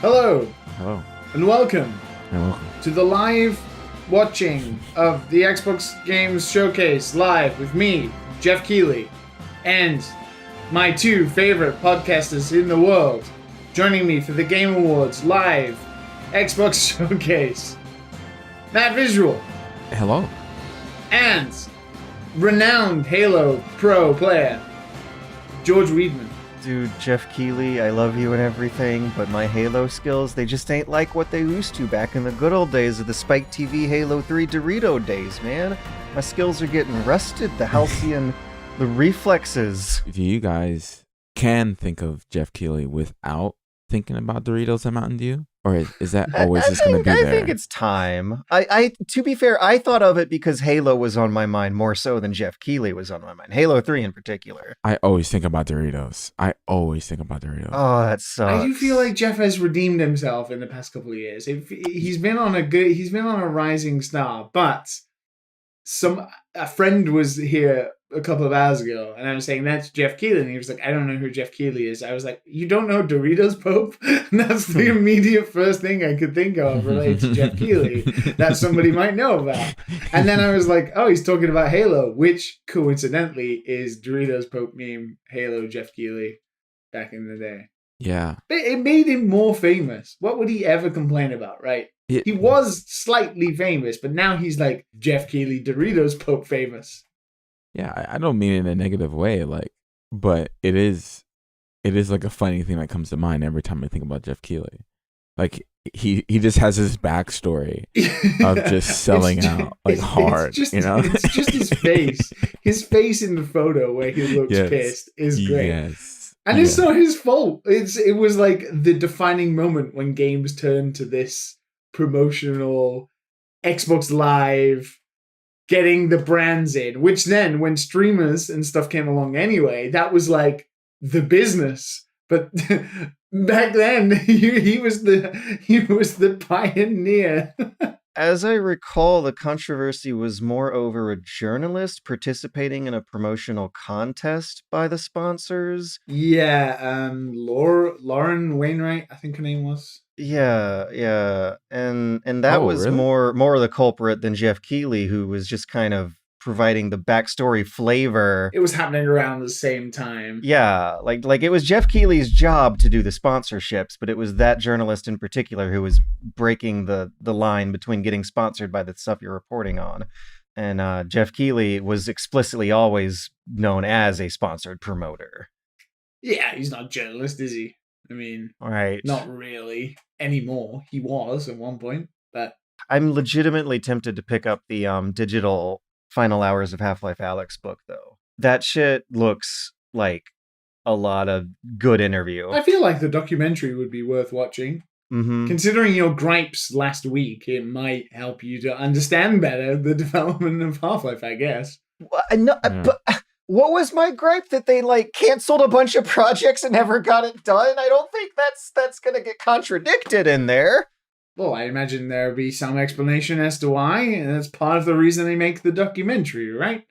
Hello, Hello. and welcome And welcome. to the live watching of the Xbox Games Showcase live with me, Jeff Keighley, and my two favorite podcasters in the world, joining me for the Game Awards live Xbox Showcase, Matt Visual, Hello. and renowned Halo Pro player, George Weedman. Dude, Jeff Keighley, I love you and everything, but my Halo skills, they just ain't like what they used to back in the good old days of the Spike TV Halo 3 Dorito days, man. My skills are getting rusted, the halcyon, the reflexes. Do you guys can think of Jeff Keighley without thinking about Doritos and Mountain Dew? Or is that always just going to be there? I think it's time. To be fair, I thought of it because Halo was on my mind more so than Jeff Keighley was on my mind. Halo 3 in particular. I always think about Doritos. Oh, that sucks. I do feel like Jeff has redeemed himself in the past couple of years. He's been on a rising star, but a friend was here a couple of hours ago, and I was saying that's Jeff Keighley, and he was like, I don't know who Jeff Keighley is. I was like, you don't know Doritos Pope? And that's the immediate first thing I could think of related to Jeff Keighley that somebody might know about. And then I was like, oh, he's talking about Halo, which coincidentally is Doritos Pope meme Halo Jeff Keighley back in the day. Yeah. It made him more famous. What would he ever complain about, right? He was slightly famous, but now he's like Jeff Keighley, Doritos Pope famous. Yeah, I don't mean it in a negative way, but it is like a funny thing that comes to mind every time I think about Jeff Keighley. Like he just has his backstory of just selling out hard, you know? It's just his face. His face in the photo where he looks yes. pissed is great. Yes. And it's not his fault. It was like the defining moment when games turned to this promotional Xbox Live, getting the brands in, which then when streamers and stuff came along anyway, that was like the business. But back then he was the pioneer. As I recall, the controversy was more over a journalist participating in a promotional contest by the sponsors. Yeah, Lauren Wainwright, I think her name was. Yeah. And that was really? more the culprit than Jeff Keighley, who was just kind of providing the backstory flavor. It was happening around the same time. Yeah, like it was Jeff Keighley's job to do the sponsorships, but it was that journalist in particular who was breaking the line between getting sponsored by the stuff you're reporting on. And Jeff Keighley was explicitly always known as a sponsored promoter. Yeah, he's not a journalist, is he? I mean, right. Not really anymore. He was at one point, but I'm legitimately tempted to pick up the digital Final Hours of Half-Life Alyx book, though. That shit looks like a lot of good interview. I feel like the documentary would be worth watching. Mm-hmm. Considering your gripes last week, it might help you to understand better the development of Half-Life, I guess. But what was my gripe? That they canceled a bunch of projects and never got it done? I don't think that's gonna get contradicted in there. Well, I imagine there'll be some explanation as to why, and that's part of the reason they make the documentary, right?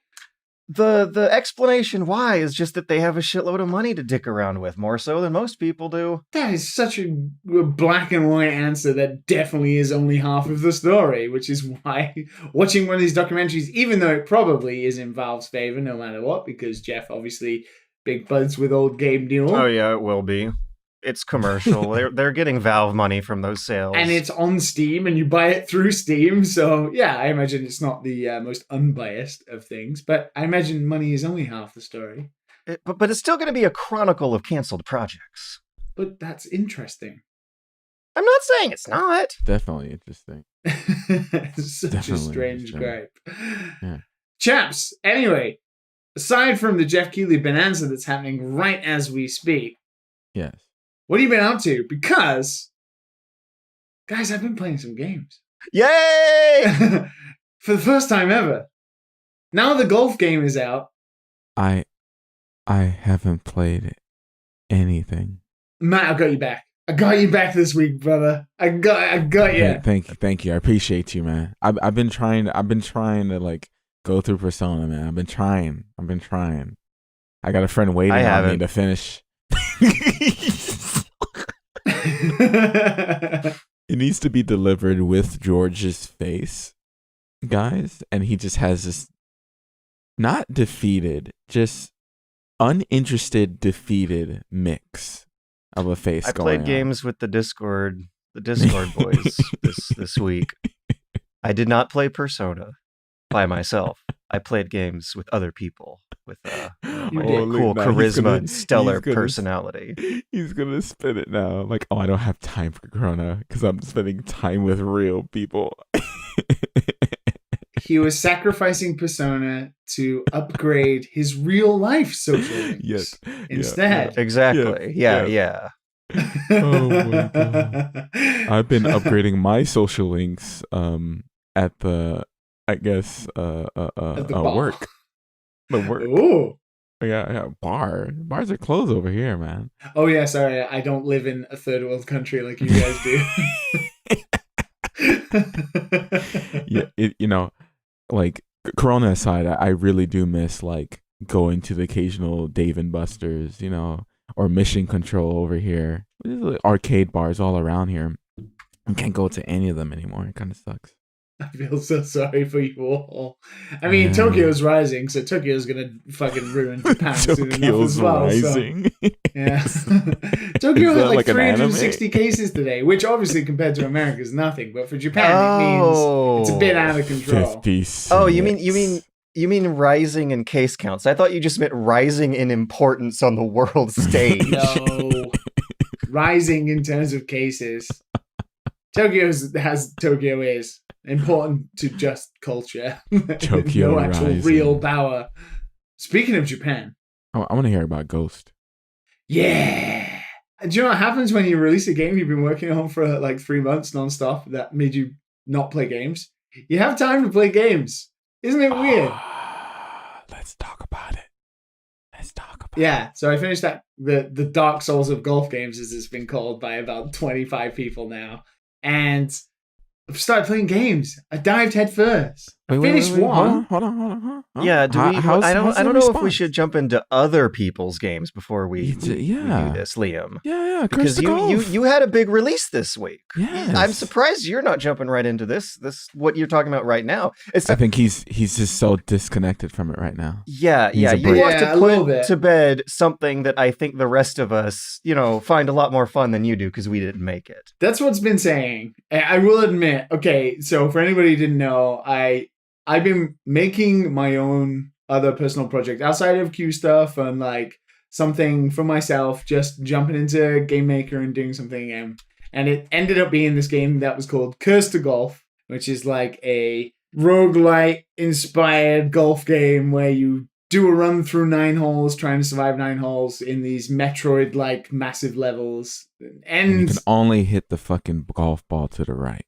The explanation why is just that they have a shitload of money to dick around with, more so than most people do. That is such a black and white answer that definitely is only half of the story, which is why watching one of these documentaries, even though it probably is in Valve's favor no matter what, because Jeff obviously big buds with old Gabe Newell. Oh yeah, it will be. It's commercial. they're getting Valve money from those sales. And it's on Steam, and you buy it through Steam. So, yeah, I imagine it's not the most unbiased of things. But I imagine money is only half the story. But it's still going to be a chronicle of canceled projects. But that's interesting. I'm not saying it's not. Definitely interesting. It's such Definitely a strange gripe. Yeah. Chaps, anyway, aside from the Jeff Keighley bonanza that's happening right as we speak, Yes. what have you been up to? Because, guys, I've been playing some games. Yay! For the first time ever. Now the golf game is out. I haven't played anything. Matt, I got you back. I got you back this week, brother. I got you. Thank you. I appreciate you, man. I've been trying to go through Persona, man. I've been trying. I got a friend waiting on me to finish. It needs to be delivered with George's face, guys, and he just has this not defeated, just uninterested, defeated mix of a face. I going played games with the Discord boys this week. I did not play Persona by myself. I played games with other people with cool charisma and stellar personality. He's gonna spin it now. Like, oh, I don't have time for Corona because I'm spending time with real people. He was sacrificing Persona to upgrade his real life social links. Yes. Instead. Yeah. Exactly. Yeah. Oh my god. I've been upgrading my social links at the work. The work. Ooh. Yeah, bars are closed over here, man. Oh yeah, sorry, I don't live in a third world country like you guys do. Yeah, like Corona aside, I really do miss like going to the occasional Dave and Buster's, or Mission Control over here. There's like arcade bars all around here. I can't go to any of them anymore. It kind of sucks. I feel so sorry for you all. I mean, Tokyo's rising, so Tokyo's gonna fucking ruin Japan soon enough as well. Rising. So, yeah. Tokyo had like 360 cases today, which obviously compared to America is nothing, but for Japan it means it's a bit out of control. 56. Oh, you mean rising in case counts? I thought you just meant rising in importance on the world stage. No, rising in terms of cases. Tokyo is important to just culture. Tokyo no actual rising. Real power. Speaking of Japan. I want to hear about Ghost. Yeah. Do you know what happens when you release a game you've been working on for like 3 months nonstop that made you not play games? You have time to play games. Isn't it weird? Let's talk about it. Yeah, so I finished the Dark Souls of golf games, as it's been called by about 25 people now. And I've started playing games. I dived head first. Finished one. Hold on. Yeah, I don't know if we should jump into other people's games before we do this, Liam. Yeah, because you had a big release this week. Yes. I'm surprised you're not jumping right into this what you're talking about right now. I think he's just so disconnected from it right now. Yeah. You want to put to bed something that I think the rest of us, find a lot more fun than you do because we didn't make it. That's what's been saying. I will admit. Okay, so for anybody who didn't know, I've been making my own other personal project outside of Q stuff and like something for myself, just jumping into Game Maker and doing something. And it ended up being this game that was called Curse to Golf, which is like a roguelite inspired golf game where you do a run through 9 holes, trying to survive 9 holes in these Metroid-like massive levels. And you can only hit the fucking golf ball to the right.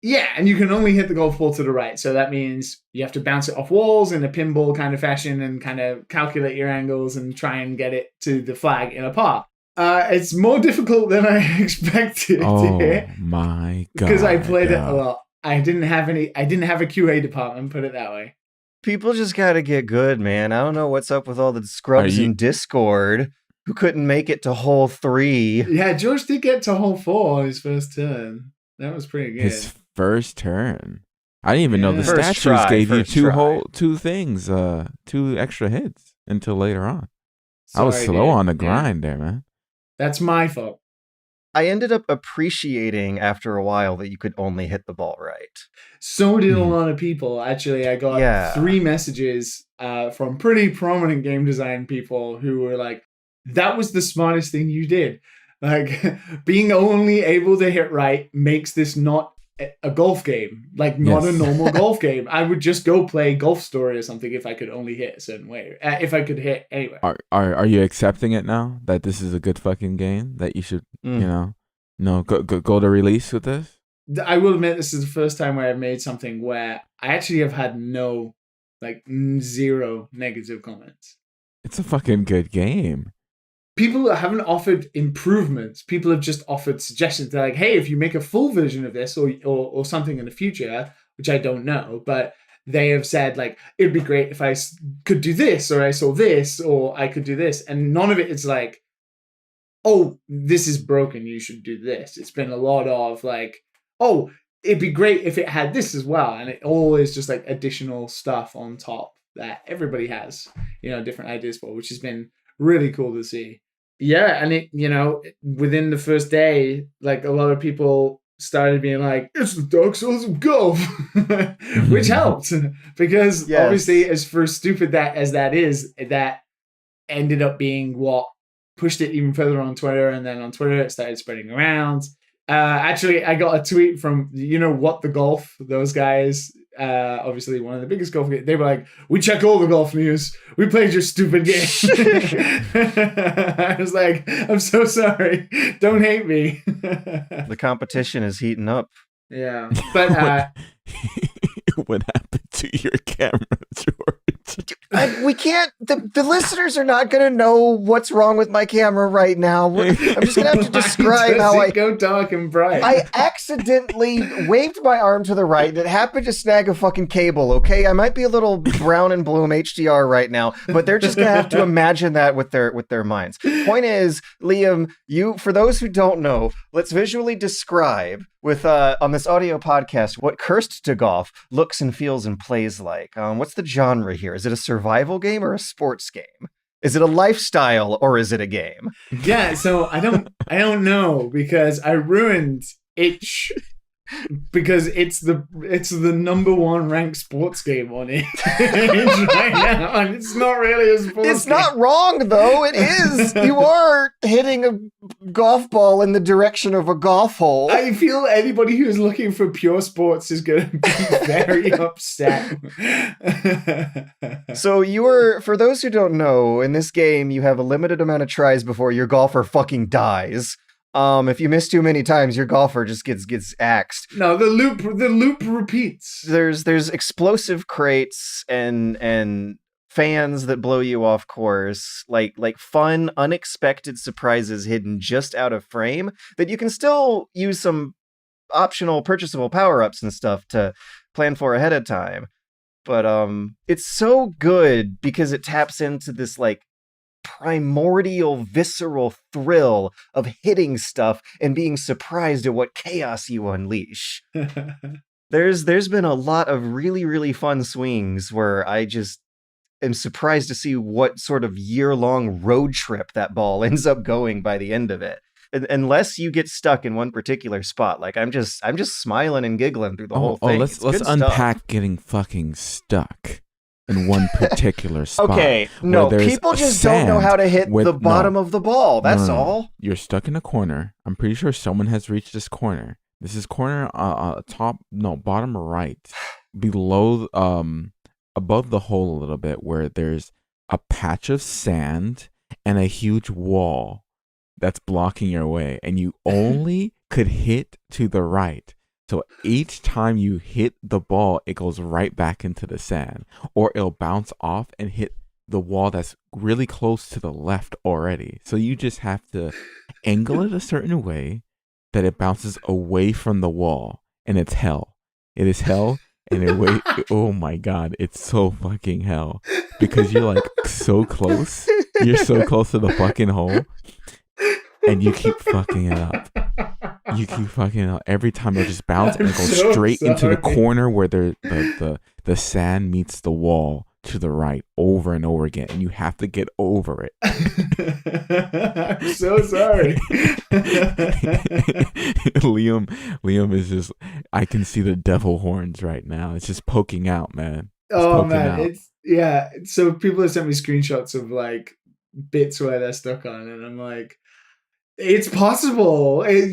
Yeah, and you can only hit the golf ball to the right. So that means you have to bounce it off walls in a pinball kind of fashion and kind of calculate your angles and try and get it to the flag in a par. It's more difficult than I expected. Oh my god! Because I played it a lot. I didn't have a QA department, put it that way. People just gotta get good, man. I don't know what's up with all the scrubs in Discord who couldn't make it to hole 3. Yeah, George did get to hole 4 on his first turn. That was pretty good. His first turn. I didn't even know the statues gave you 2 extra hits until later on. I was slow on the grind there, man. That's my fault. I ended up appreciating after a while that you could only hit the ball right. So did a lot of people. Actually, I got 3 messages from pretty prominent game design people who were like, that was the smartest thing you did. Like, being only able to hit right makes this not a golf game. Like, not a normal golf game. I would just go play Golf Story or something if I could only hit a certain way. If I could hit anywhere. Are you accepting it now? That this is a good fucking game? That you should, go to release with this? I will admit this is the first time where I've made something where I actually have had 0 negative comments. It's a fucking good game. People haven't offered improvements. People have just offered suggestions. They're like, hey, if you make a full version of this or something in the future, which I don't know, but they have said, like, it'd be great if I could do this, or I saw this, or I could do this. And none of it is like, oh, this is broken, you should do this. It's been a lot of like, oh, it'd be great if it had this as well. And it always just like additional stuff on top that everybody has, different ideas for, which has been really cool to see. Yeah, and it, within the first day, like a lot of people started being like, it's the Dark Souls of golf, which helped because obviously, as for stupid as that is, that ended up being what pushed it even further on Twitter, and then on Twitter it started spreading around. Actually, I got a tweet from What the Golf, those guys. Obviously one of the biggest golf games. They were like, we check all the golf news. We played your stupid game. I was like, I'm so sorry. Don't hate me. The competition is heating up. Yeah. But what happened to your camera, George? We can't. The listeners are not going to know what's wrong with my camera right now. I'm just going to have to describe how I go dark and bright. I accidentally waved my arm to the right and it happened to snag a fucking cable. Okay, I might be a little Brown and Bloom HDR right now, but they're just going to have to imagine that with their minds. Point is, Liam, for those who don't know, let's visually describe with on this audio podcast what Cursed to Golf looks and feels and plays like. What's the genre here? Is it a survival game or a sports game? Is it a lifestyle or is it a game? Yeah, so I don't know because I ruined Itch because it's the number one ranked sports game on it right now, and it's not really a sports It's game. not wrong though. It is. You are hitting a golf ball in the direction of a golf hole. I feel anybody who's looking for pure sports is going to be very upset. So for those who don't know, in this game you have a limited amount of tries before your golfer fucking dies. If you miss too many times, your golfer just gets axed. No, the loop repeats. There's explosive crates and fans that blow you off course, like fun, unexpected surprises hidden just out of frame that you can still use some optional purchasable power-ups and stuff to plan for ahead of time. But it's so good because it taps into this like primordial, visceral thrill of hitting stuff and being surprised at what chaos you unleash. There's been a lot of really, really fun swings where I just am surprised to see what sort of year-long road trip that ball ends up going by the end of it. Unless you get stuck in one particular spot, like I'm just smiling and giggling through the whole thing. Let's unpack getting fucking stuck in one particular spot. Okay, no, people just don't know how to hit the bottom of the ball. That's all. You're stuck in a corner. I'm pretty sure someone has reached this corner. This is corner bottom right, below above the hole a little bit, where there's a patch of sand and a huge wall that's blocking your way, and you only could hit to the right. So each time you hit the ball, it goes right back into the sand, or it'll bounce off and hit the wall that's really close to the left already. So you just have to angle it a certain way that it bounces away from the wall, and it's hell. It is hell, and oh my god, it's so fucking hell because you're like so close. You're so close to the fucking hole, and you keep fucking it up. You keep fucking it up. Every time it just bounces and it goes straight into the corner where the sand meets the wall to the right over and over again, and you have to get over it. I'm so sorry. Liam is just, I can see the devil horns right now. It's just poking out, man. So people have sent me screenshots of like bits where they're stuck on, and I'm like, it's possible. It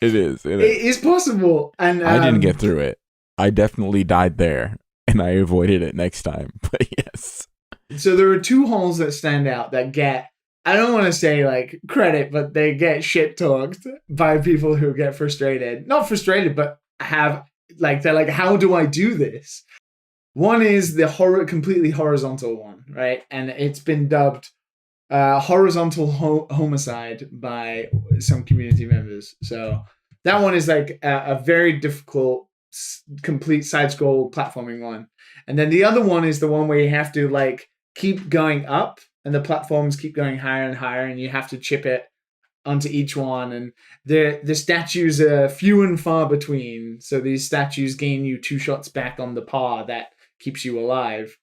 is possible. And I didn't get through it. I definitely died there, and I avoided it next time. But yes. So there are two holes that stand out that get, I don't want to say like credit, but they get shit talked by people who get frustrated. Not frustrated, but they're like, how do I do this? One is the completely horizontal one, right? And it's been dubbed horizontal homicide by some community members. So that one is like a very difficult, complete side scroll platforming one. And then the other one is the one where you have to like keep going up, and the platforms keep going higher and higher, and you have to chip it onto each one, and the statues are few and far between. So these statues gain you 2 shots back on the par that keeps you alive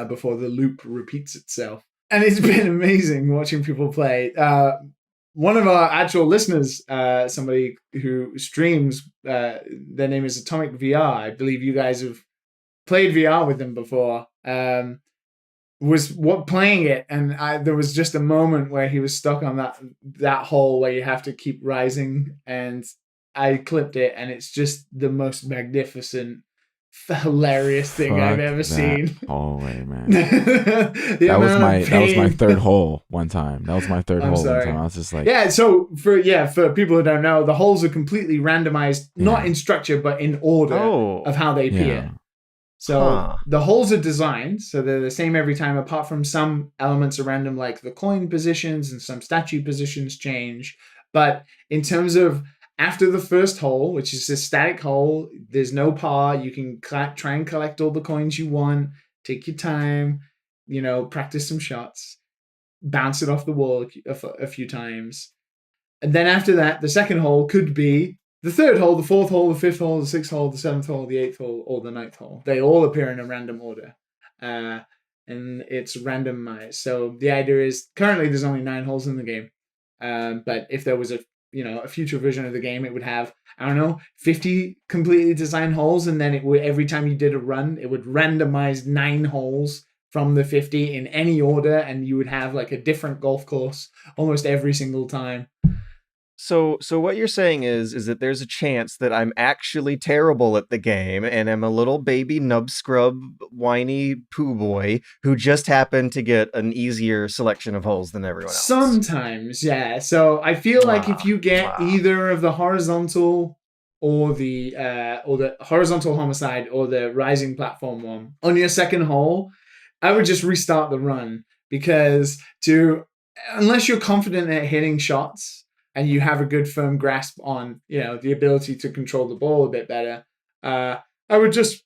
before the loop repeats itself. And it's been amazing watching people play. One of our actual listeners, somebody who streams, their name is Atomic VR. I believe you guys have played VR with them before. Was playing it, and there was just a moment where he was stuck on that hole where you have to keep rising, and I clipped it, and it's just the most magnificent, hilarious thing I've ever seen. Hallway, man. that was my third hole one time. One time. I was just like, So for people who don't know, the holes are completely randomized, not in structure but in order of how they appear. Yeah. So the holes are designed so they're the same every time, apart from some elements are random, like the coin positions and some statue positions change. But in terms of after the first hole, which is a static hole, there's no par. You can try and collect all the coins you want. Take your time, practice some shots, bounce it off the wall a few times. And then after that, the second hole could be the third hole, the fourth hole, the fifth hole, the sixth hole, the seventh hole, the eighth hole, or the ninth hole. They all appear in a random order. And it's randomized. So the idea is, currently there's only 9 holes in the game. But if there was a future version of the game, it would have, 50 completely designed holes, and then it would, every time you did a run, it would randomize 9 holes from the 50 in any order, and you would have like a different golf course almost every single time. So what you're saying is that there's a chance that I'm actually terrible at the game, and I'm a little baby nub scrub whiny poo boy who just happened to get an easier selection of holes than everyone else. Sometimes, yeah. So I feel like if you get either of the horizontal or the horizontal homicide or the rising platform one on your second hole, I would just restart the run, because unless you're confident at hitting shots and you have a good firm grasp on, the ability to control the ball a bit better, I would just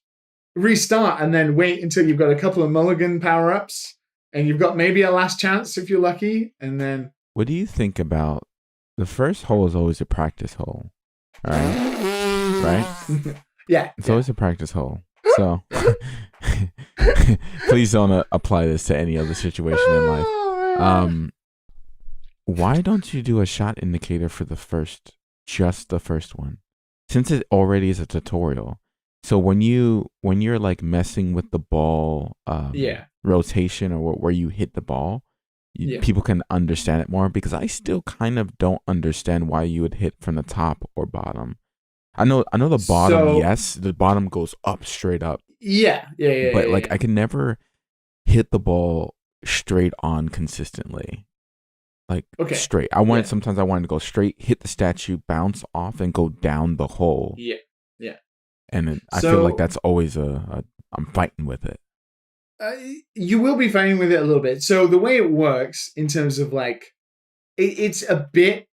restart and then wait until you've got a couple of mulligan power-ups and you've got maybe a last chance if you're lucky, and then... What do you think about... The first hole is always a practice hole, right? Yeah. It's always a practice hole. So, please don't apply this to any other situation in life. Why don't you do a shot indicator for just the first one? Since it already is a tutorial. So when you're like messing with the ball rotation or where you hit the ball, people can understand it more, because I still kind of don't understand why you would hit from the top or bottom. I know the bottom, the bottom goes up, straight up. Yeah. But I can never hit the ball straight on consistently. Straight. Sometimes I wanted to go straight, hit the statue, bounce off, and go down the hole. Yeah. And I feel like that's always I'm fighting with it. You will be fighting with it a little bit. So the way it works in terms of it's a bit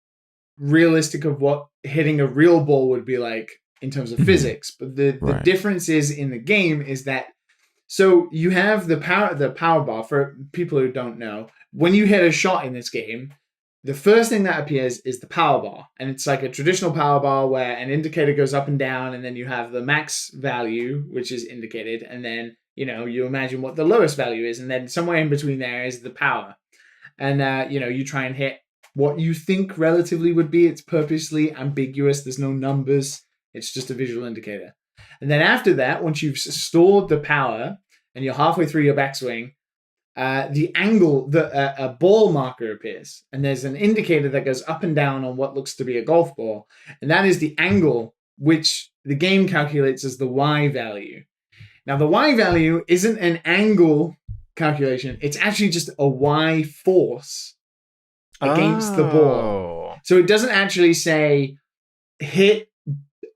realistic of what hitting a real ball would be like in terms of physics. But the difference is in the game is that, so you have the power bar. For people who don't know, when you hit a shot in this game, the first thing that appears is the power bar. And it's like a traditional power bar where an indicator goes up and down, and then you have the max value, which is indicated. And then, you imagine what the lowest value is. And then somewhere in between there is the power. And, you try and hit what you think relatively would be. It's purposely ambiguous. There's no numbers. It's just a visual indicator. And then after that, once you've stored the power and you're halfway through your backswing, the angle, a ball marker appears, and there's an indicator that goes up and down on what looks to be a golf ball, and that is the angle which the game calculates as the Y value. Now, the Y value isn't an angle calculation; it's actually just a Y force against the ball. So it doesn't actually say hit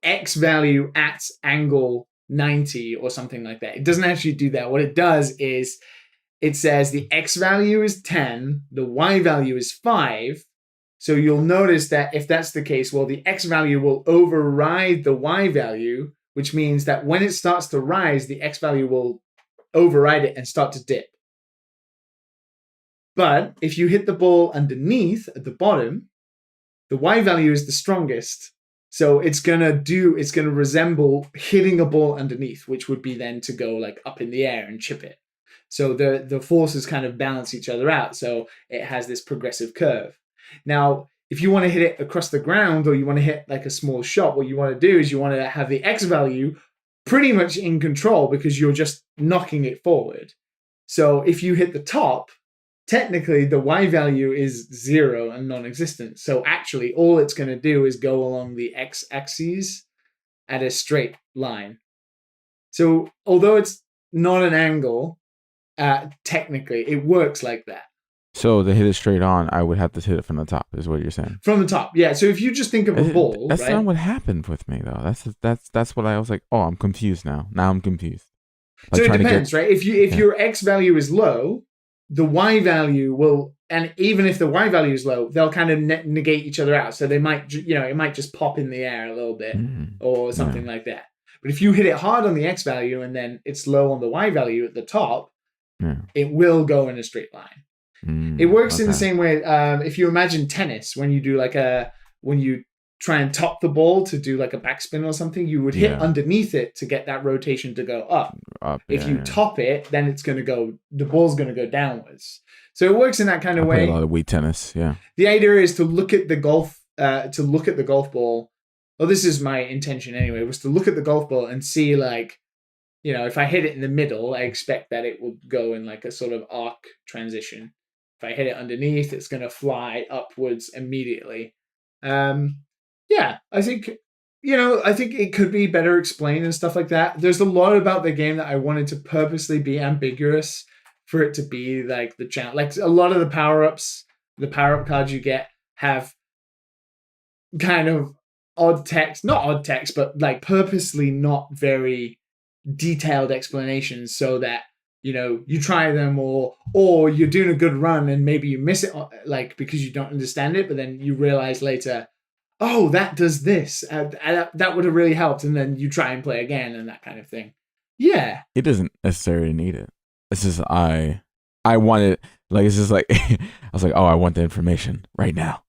X value at angle 90 or something like that. It doesn't actually do that. What it does is it says the X value is 10, the Y value is 5. So you'll notice that if that's the case, well, the X value will override the Y value, which means that when it starts to rise, the X value will override it and start to dip. But if you hit the ball underneath at the bottom, the Y value is the strongest. So it's going to resemble hitting a ball underneath, which would be then to go like up in the air and chip it. So the forces kind of balance each other out. So it has this progressive curve. Now, if you want to hit it across the ground, or you want to hit like a small shot, what you want to do is you want to have the X value pretty much in control, because you're just knocking it forward. So if you hit the top, technically the Y value is 0 and non-existent. So actually all it's going to do is go along the X axis at a straight line. So although it's not an angle, technically it works like that. So to hit it straight on, I would have to hit it from the top, is what you're saying. From the top, yeah. So if you just think of a ball, that's right? not what happened with me though. That's what I was like. Oh, I'm confused now. Now I'm confused. Like, so it depends, right? If your X value is low, the Y value will, and even if the Y value is low, they'll kind of negate each other out. So they might, it might just pop in the air a little bit or something like that. But if you hit it hard on the X value and then it's low on the Y value at the top, it will go in a straight line. It works in the same way. If you imagine tennis, when you do when you try and top the ball to do like a backspin or something, you would hit underneath it to get that rotation to go up. If you top it, then the ball's going to go downwards. So it works in that kind of way. A lot of Wii tennis, yeah. The idea is to look at the golf ball. Well, this is my intention anyway, was to look at the golf ball and see, like, if I hit it in the middle, I expect that it will go in like a sort of arc transition. If I hit it underneath, it's going to fly upwards immediately. I think it could be better explained and stuff like that. There's a lot about the game that I wanted to purposely be ambiguous for it to be like the challenge. Like a lot of the power-ups, the power-up cards you get have kind of not odd text, but like purposely not very detailed explanations, so that you try them, or you're doing a good run and maybe you miss it, like because you don't understand it, but then you realize later, oh, that does this, that would have really helped, and then you try and play again and that kind of thing. Yeah, it doesn't necessarily need it. It's just I wanted, like, it's just like I was like, oh, I want the information right now.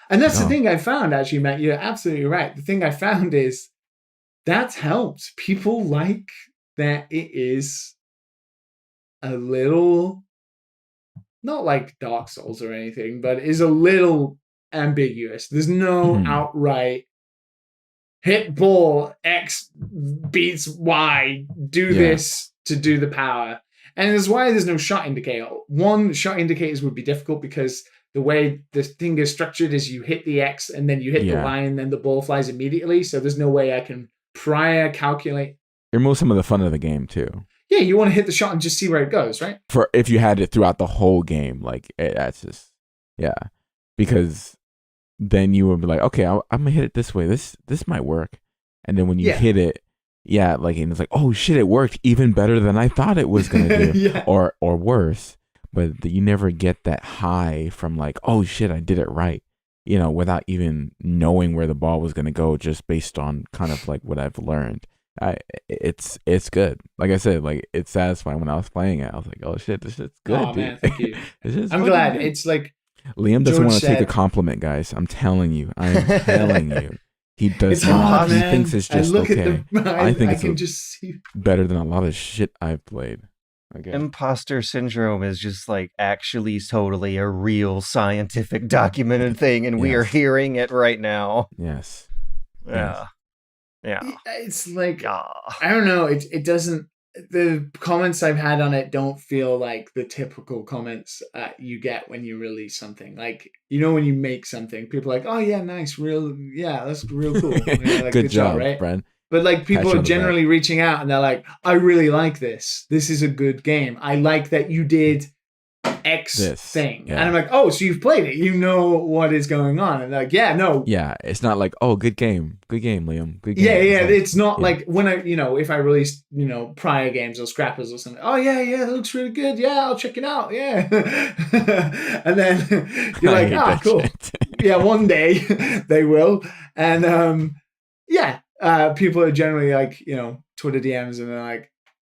And that's the thing I found, actually, Matt. You're absolutely right. The thing I found is that's helped. People like that it is a little, not like Dark Souls or anything, but is a little ambiguous. There's no outright hit ball, X beats Y, do this to do the power. And that's why there's no shot indicator. One, shot indicators would be difficult because the way the thing is structured is you hit the X and then you hit the Y and then the ball flies immediately. So there's no way I can prior calculate. It removes some of the fun of the game too. Yeah, you want to hit the shot and just see where it goes, right? For if you had it throughout the whole game, like that's just because then you would be like, okay, I'm gonna hit it this way. This might work, and then when you hit it, like, and it's like, oh shit, it worked even better than I thought it was gonna do, or worse. But you never get that high from like, oh shit, I did it right, without even knowing where the ball was gonna go, just based on kind of like what I've learned. It's good. Like I said, like it's satisfying. When I was playing it, I was like, oh shit, this shit's good. Oh, dude. Man, thank you. I'm glad. Good. It's like Liam doesn't want to take a compliment, guys. I'm telling you. He does not. He thinks it's just okay. I think it's just see better than a lot of shit I've played. Okay. Imposter syndrome is just like actually totally a real scientific documented thing, and we are hearing it right now. Yes. Yeah. Yeah. It's like, I don't know. It doesn't, the comments I've had on it don't feel like the typical comments you get when you release something. Like, when you make something, people are like, oh yeah, nice, that's real cool. Like, good job, right? Brad. But like people are generally reaching out and they're like, I really like this. This is a good game. I like that you did X thing. Yeah. And I'm like, oh, so you've played it. You know what is going on. And they're like, yeah, no. Yeah, it's not like, oh, good game. Good game, Liam. Good game. Yeah. It's not like when I, if I released, prior games or scrappers or something. Oh, yeah, it looks really good. Yeah, I'll check it out. Yeah. And then you're like, cool. Yeah, one day they will. And people are generally like, Twitter DMs and they're like,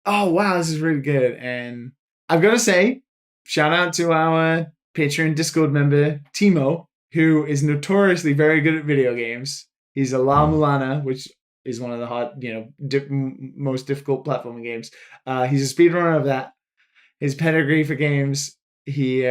oh, wow, this is really good. And I've got to say, shout out to our Patreon Discord member, Timo. who is notoriously very good at video games. He's a La Mm. Mulana, which is one of the hard, most difficult platforming games. He's a speedrunner of that. His pedigree for games, he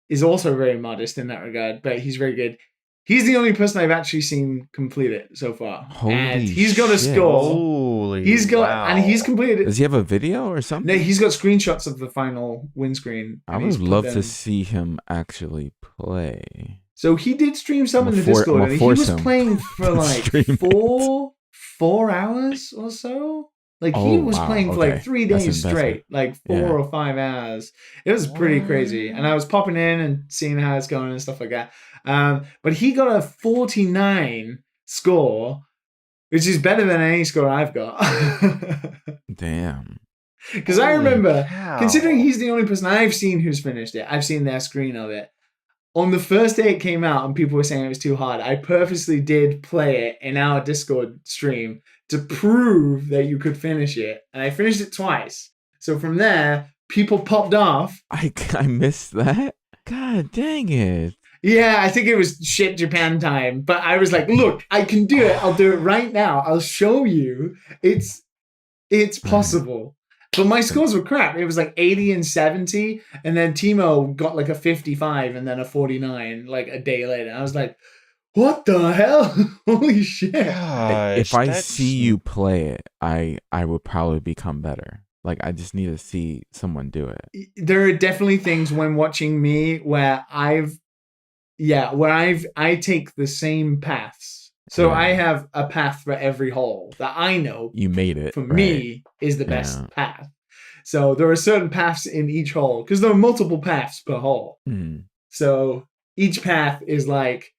is also very modest in that regard, but he's very good. He's the only person I've actually seen complete it so far. And Holy he's got a shit. score. Holy He's got, wow. and he's completed it. Does he have a video or something? No, he's got screenshots of the final windscreen. I and he's would put love them- to see him actually play. So he did stream some in the I'm gonna Discord, and he force was him playing for to like stream it. 4 hours or so. Like he Oh, was wow, playing for okay. like 3 That's days impressive. straight, like 4 Yeah. or 5 hours. It was pretty crazy, and I was popping in and seeing how it's going and stuff like that. But he got a 49 score, which is better than any score I've got. Damn. Because I Holy remember, cow. considering he's the only person I've seen who's finished it, I've seen their screen of it. On the first day it came out and people were saying it was too hard, I purposely did play it in our Discord stream to prove that you could finish it. And I finished it twice. So from there, people popped off. I missed that. God dang it. Yeah, I think it was shit Japan time. But I was like, look, I can do it. I'll do it right now. I'll show you. It's possible. But my scores were crap. It was like 80 and 70. And then Timo got like a 55 and then a 49 like a day later. I was like, what the hell? Holy shit. Gosh, If I that's- see you play it, I would probably become better. Like I just need to see someone do it. There are definitely things when watching me where I take the same paths. So Yeah. I have a path for every hole that I know You made it. for right? me is the best Yeah. path. So there are certain paths in each hole because there are multiple paths per hole. Mm. So each path is like,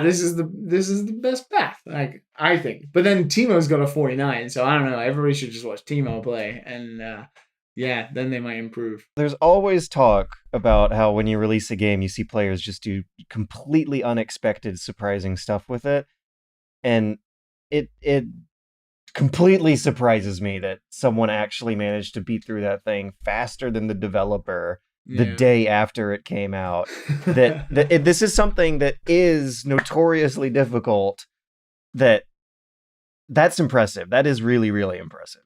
this is the best path, like I think. But then Timo's got a 49, so I don't know. Everybody should just watch Timo play, and then they might improve. There's always talk about how when you release a game, you see players just do completely unexpected, surprising stuff with it. And it completely surprises me that someone actually managed to beat through that thing faster than the developer the day after it came out. This is something that is notoriously difficult. That's impressive. That is really, really impressive.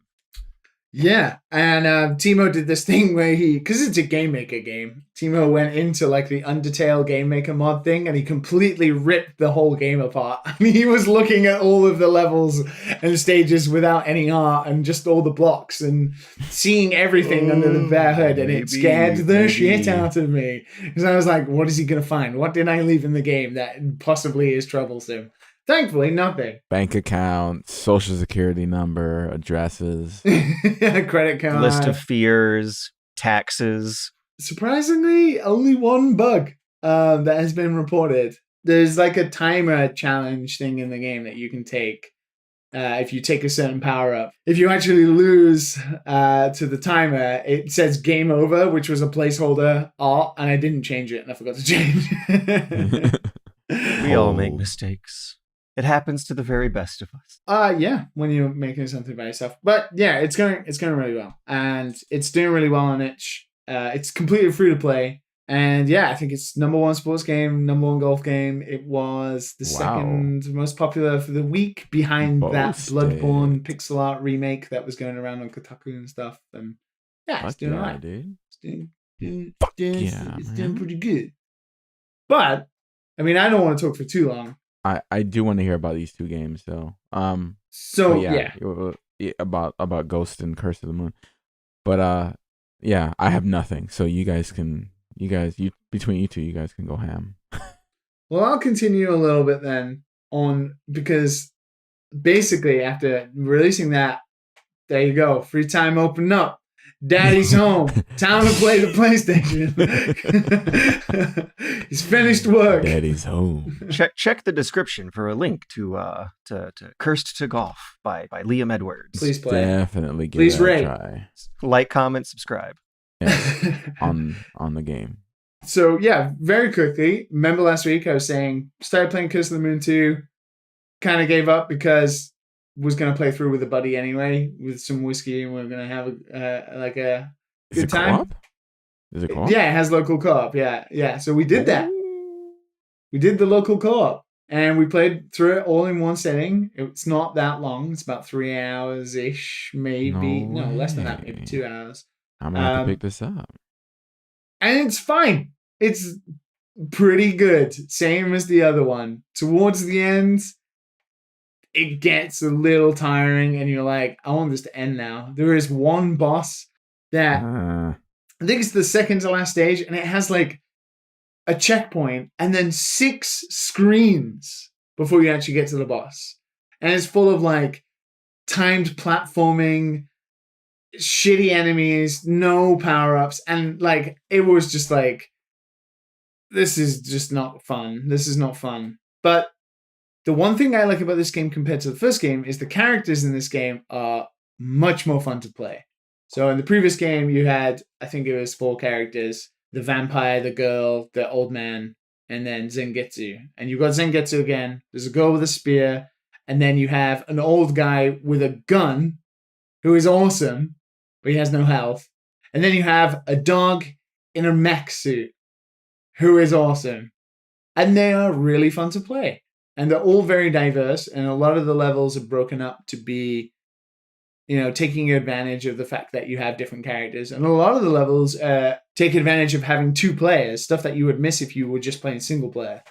Yeah, and Timo did this thing where because it's a Game Maker game, Timo went into like the Undertale Game Maker mod thing and he completely ripped the whole game apart. I mean, he was looking at all of the levels and stages without any art and just all the blocks and seeing everything under the bare hood, and it scared the shit out of me. Because I was like, what is he going to find? What did I leave in the game that possibly is troublesome? Thankfully, nothing. Bank account, social security number, addresses. Credit card. List of fears, taxes. Surprisingly, only one bug that has been reported. There's like a timer challenge thing in the game that you can take if you take a certain power up. If you actually lose to the timer, it says game over, which was a placeholder art, and I didn't change it and I forgot to change it. We all make Oh. mistakes. It happens to the very best of us. Yeah, when you're making something by yourself. But yeah, it's going really well. And it's doing really well on itch. It's completely free to play. And yeah, I think it's #1 sports game, #1 golf game. It was the second most popular for the week behind that Boasted. Bloodborne pixel art remake that was going around on Kotaku and stuff. And yeah, it's Fuck doing yeah, alright. dude. It's doing man. pretty good. But I mean, I don't want to talk for too long. I do want to hear about these two games though. So but yeah. about Ghost and Curse of the Moon. But yeah, I have nothing. So you between you two, you guys can go ham. Well, I'll continue a little bit then because basically after releasing that, there you go, free time opened up. Daddy's home. Time to play the PlayStation. He's finished work. Daddy's home. Check the description for a link to Cursed to Golf by Liam Edwards. Please play. Definitely give Please that rate. a try. Like, comment, subscribe. Yeah, on the game. So yeah, very quickly. Remember last week I was saying started playing Curse of the Moon 2, kind of gave up because was going to play through with a buddy anyway with some whiskey, and we are going to have a Is good it time. co-op? Is it co-op? Yeah, it has local co-op. Yeah. So we did that. we did the local co-op. And we played through it all in one sitting. It's not that long. It's about 3 hours-ish, maybe. No, less than that, maybe way. 2 hours. I'm gonna have to pick this up. And it's fine. It's pretty good. Same as the other one. Towards the end, it gets a little tiring, and you're like, I want this to end now. There is one boss that I think it's the second to last stage, and it has like a checkpoint and then 6 screens before you actually get to the boss. And it's full of like timed platforming, shitty enemies, no power-ups, and like it was just like, this is just not fun. This is not fun. But the one thing I like about this game compared to the first game is the characters in this game are much more fun to play. So in the previous game, you had, I think it was 4 characters: the vampire, the girl, the old man, and then Zangetsu. And you've got Zangetsu again. There's a girl with a spear, and then you have an old guy with a gun who is awesome, but he has no health. And then you have a dog in a mech suit who is awesome. And they are really fun to play. And they're all very diverse, and a lot of the levels are broken up to be, taking advantage of the fact that you have different characters. And a lot of the levels take advantage of having 2 players, stuff that you would miss if you were just playing single player.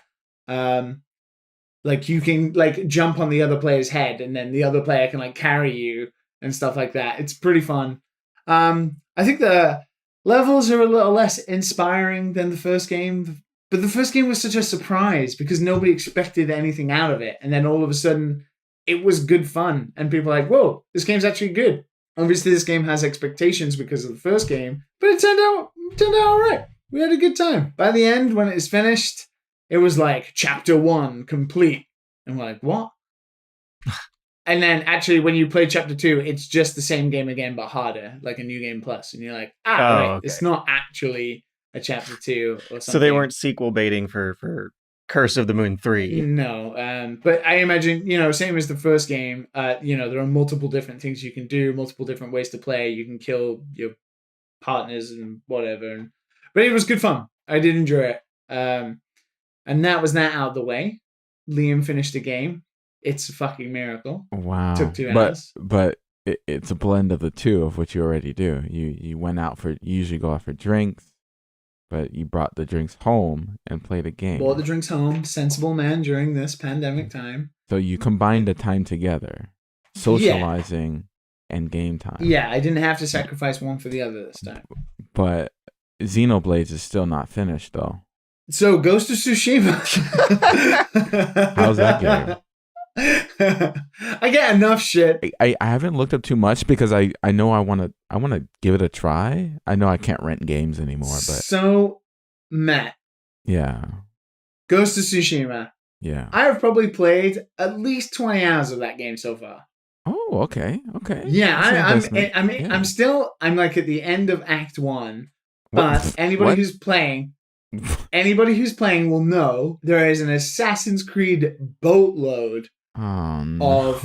Like you can like jump on the other player's head, and then the other player can like carry you and stuff like that. It's pretty fun. I think the levels are a little less inspiring than the first game, but the first game was such a surprise because nobody expected anything out of it. And then all of a sudden it was good fun, and people are like, whoa, this game's actually good. Obviously this game has expectations because of the first game, but it turned out all right. We had a good time. By the end, when it was finished, it was like chapter 1 complete. And we're like, what? And then actually when you play chapter 2, it's just the same game again, but harder, like a new game plus. And you're like, right, okay. It's not actually a chapter 2 or something. So they weren't sequel baiting for Curse of the Moon 3. No, but I imagine, same as the first game, there are multiple different things you can do, multiple different ways to play. You can kill your partners and whatever. But it was good fun. I did enjoy it. And that was that out of the way. Liam finished the game. It's a fucking miracle. Wow. Took 2 hours. But it's a blend of the two of what you already do. You went out you usually go out for drinks, but you brought the drinks home and played a game. Brought the drinks home. Sensible man during this pandemic time. So you combined the time together, socializing and game time. Yeah, I didn't have to sacrifice one for the other this time. But Xenoblade is still not finished, though. So, Ghost of Tsushima. How's that game? I get enough shit. I haven't looked up too much because I know I want to give it a try. I know I can't rent games anymore, but so Matt. Yeah. Ghost of Tsushima. Yeah. I have probably played at least 20 hours of that game so far. Oh, okay. Yeah, I'm like at the end of Act 1. But anybody who's playing will know there is an Assassin's Creed boatload of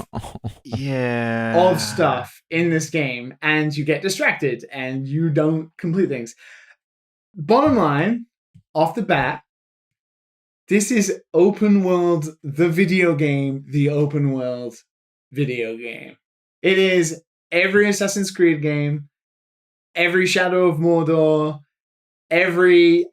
stuff in this game, and you get distracted and you don't complete things. Bottom line, off the bat, this is open world, the video game, the open world video game. It is every Assassin's Creed game, every Shadow of Mordor, every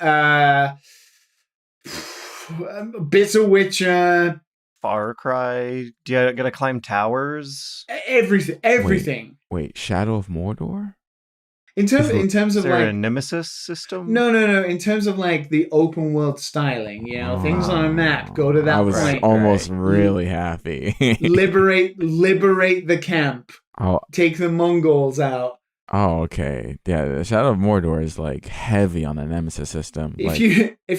bits of Witcher, Far Cry. Do you gotta climb towers? Everything. Wait, Shadow of Mordor? In terms of is there like a nemesis system? No. In terms of like the open world styling, things on a map. Go to that point. I was almost really happy. liberate the camp. Oh. Take the Mongols out. Oh, okay. Yeah, the Shadow of Mordor is like heavy on the nemesis system. If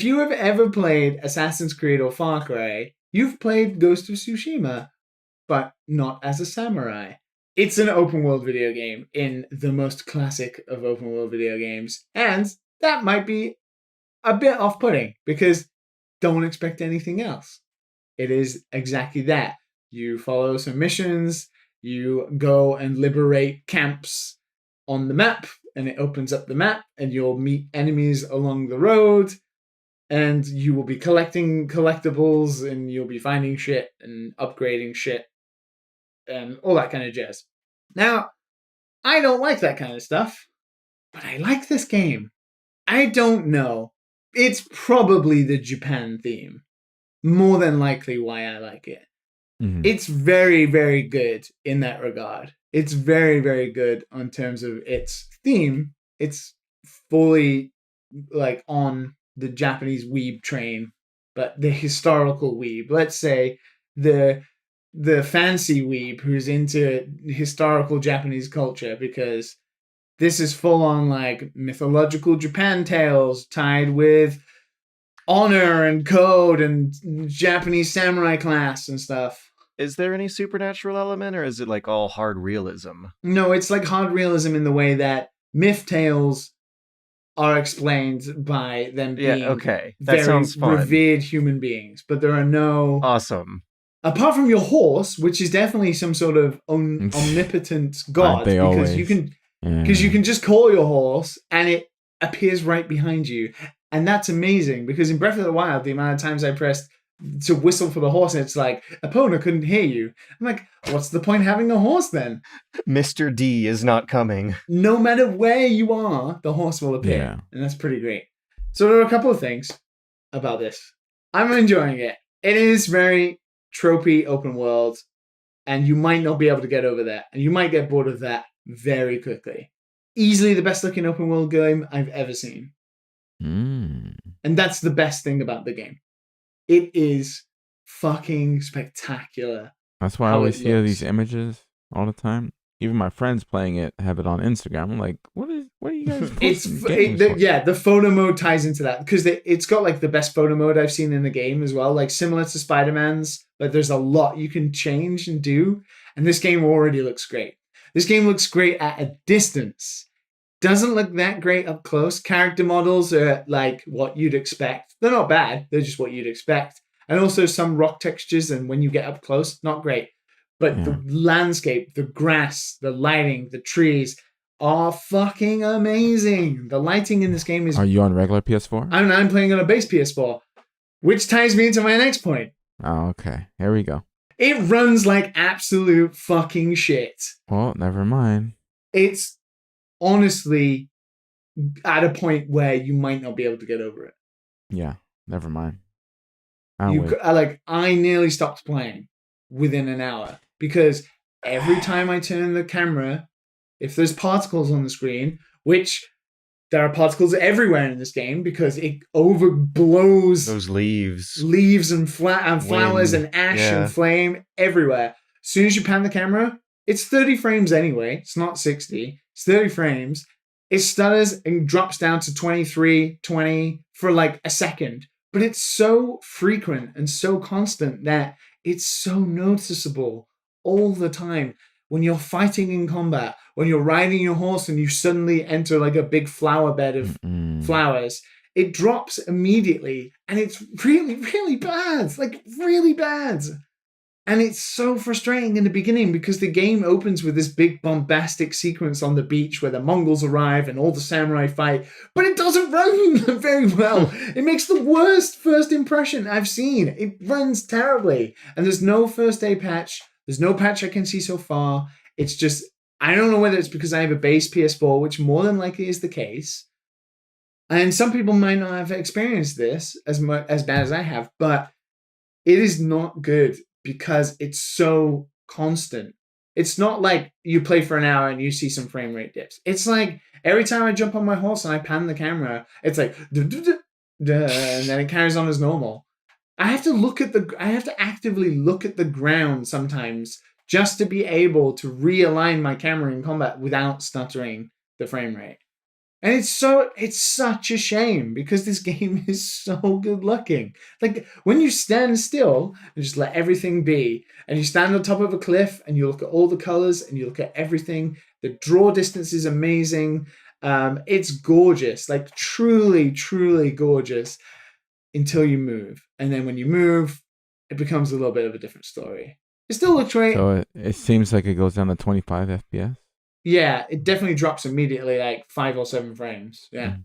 you have ever played Assassin's Creed or Far Cry, you've played Ghost of Tsushima, but not as a samurai. It's an open world video game in the most classic of open world video games, and that might be a bit off-putting because don't expect anything else. It is exactly that. You follow some missions, you go and liberate camps on the map, and it opens up the map, and you'll meet enemies along the road, and you will be collecting collectibles, and you'll be finding shit and upgrading shit and all that kind of jazz. Now, I don't like that kind of stuff, but I like this game. I don't know. It's probably the Japan theme. More than likely why I like it. Mhm. It's very, very good in that regard. It's very, very good on terms of its theme. It's fully like on the Japanese weeb train, but the historical weeb. Let's say the fancy weeb who's into historical Japanese culture, because this is full on like mythological Japan tales tied with honor and code and Japanese samurai class and stuff. Is there any supernatural element, or is it like all hard realism? No, it's like hard realism in the way that myth tales are explained by them Yeah, being okay. That very sounds fun. revered human beings, but there are no Awesome. apart from your horse, which is definitely some sort of omnipotent god, they because always? you can Yeah. because you can just call your horse and it appears right behind you, and that's amazing. Because in Breath of the Wild, the amount of times I pressed to whistle for the horse, and it's like Epona couldn't hear you. I'm like, what's the point having a horse then? Mr. D is not coming. No matter where you are, the horse will appear, Yeah. and that's pretty great. So there are a couple of things about this. I'm enjoying it. It is very tropey open world, and you might not be able to get over that, and you might get bored of that very quickly. Easily the best looking open world game I've ever seen. Mm. And that's the best thing about the game. It is fucking spectacular. That's why I How always it see all looks. these images all the time. Even my friends playing it have it on Instagram. I'm like, what are you guys posting games for? The photo mode ties into that, because it's got like the best photo mode I've seen in the game as well, like similar to Spider-Man's. Like there's a lot you can change and do, and this game already looks great. This game looks great at a distance. Doesn't look that great up close. Character models are like what you'd expect. They're not bad. They're just what you'd expect. And also some rock textures, and when you get up close, not great. But the landscape, the grass, the lighting, the trees are fucking amazing. The lighting in this game is... Are you on regular PS4? I'm playing on a base PS4, which ties me into my next point. Oh, okay. Here we go. It runs like absolute fucking shit. Well, never mind. It's honestly at a point where you might not be able to get over it. Yeah, never mind. Wait. I nearly stopped playing within an hour, because every time I turn the camera, if there's particles on the screen, which there are particles everywhere in this game because it overblows Those leaves. and flowers Wind. and ash Yeah. and flame everywhere. As soon as you pan the camera, it's 30 frames anyway. It's not 60. It's 30 frames. It stutters and drops down to 23, 20 for like a second. But it's so frequent and so constant that it's so noticeable all the time. When you're fighting in combat, when you're riding your horse and you suddenly enter like a big flower bed of flowers, it drops immediately, and it's really, really bad. Like, really bad. And it's so frustrating in the beginning, because the game opens with this big bombastic sequence on the beach where the Mongols arrive and all the samurai fight, but it doesn't run very well. It makes the worst first impression I've seen. It runs terribly. And there's no first day patch. There's no patch I can see so far. It's just, I don't know whether it's because I have a base PS4, which more than likely is the case. And some people might not have experienced this as bad as I have, but it is not good because it's so constant. It's not like you play for an hour and you see some frame rate dips. It's like every time I jump on my horse and I pan the camera, it's like duh, duh, duh, duh, and then it carries on as normal. I have to actively look at the ground sometimes just to be able to realign my camera in combat without stuttering the frame rate. And it's such a shame, because this game is so good looking. Like, when you stand still and just let everything be, and you stand on top of a cliff and you look at all the colors and you look at everything, the draw distance is amazing. It's gorgeous, like truly, truly gorgeous, until you move. And then when you move, it becomes a little bit of a different story. It still looks great. So it seems like it goes down to 25 FPS. Yeah, it definitely drops immediately, like 5 or 7 frames. Yeah.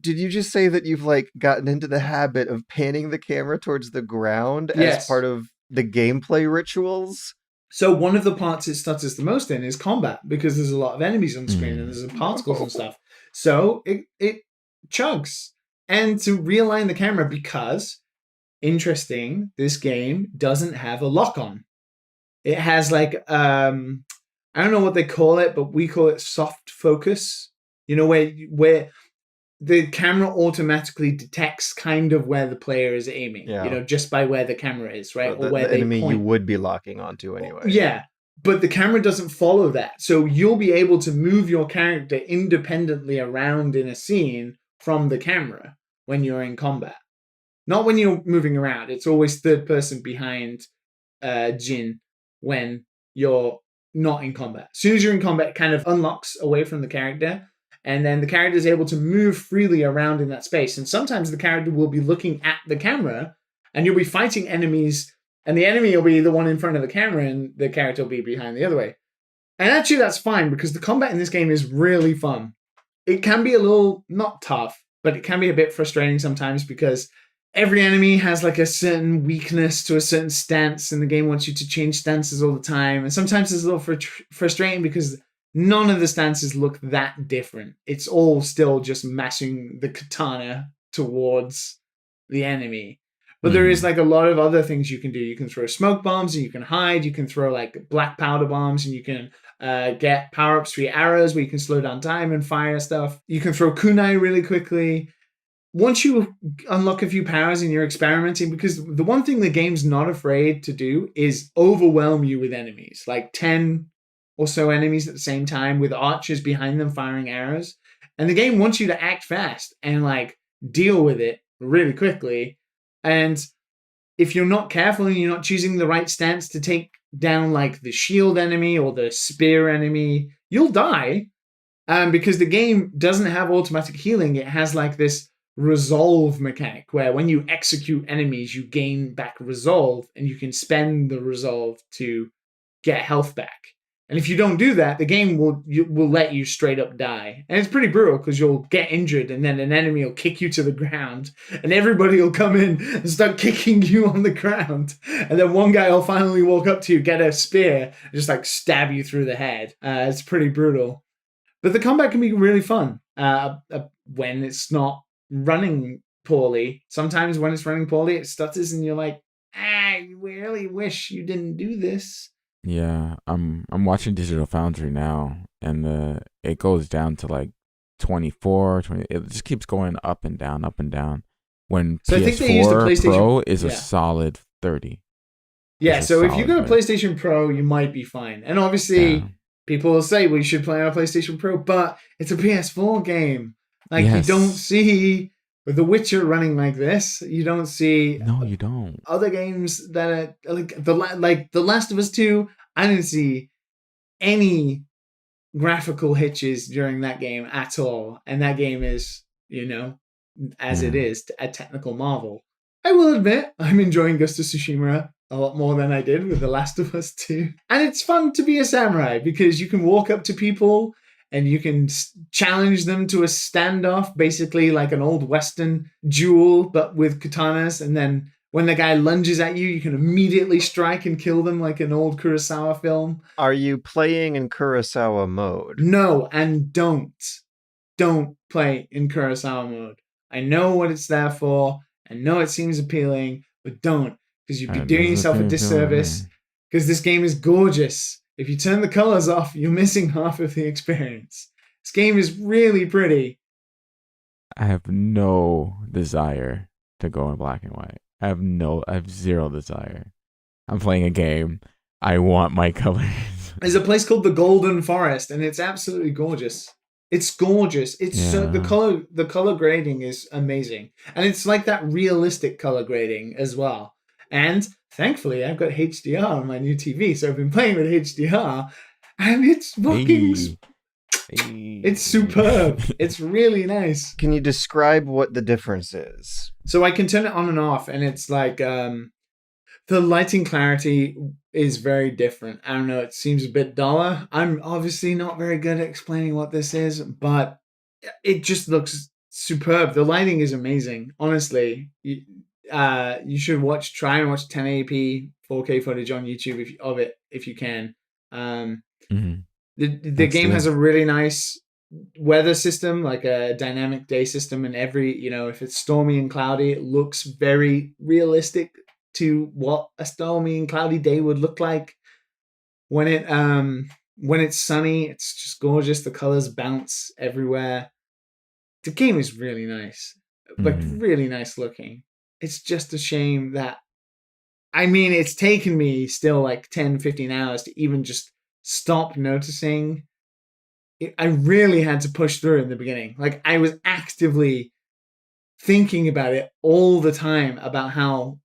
Did you just say that you've like gotten into the habit of panning the camera towards the ground as Yes. part of the gameplay rituals? So one of the parts it stutters the most in is combat, because there's a lot of enemies on screen and there's particles and stuff. So it chugs. And to realign the camera, because, interesting, this game doesn't have a lock-on. It has like, I don't know what they call it, but we call it soft focus. You know, where the camera automatically detects kind of where the player is aiming, just by where the camera is, right? Or where the they enemy point. you would be locking onto anyway. Yeah, but the camera doesn't follow that. So you'll be able to move your character independently around in a scene from the camera when you're in combat. Not when you're moving around. It's always third person behind Jin when you're not in combat. As soon as you're in combat, it kind of unlocks away from the character, and then the character is able to move freely around in that space. And sometimes the character will be looking at the camera, and you'll be fighting enemies, and the enemy will be the one in front of the camera, and the character will be behind the other way. And actually, that's fine, because the combat in this game is really fun. It can be a little, not tough, but it can be a bit frustrating sometimes, because every enemy has like a certain weakness to a certain stance, and the game wants you to change stances all the time. And sometimes it's a little frustrating because none of the stances look that different. It's all still just mashing the katana towards the enemy. But there is like a lot of other things you can do. You can throw smoke bombs, and you can hide. You can throw like black powder bombs, and you can get power-ups for your arrows where you can slow down time and fire stuff. You can throw kunai really quickly. Once you unlock a few powers and you're experimenting, because the one thing the game's not afraid to do is overwhelm you with enemies, like 10 or so enemies at the same time with archers behind them firing arrows. And the game wants you to act fast and like deal with it really quickly. And if you're not careful and you're not choosing the right stance to take down like the shield enemy or the spear enemy, you'll die. Because the game doesn't have automatic healing. It has like this resolve mechanic where when you execute enemies, you gain back resolve, and you can spend the resolve to get health back. And if you don't do that, the game will let you straight up die. And it's pretty brutal, because you'll get injured, and then an enemy will kick you to the ground, and everybody will come in and start kicking you on the ground. And then one guy will finally walk up to you, get a spear, and just like stab you through the head. It's pretty brutal. But the combat can be really fun when it's not running poorly. Sometimes when it's running poorly, it stutters, and you're like, you really wish you didn't do this. Yeah, I'm watching Digital Foundry now, and it goes down to like 24, 20. It just keeps going up and down, up and down. When so PS4 I think they used the PlayStation Pro is a solid 30. Yeah, so if you got a PlayStation Pro, you might be fine. And obviously, people will say, well, you should play on a PlayStation Pro, but it's a PS4 game. Like, you don't see The Witcher running like this. You don't see... No, you don't. Other games that are... Like The Last of Us 2, I didn't see any graphical hitches during that game at all. And that game is, as it is, a technical marvel. I will admit, I'm enjoying Ghost of Tsushima a lot more than I did with The Last of Us 2. And it's fun to be a samurai, because you can walk up to people and you can challenge them to a standoff, basically like an old Western duel, but with katanas. And then when the guy lunges at you, you can immediately strike and kill them like an old Kurosawa film. Are you playing in Kurosawa mode? No, and don't play in Kurosawa mode. I know what it's there for. I know it seems appealing, but don't, because you'd be doing yourself a disservice, because this game is gorgeous. If you turn the colors off, you're missing half of the experience. This game is really pretty. I have no desire to go in black and white. I have zero desire. I'm playing a game. I want my colors. There's a place called the Golden Forest, and it's absolutely gorgeous. It's gorgeous. The color grading is amazing. And it's like that realistic color grading as well. And thankfully, I've got HDR on my new TV, so I've been playing with HDR, and it's fucking... It's superb. It's really nice. Can you describe what the difference is? So I can turn it on and off, and it's like... the lighting clarity is very different. I don't know, it seems a bit duller. I'm obviously not very good at explaining what this is, but it just looks superb. The lighting is amazing. Honestly, you should try and watch 1080p 4K footage on YouTube of it if you can. Mhm. The Let's game do has it. a really nice weather system, like a dynamic day system, and if it's stormy and cloudy, it looks very realistic to what a stormy and cloudy day would look like. When it's sunny, it's just gorgeous. The colors bounce everywhere. The game is really nice, like Mhm. really nice looking. It's just a shame that, I mean, it's taken me still like 10, 15 hours to even just stop noticing. I really had to push through in the beginning. Like, I was actively thinking about it all the time about how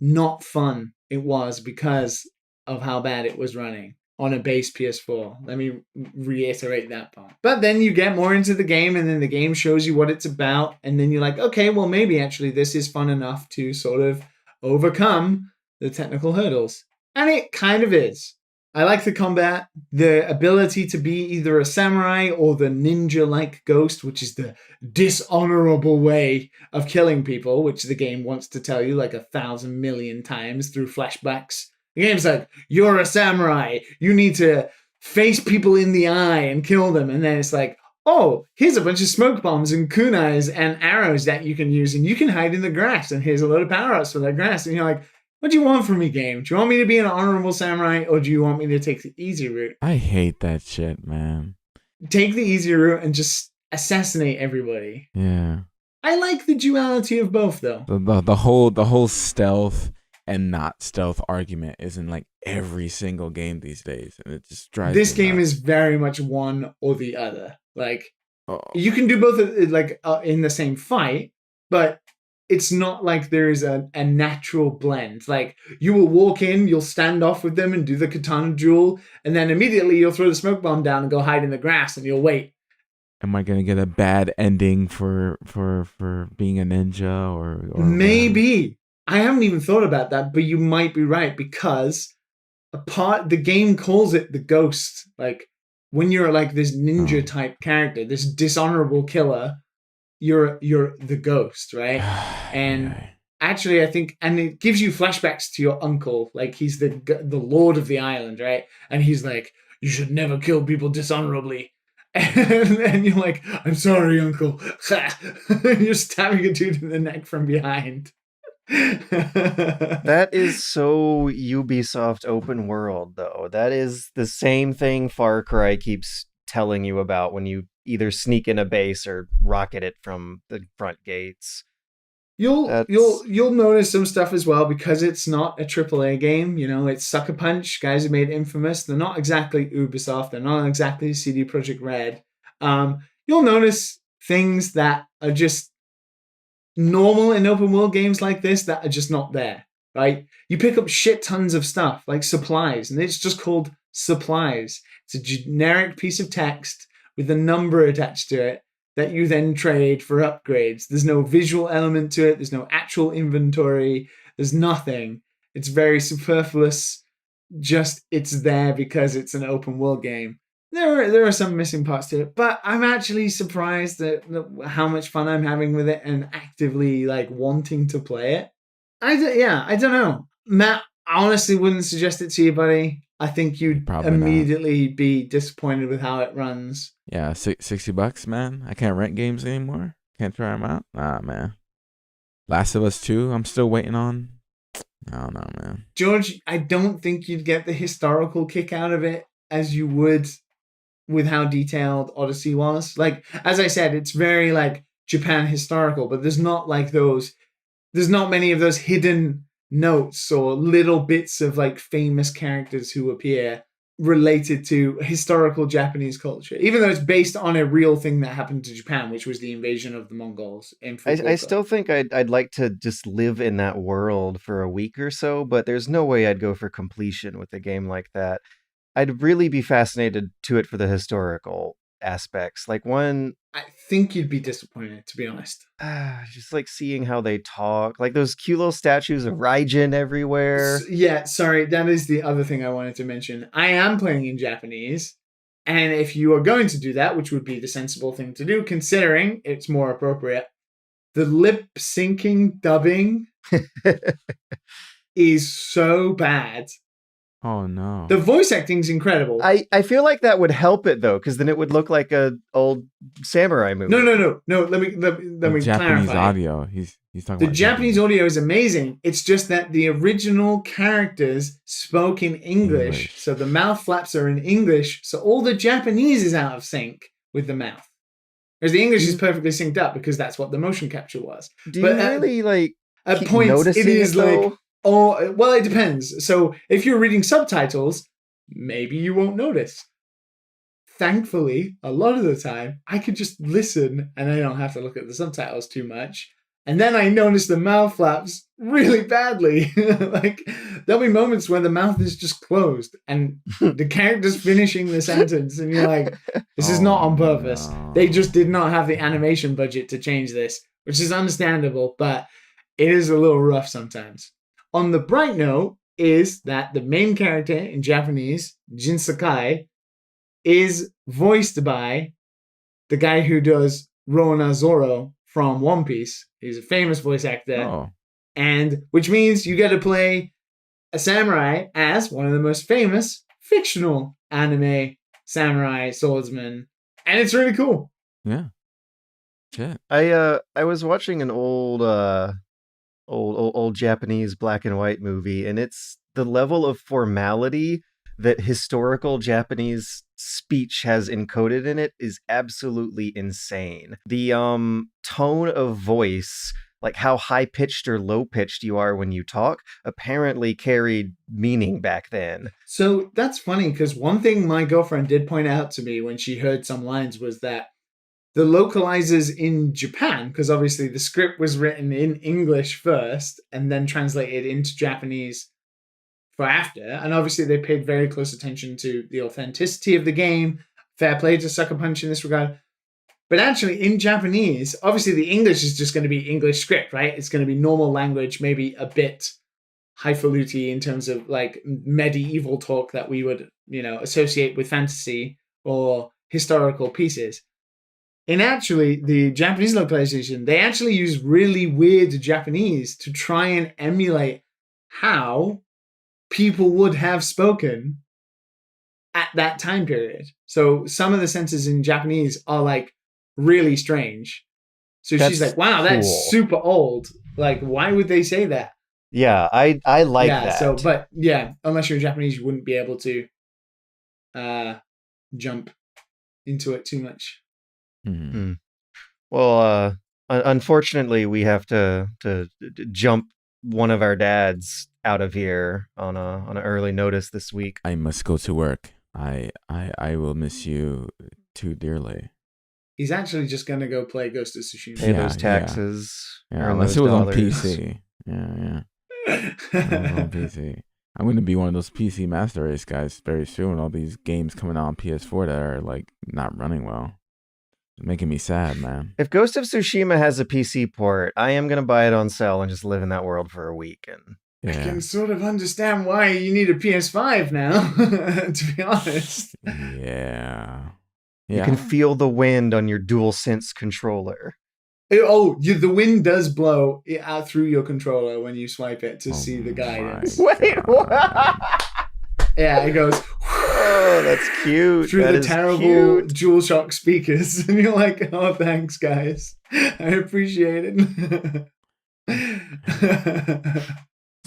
not fun it was because of how bad it was running on a base PS4. Let me reiterate that part. But then you get more into the game, and then the game shows you what it's about, and then you're like, okay, well, maybe actually this is fun enough to sort of overcome the technical hurdles. And it kind of is. I like the combat, the ability to be either a samurai or the ninja-like ghost, which is the dishonorable way of killing people, which the game wants to tell you like 1,000 million times through flashbacks. The game's like, you're a samurai. You need to face people in the eye and kill them. And then it's like, oh, here's a bunch of smoke bombs and kunais and arrows that you can use, and you can hide in the grass. And here's a load of power-ups for that grass. And you're like, what do you want from me, game? Do you want me to be an honorable samurai, or do you want me to take the easy route? I hate that shit, man. Take the easy route and just assassinate everybody. Yeah. I like the duality of both, though. The whole stealth and not stealth argument is in like every single game these days, and it just drives This me game nuts. is very much one or the other. Like, Oh. you can do both in the same fight, but it's not like there is a natural blend. Like, you will walk in, you'll stand off with them and do the katana duel, and then immediately you'll throw the smoke bomb down and go hide in the grass, and you'll wait. Am I gonna get a bad ending for being a ninja or Maybe. I haven't even thought about that, but you might be right, because the game calls it the ghost. Like, when you're like this ninja type character, this dishonorable killer, you're the ghost, right? And actually, I think, and it gives you flashbacks to your uncle. Like, he's the lord of the island, right? And he's like, you should never kill people dishonorably. And you're like, I'm sorry, uncle. You're stabbing a dude in the neck from behind. That is so Ubisoft open world, though. That is the same thing Far Cry keeps telling you about when you either sneak in a base or rocket it from the front gates. You'll notice some stuff as well, because it's not a AAA game. You know, it's Sucker Punch, guys who made Infamous. They're not exactly Ubisoft. They're not exactly CD Projekt Red. You'll notice things that are just normal in open world games like this that are just not there, right? You pick up shit tons of stuff like supplies, and it's just called supplies. It's a generic piece of text with a number attached to it that you then trade for upgrades. There's no visual element to it. There's no actual inventory. There's nothing. It's very superfluous. Just it's there because it's an open world game. There are some missing parts to it, but I'm actually surprised at how much fun I'm having with it and actively like wanting to play it. I don't know. Matt, I honestly wouldn't suggest it to you, buddy. I think you'd Probably not. immediately be disappointed with how it runs. Yeah, $60, man. I can't rent games anymore. Can't try them out. Nah, man. Last of Us 2, I'm still waiting on. I don't know, man. George, I don't think you'd get the historical kick out of it as you would with how detailed Odyssey was. Like, as I said, it's very like Japan historical, but there's not many of those hidden notes or little bits of like famous characters who appear related to historical Japanese culture, even though it's based on a real thing that happened to Japan, which was the invasion of the Mongols in Fukuoka. I still think I'd like to just live in that world for a week or so, but there's no way I'd go for completion with a game like that. I'd really be fascinated to it for the historical aspects. Like, one, I think you'd be disappointed, to be honest. just like seeing how they talk, like those cute little statues of Raijin everywhere. Yeah, sorry, that is the other thing I wanted to mention. I am playing in Japanese, And if you are going to do that, which would be the sensible thing to do, considering it's more appropriate, the lip syncing dubbing is so bad. Oh no. The voice acting is incredible. I feel like that would help it though, because then it would look like a old samurai movie. No. Let me Japanese clarify. audio. He's talking The about Japanese audio is amazing. It's just that the original characters spoke in English. So the mouth flaps are in English. So all the Japanese is out of sync with the mouth. Whereas the English is perfectly synced up because that's what the motion capture was. Do you really like at keep points noticing it is it, though? like, oh, well, it depends. So if you're reading subtitles, maybe you won't notice. Thankfully, a lot of the time, I could just listen and I don't have to look at the subtitles too much. And then I notice the mouth flaps really badly. Like, there'll be moments where the mouth is just closed and the character's finishing the sentence and you're like, this is not on purpose. No. They just did not have the animation budget to change this, which is understandable, but it is a little rough sometimes. On the bright note is that the main character in Japanese, Jin Sakai, is voiced by the guy who does Rona Zoro from One Piece. He's a famous voice actor. Oh. And which means you get to play a samurai as one of the most famous fictional anime samurai swordsmen. And it's really cool. Yeah. Shit. I was watching an old Japanese black and white movie, and it's the level of formality that historical Japanese speech has encoded in it is absolutely insane. The tone of voice, like how high-pitched or low-pitched you are when you talk, apparently carried meaning back then. So that's funny because one thing my girlfriend did point out to me when she heard some lines was that the localizers in Japan, because obviously the script was written in English first and then translated into Japanese for after, and obviously they paid very close attention to the authenticity of the game. Fair play to Sucker Punch in this regard. But actually, in Japanese, obviously the English is just going to be English script, right? It's going to be normal language, maybe a bit highfalutin in terms of like medieval talk that we would, associate with fantasy or historical pieces. In actually the Japanese localization, they actually use really weird Japanese to try and emulate how people would have spoken at that time period. So some of the sentences in Japanese are like really strange. So she's like, wow, that's cool. super old. Like, why would they say that? Yeah, I like that. So, but yeah, unless you're Japanese, you wouldn't be able to jump into it too much. Mm-hmm. Well, unfortunately, we have to jump one of our dads out of here on an early notice this week. I must go to work. I will miss you too dearly. He's actually just gonna go play Ghost of Tsushima. Pay those taxes. Yeah, earn unless those it was dollars. on PC. Yeah. It was on PC. I'm going to be one of those PC Master Race guys very soon. All these games coming out on PS4 that are like not running well. It's making me sad, man. If Ghost of Tsushima has a PC port, I am going to buy it on sale and just live in that world for a week. And I can sort of understand why you need a PS5 now, to be honest. Yeah. You can feel the wind on your DualSense controller. The wind does blow out through your controller when you swipe it to see the guidance. Wait, what? Yeah, it goes. Oh, that's cute. Through that the is terrible cute. DualShock speakers, and you're like, "Oh, thanks, guys. I appreciate it."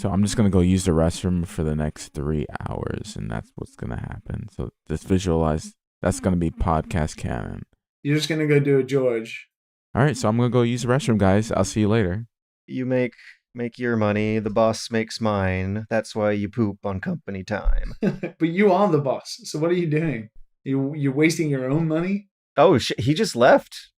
So I'm just gonna go use the restroom for the next 3 hours, and that's what's gonna happen. So just visualize that's gonna be podcast canon. You're just gonna go do a George. All right, so I'm gonna go use the restroom, guys. I'll see you later. You make your money. The boss makes mine. That's why you poop on company time. But you are the boss. So what are you doing? You're wasting your own money? Oh, he just left.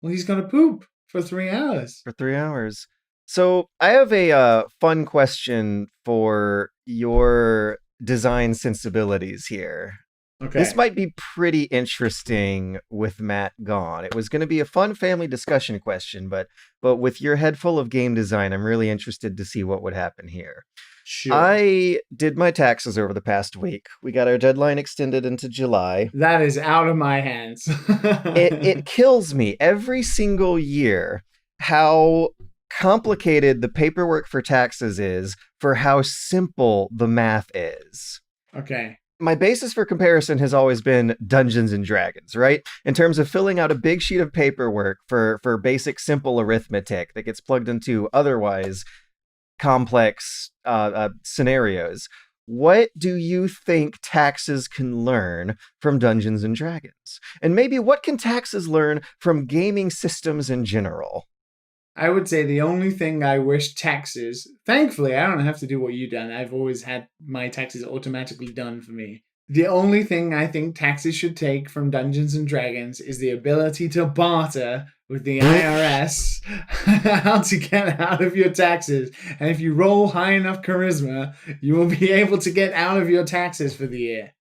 Well, he's gonna poop for 3 hours. For 3 hours. So I have a fun question for your design sensibilities here. Okay. This might be pretty interesting with Matt gone. It was going to be a fun family discussion question, but with your head full of game design, I'm really interested to see what would happen here. Sure. I did my taxes over the past week. We got our deadline extended into July. That is out of my hands. It kills me every single year how complicated the paperwork for taxes is for how simple the math is. Okay. My basis for comparison has always been Dungeons and Dragons, right? In terms of filling out a big sheet of paperwork for basic simple arithmetic that gets plugged into otherwise complex scenarios. What do you think taxes can learn from Dungeons and Dragons? And maybe what can taxes learn from gaming systems in general? I would say the only thing I wish taxes, thankfully, I don't have to do what you've done. I've always had my taxes automatically done for me. The only thing I think taxes should take from Dungeons and Dragons is the ability to barter with the IRS how to get out of your taxes. And if you roll high enough charisma, you will be able to get out of your taxes for the year.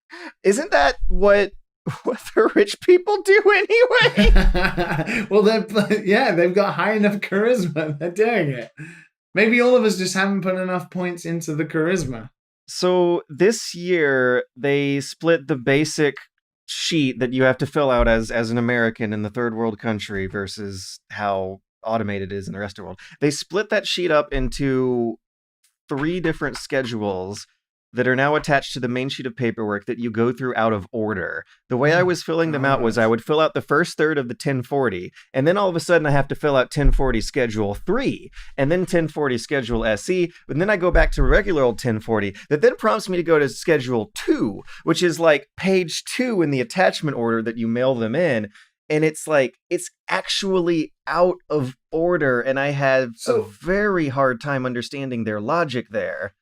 Isn't that what the rich people do anyway? Well, they've got high enough charisma. They're doing it. Maybe all of us just haven't put enough points into the charisma. So this year, they split the basic sheet that you have to fill out as an American in the third world country versus how automated it is in the rest of the world. They split that sheet up into 3 different schedules that are now attached to the main sheet of paperwork that you go through out of order. The way I was filling them out was I would fill out the first third of the 1040, and then all of a sudden I have to fill out 1040 Schedule 3, and then 1040 Schedule SE, and then I go back to regular old 1040, that then prompts me to go to Schedule 2, which is like page 2 in the attachment order that you mail them in, and it's like, it's actually out of order, and I had a very hard time understanding their logic there.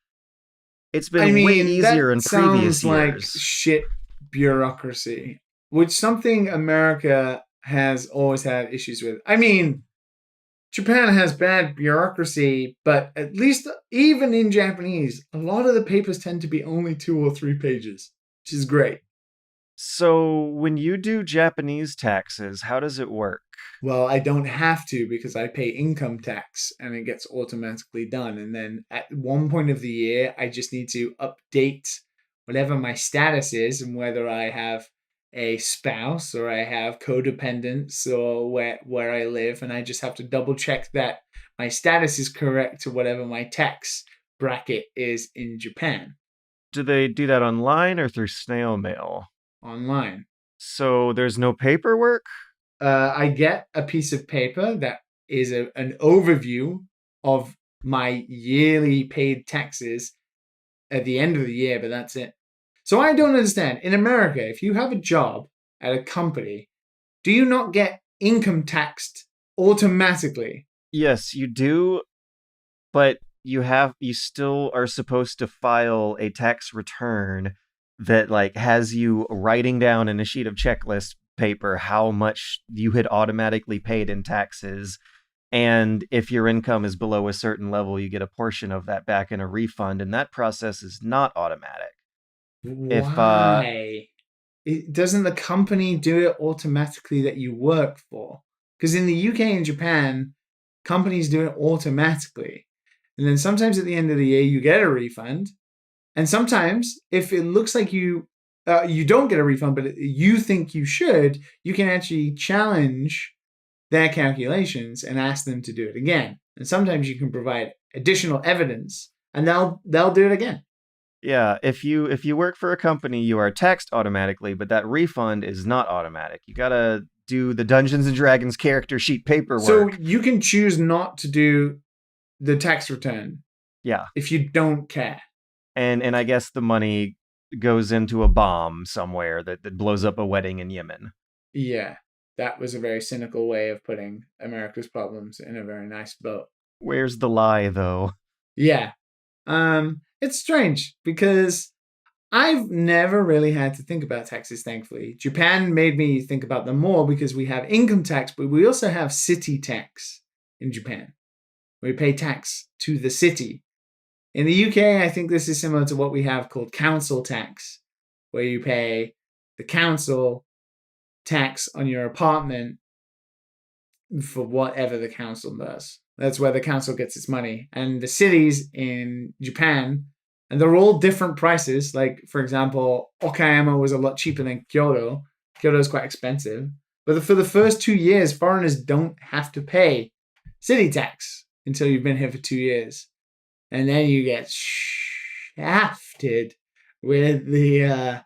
It's been way easier in previous years. Like shit bureaucracy, which something America has always had issues with. I mean, Japan has bad bureaucracy, but at least even in Japanese, a lot of the papers tend to be only 2 or 3 pages, which is great. So when you do Japanese taxes, how does it work? Well, I don't have to because I pay income tax and it gets automatically done. And then at one point of the year, I just need to update whatever my status is and whether I have a spouse or I have codependents or where I live. And I just have to double check that my status is correct to whatever my tax bracket is in Japan. Do they do that online or through snail mail? Online. So there's no paperwork? I get a piece of paper that is an overview of my yearly paid taxes at the end of the year, but that's it. So I don't understand. In America, if you have a job at a company, do you not get income taxed automatically? Yes, you do, but you still are supposed to file a tax return that like has you writing down in a sheet of checklist paper how much you had automatically paid in taxes, and if your income is below a certain level you get a portion of that back in a refund, and that process is not automatic. Why? Doesn't the company do it automatically that you work for? Because in the UK and Japan, companies do it automatically, and then sometimes at the end of the year you get a refund, and sometimes if it looks like you don't get a refund, but you think you should, you can actually challenge their calculations and ask them to do it again. And sometimes you can provide additional evidence, and they'll do it again. Yeah, if you work for a company, you are taxed automatically, but that refund is not automatic. You gotta do the Dungeons and Dragons character sheet paperwork. So you can choose not to do the tax return. Yeah. If you don't care. And I guess the money goes into a bomb somewhere that blows up a wedding in Yemen. Yeah, that was a very cynical way of putting America's problems in a very nice boat. Where's the lie, though? Yeah. It's strange because I've never really had to think about taxes, thankfully. Japan made me think about them more because we have income tax, but we also have city tax in Japan. We pay tax to the city. In the UK, I think this is similar to what we have called council tax, where you pay the council tax on your apartment for whatever the council does. That's where the council gets its money. And the cities in Japan And they're all different prices. Like, for example, Okayama was a lot cheaper than Kyoto. Kyoto is quite expensive. But for the first 2 years, foreigners don't have to pay city tax until you've been here for 2 years. And then you get shafted with the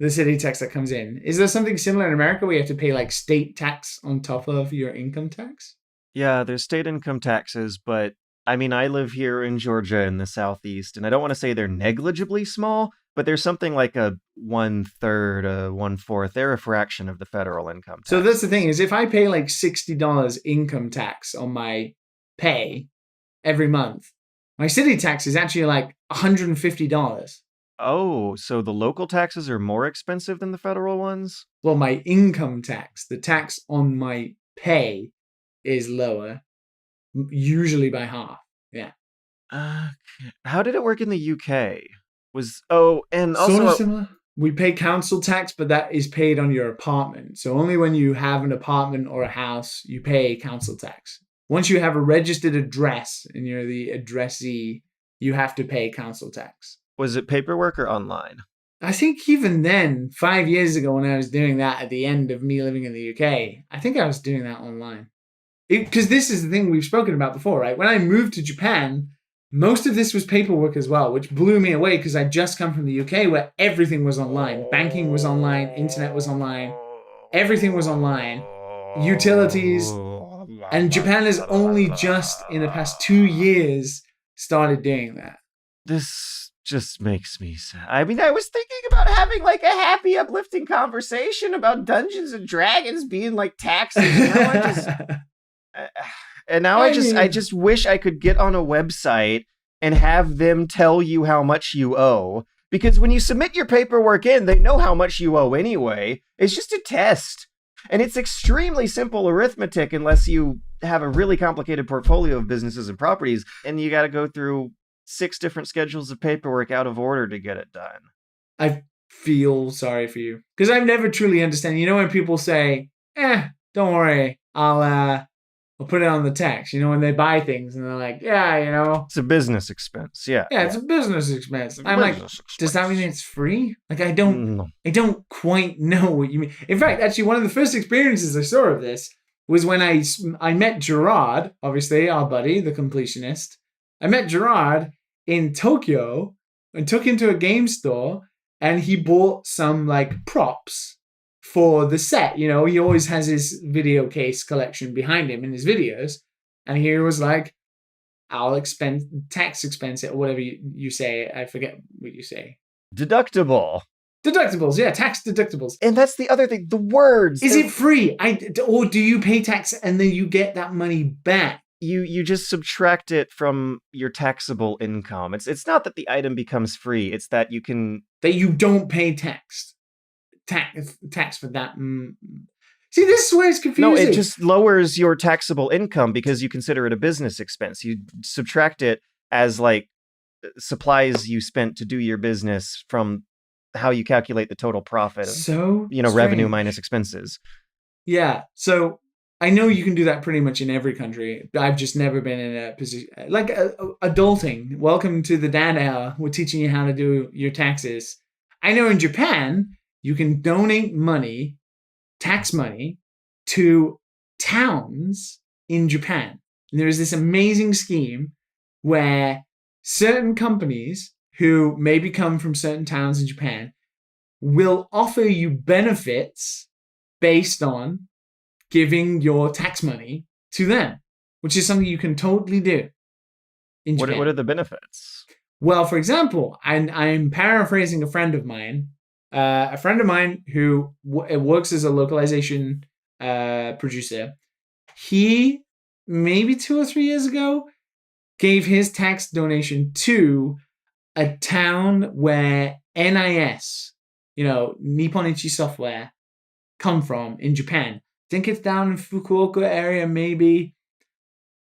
city tax that comes in. Is there something similar in America where you have to pay like state tax on top of your income tax? Yeah, there's state income taxes, but I mean, I live here in Georgia in the Southeast, and I don't want to say they're negligibly small, but there's something like a 1/3, a 1/4. They're a fraction of the federal income tax. So that's the thing is if I pay like $60 income tax on my pay every month, my city tax is actually like $150. Oh, so the local taxes are more expensive than the federal ones? Well, my income tax, the tax on my pay, is lower, usually by half. Yeah. How did it work in the UK? And also Sort of similar. We pay council tax, but that is paid on your apartment. So only when you have an apartment or a house, you pay council tax. Once you have a registered address and you're the addressee, you have to pay council tax. Was it paperwork or online? I think even then, 5 years ago when I was doing that at the end of me living in the UK, I think I was doing that online. Because this is the thing we've spoken about before, right? When I moved to Japan, most of this was paperwork as well, which blew me away because I'd just come from the UK where everything was online. Banking was online, internet was online, everything was online, utilities. And Japan has only just, in the past 2 years, started doing that. This just makes me sad. I mean, I was thinking about having like a happy, uplifting conversation about Dungeons and Dragons being like taxes. And now I just wish I could get on a website and have them tell you how much you owe. Because when you submit your paperwork in, they know how much you owe anyway. It's just a test. And it's extremely simple arithmetic unless you have a really complicated portfolio of businesses and properties, and you got to go through 6 different schedules of paperwork out of order to get it done. I feel sorry for you because I've never truly understand. You know when people say, don't worry, I'll put it on the tax. You know, when they buy things and they're like, yeah, you know. It's a business expense, yeah. Yeah, it's a business expense. I'm like, does that mean it's free? Like, I don't quite know what you mean. In fact, actually, one of the first experiences I saw of this was when I met Gerard, obviously, our buddy, the completionist. I met Gerard in Tokyo and took him to a game store and he bought some, like, props for the set. You know, he always has his video case collection behind him in his videos. And he was like, I'll tax expense it, or whatever you say. I forget what you say. Deductibles, yeah, tax deductibles. And that's the other thing, the words. Is it free? Or do you pay tax and then you get that money back? You just subtract it from your taxable income. It's not that the item becomes free. It's that you don't pay tax for that. See, this is where it's confusing. No, it just lowers your taxable income because you consider it a business expense. You subtract it as like supplies you spent to do your business from how you calculate the total profit. So revenue minus expenses. Yeah. So I know you can do that pretty much in every country. I've just never been in a position like adulting. Welcome to the Dad Hour. We're teaching you how to do your taxes. I know in Japan, you can donate money, tax money, to towns in Japan. And there is this amazing scheme where certain companies who maybe come from certain towns in Japan will offer you benefits based on giving your tax money to them, which is something you can totally do in Japan. What are the benefits? Well, for example, I'm paraphrasing a friend of mine who works as a localization producer. He, maybe 2 or 3 years ago, gave his tax donation to a town where NIS, Nippon Ichi Software, come from in Japan. I think it's down in Fukuoka area, maybe.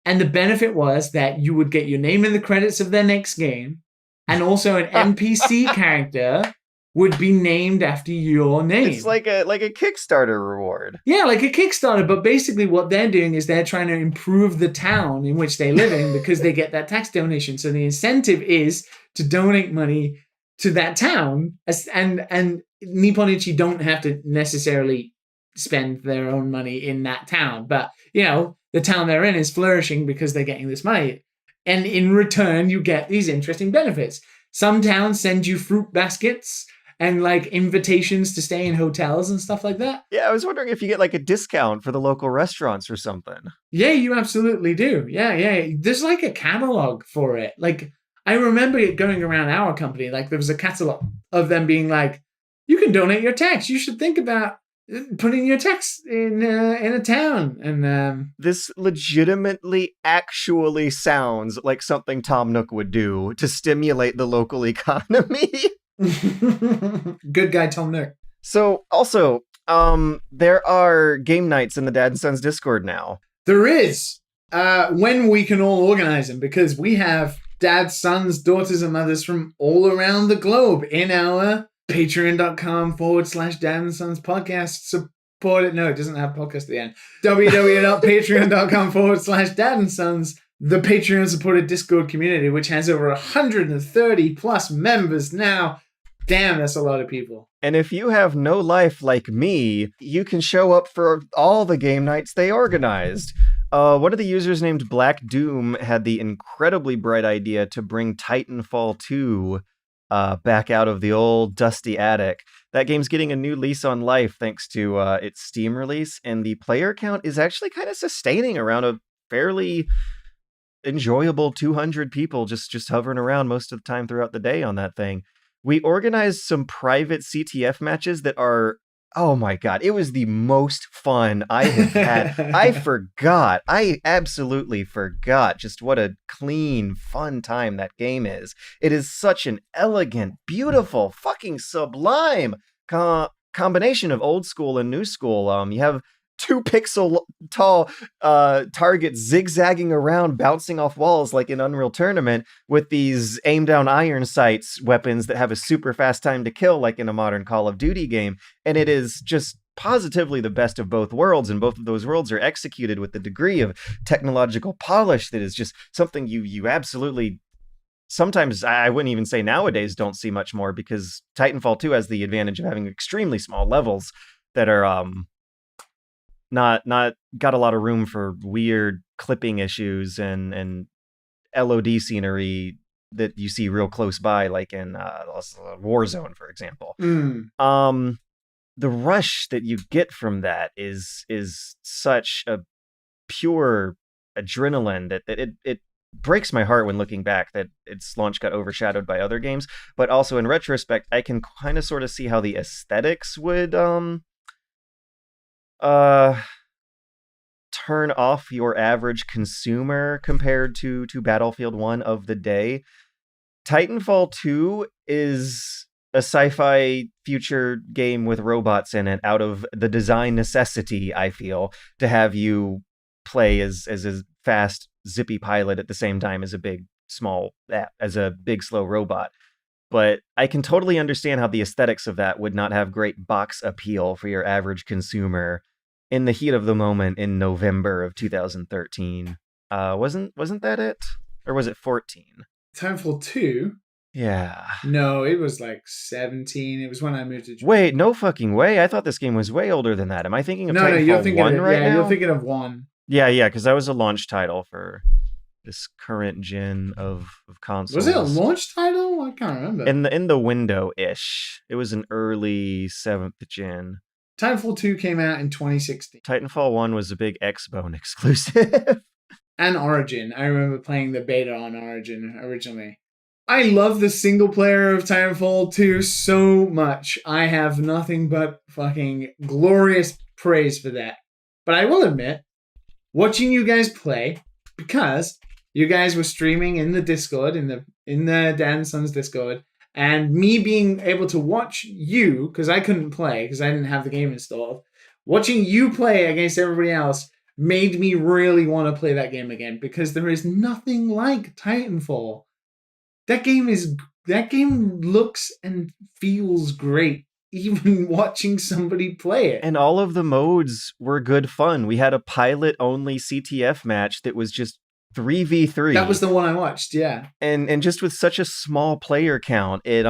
And the benefit was that you would get your name in the credits of their next game, and also an NPC character would be named after your name. It's like a Kickstarter reward. Yeah, like a Kickstarter, but basically what they're doing is they're trying to improve the town in which they live in because they get that tax donation. So the incentive is to donate money to that town, and Nipponichi don't have to necessarily spend their own money in that town, but the town they're in is flourishing because they're getting this money, and in return you get these interesting benefits. Some towns send you fruit baskets and like invitations to stay in hotels and stuff like that. Yeah, I was wondering if you get like a discount for the local restaurants or something. Yeah, you absolutely do. Yeah. There's like a catalog for it. Like, I remember it going around our company, like there was a catalog of them being like, you can donate your tax. You should think about putting your tax in a town. And this legitimately actually sounds like something Tom Nook would do to stimulate the local economy. Good guy Tom Nook. So also, there are game nights in the Dad and Sons Discord now. There is. When we can all organize them, because we have dads, sons, daughters, and mothers from all around the globe in our patreon.com/dadandsonspodcast support it. No, it doesn't have podcast at the end. www.patreon.com/dadandsons, the Patreon supported Discord community, which has over 130 plus members now. Damn, that's a lot of people. And if you have no life like me, you can show up for all the game nights they organized. One of the users named Black Doom had the incredibly bright idea to bring Titanfall 2 back out of the old dusty attic. That game's getting a new lease on life thanks to its Steam release, and the player count is actually kind of sustaining around a fairly enjoyable 200 people just hovering around most of the time throughout the day on that thing. We organized some private CTF matches that are, oh my god, it was the most fun I have had. I absolutely forgot just what a clean, fun time that game is. It is such an elegant, beautiful, fucking sublime combination of old school and new school. You have 2 pixel tall targets zigzagging around, bouncing off walls like in Unreal Tournament, with these aim down iron sights weapons that have a super fast time to kill like in a modern Call of Duty game. And it is just positively the best of both worlds, and both of those worlds are executed with the degree of technological polish that is just something you absolutely, sometimes I wouldn't even say nowadays, don't see much more, because Titanfall 2 has the advantage of having extremely small levels that are not got a lot of room for weird clipping issues and LOD scenery that you see real close by, like in Warzone, for example. The rush that you get from that is such a pure adrenaline that it breaks my heart when looking back that its launch got overshadowed by other games. But also in retrospect, I can kind of sort of see how the aesthetics would turn off your average consumer compared to Battlefield 1 of the day. Titanfall 2 is a sci-fi future game with robots in it out of the design necessity, I feel, to have you play as a fast, zippy pilot at the same time as a big, slow robot. But I can totally understand how the aesthetics of that would not have great box appeal for your average consumer in the heat of the moment in November of 2013. Wasn't that it? Or was it 14? Titanfall 2? Yeah. No, it was like 17. It was when I moved to Japan. Wait, no fucking way. I thought this game was way older than that. Am I thinking of Titanfall you're thinking 1 right now? You're thinking of 1. Yeah, because that was a launch title for this current gen of consoles. Was it a launch title? I can't remember. In the window-ish. It was an early 7th gen. Titanfall 2 came out in 2016. Titanfall 1 was a big Xbone exclusive. And Origin. I remember playing the beta on Origin originally. I love the single player of Titanfall 2 so much. I have nothing but fucking glorious praise for that. But I will admit, watching you guys play, because you guys were streaming in the Discord, in the Dad and Sons Discord, and me being able to watch you, because I couldn't play, because I didn't have the game installed, watching you play against everybody else made me really want to play that game again, because there is nothing like Titanfall. That game is that game looks and feels great, even watching somebody play it. And all of the modes were good fun. We had a pilot-only CTF match that was just 3v3. That was the one I watched, yeah. And just with such a small player count, it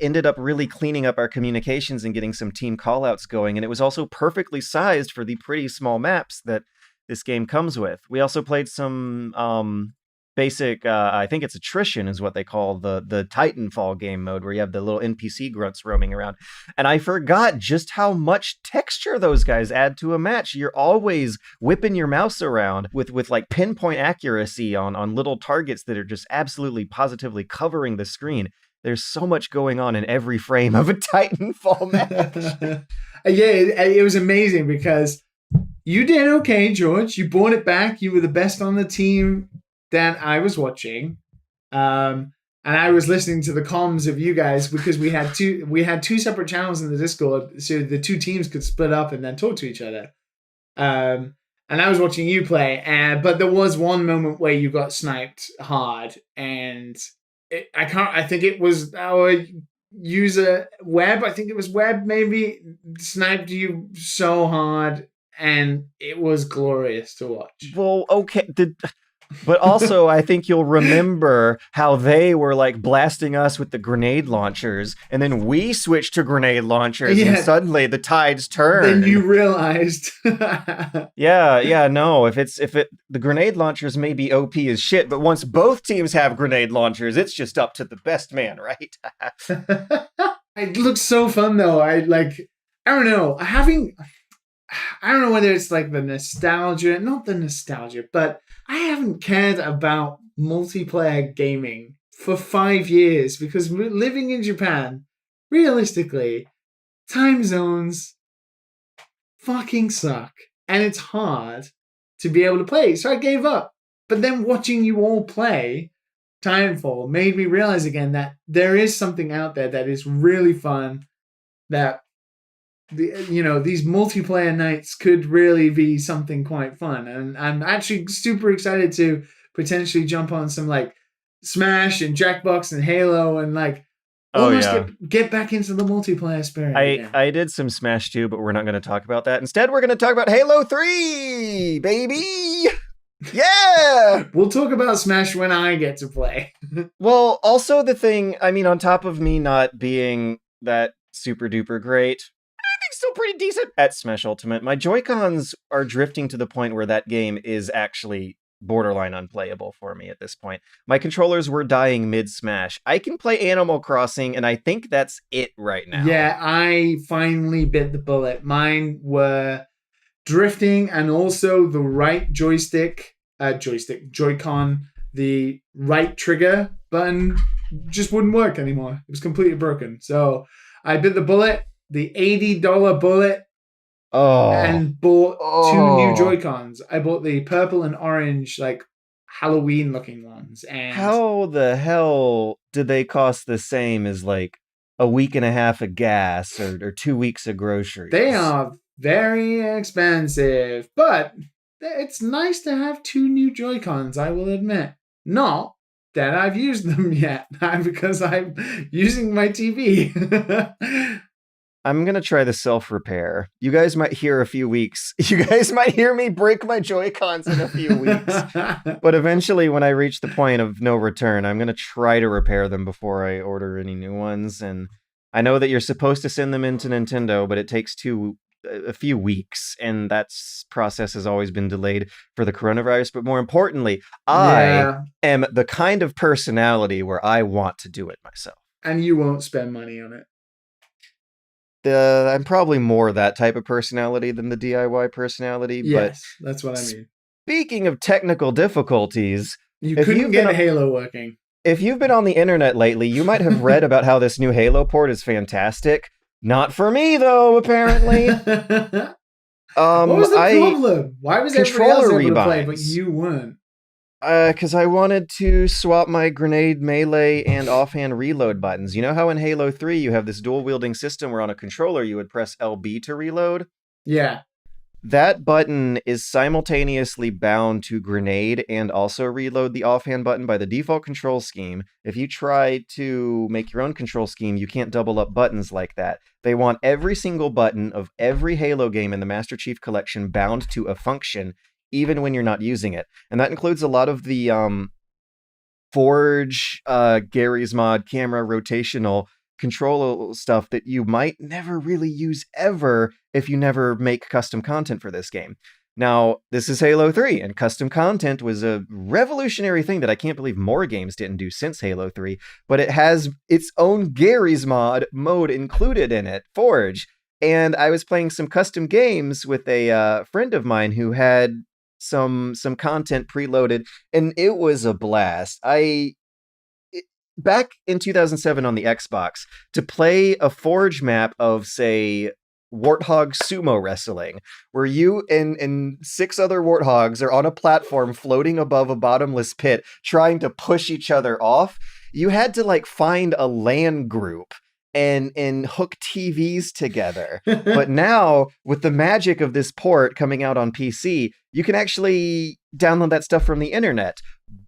ended up really cleaning up our communications and getting some team callouts going. And it was also perfectly sized for the pretty small maps that this game comes with. We also played some basic, I think it's attrition is what they call the Titanfall game mode, where you have the little NPC grunts roaming around. And I forgot just how much texture those guys add to a match. You're always whipping your mouse around with like pinpoint accuracy on little targets that are just absolutely positively covering the screen. There's so much going on in every frame of a Titanfall match. Yeah, it was amazing because you did okay, George. You brought it back. You were the best on the team that I was watching. And I was listening to the comms of you guys because we had two separate channels in the Discord, so the two teams could split up and then talk to each other. And I was watching you play, but there was one moment where you got sniped hard, and I think it was our user Web. I think it was Web maybe sniped you so hard, and it was glorious to watch. Well, okay. But also, I think you'll remember how they were like blasting us with the grenade launchers, and then we switched to grenade launchers, and suddenly the tides turned. Then you realized. No. The grenade launchers may be OP as shit, but once both teams have grenade launchers, it's just up to the best man, right? It looks so fun though. I don't know. I don't know whether it's like not the nostalgia, but I haven't cared about multiplayer gaming for 5 years because living in Japan, realistically, time zones fucking suck. And it's hard to be able to play. So I gave up. But then watching you all play Titanfall made me realize again that there is something out there that is really fun, that these multiplayer nights could really be something quite fun. And I'm actually super excited to potentially jump on some like Smash and Jackbox and Halo and like get back into the multiplayer spirit. I did some Smash too, but we're not going to talk about that. Instead, we're going to talk about Halo 3, baby! Yeah! We'll talk about Smash when I get to play. Well, also the thing, I mean, on top of me not being that super duper great, still pretty decent at Smash Ultimate. My Joy-Cons are drifting to the point where that game is actually borderline unplayable for me at this point. My controllers were dying mid-Smash. I can play Animal Crossing, and I think that's it right now. Yeah, I finally bit the bullet. Mine were drifting, and also the right Joy-Con, the right trigger button just wouldn't work anymore. It was completely broken. So I bit the bullet. The $80 bullet, and bought 2 new Joy-Cons. I bought the purple and orange, like Halloween-looking ones. And how the hell did they cost the same as like a week and a half of gas or 2 weeks of groceries? They are very expensive, but it's nice to have 2 new Joy-Cons, I will admit. Not that I've used them yet, because I'm using my TV. I'm going to try the self-repair. You guys might hear You guys might hear me break my Joy-Cons in a few weeks. But eventually, when I reach the point of no return, I'm going to try to repair them before I order any new ones. And I know that you're supposed to send them into Nintendo, but it takes a few weeks. And that process has always been delayed for the coronavirus. But more importantly, I am the kind of personality where I want to do it myself. And you won't spend money on it. I'm probably more that type of personality than the DIY personality. Yes, but that's what I mean. Speaking of technical difficulties, you couldn't get Halo working. If you've been on the internet lately, you might have read about how this new Halo port is fantastic. Not for me, though, apparently. What was the problem? Why was everybody else able to play, but you weren't? Because I wanted to swap my grenade melee and offhand reload buttons. You know how in Halo 3 you have this dual-wielding system where on a controller you would press LB to reload? Yeah. That button is simultaneously bound to grenade and also reload the offhand button by the default control scheme. If you try to make your own control scheme, you can't double up buttons like that. They want every single button of every Halo game in the Master Chief Collection bound to a function, even when you're not using it. And that includes a lot of the Forge, Gary's Mod, camera rotational control stuff that you might never really use ever if you never make custom content for this game. Now, this is Halo 3, and custom content was a revolutionary thing that I can't believe more games didn't do since Halo 3, but it has its own Gary's Mod mode included in it, Forge. And I was playing some custom games with a friend of mine who had some content preloaded, and it was a blast. Back in 2007 on the Xbox, to play a Forge map of, say, Warthog sumo wrestling, where you and 6 other Warthogs are on a platform floating above a bottomless pit trying to push each other off, you had to like find a LAN group and hook TVs together. But now, with the magic of this port coming out on PC, you can actually download that stuff from the internet.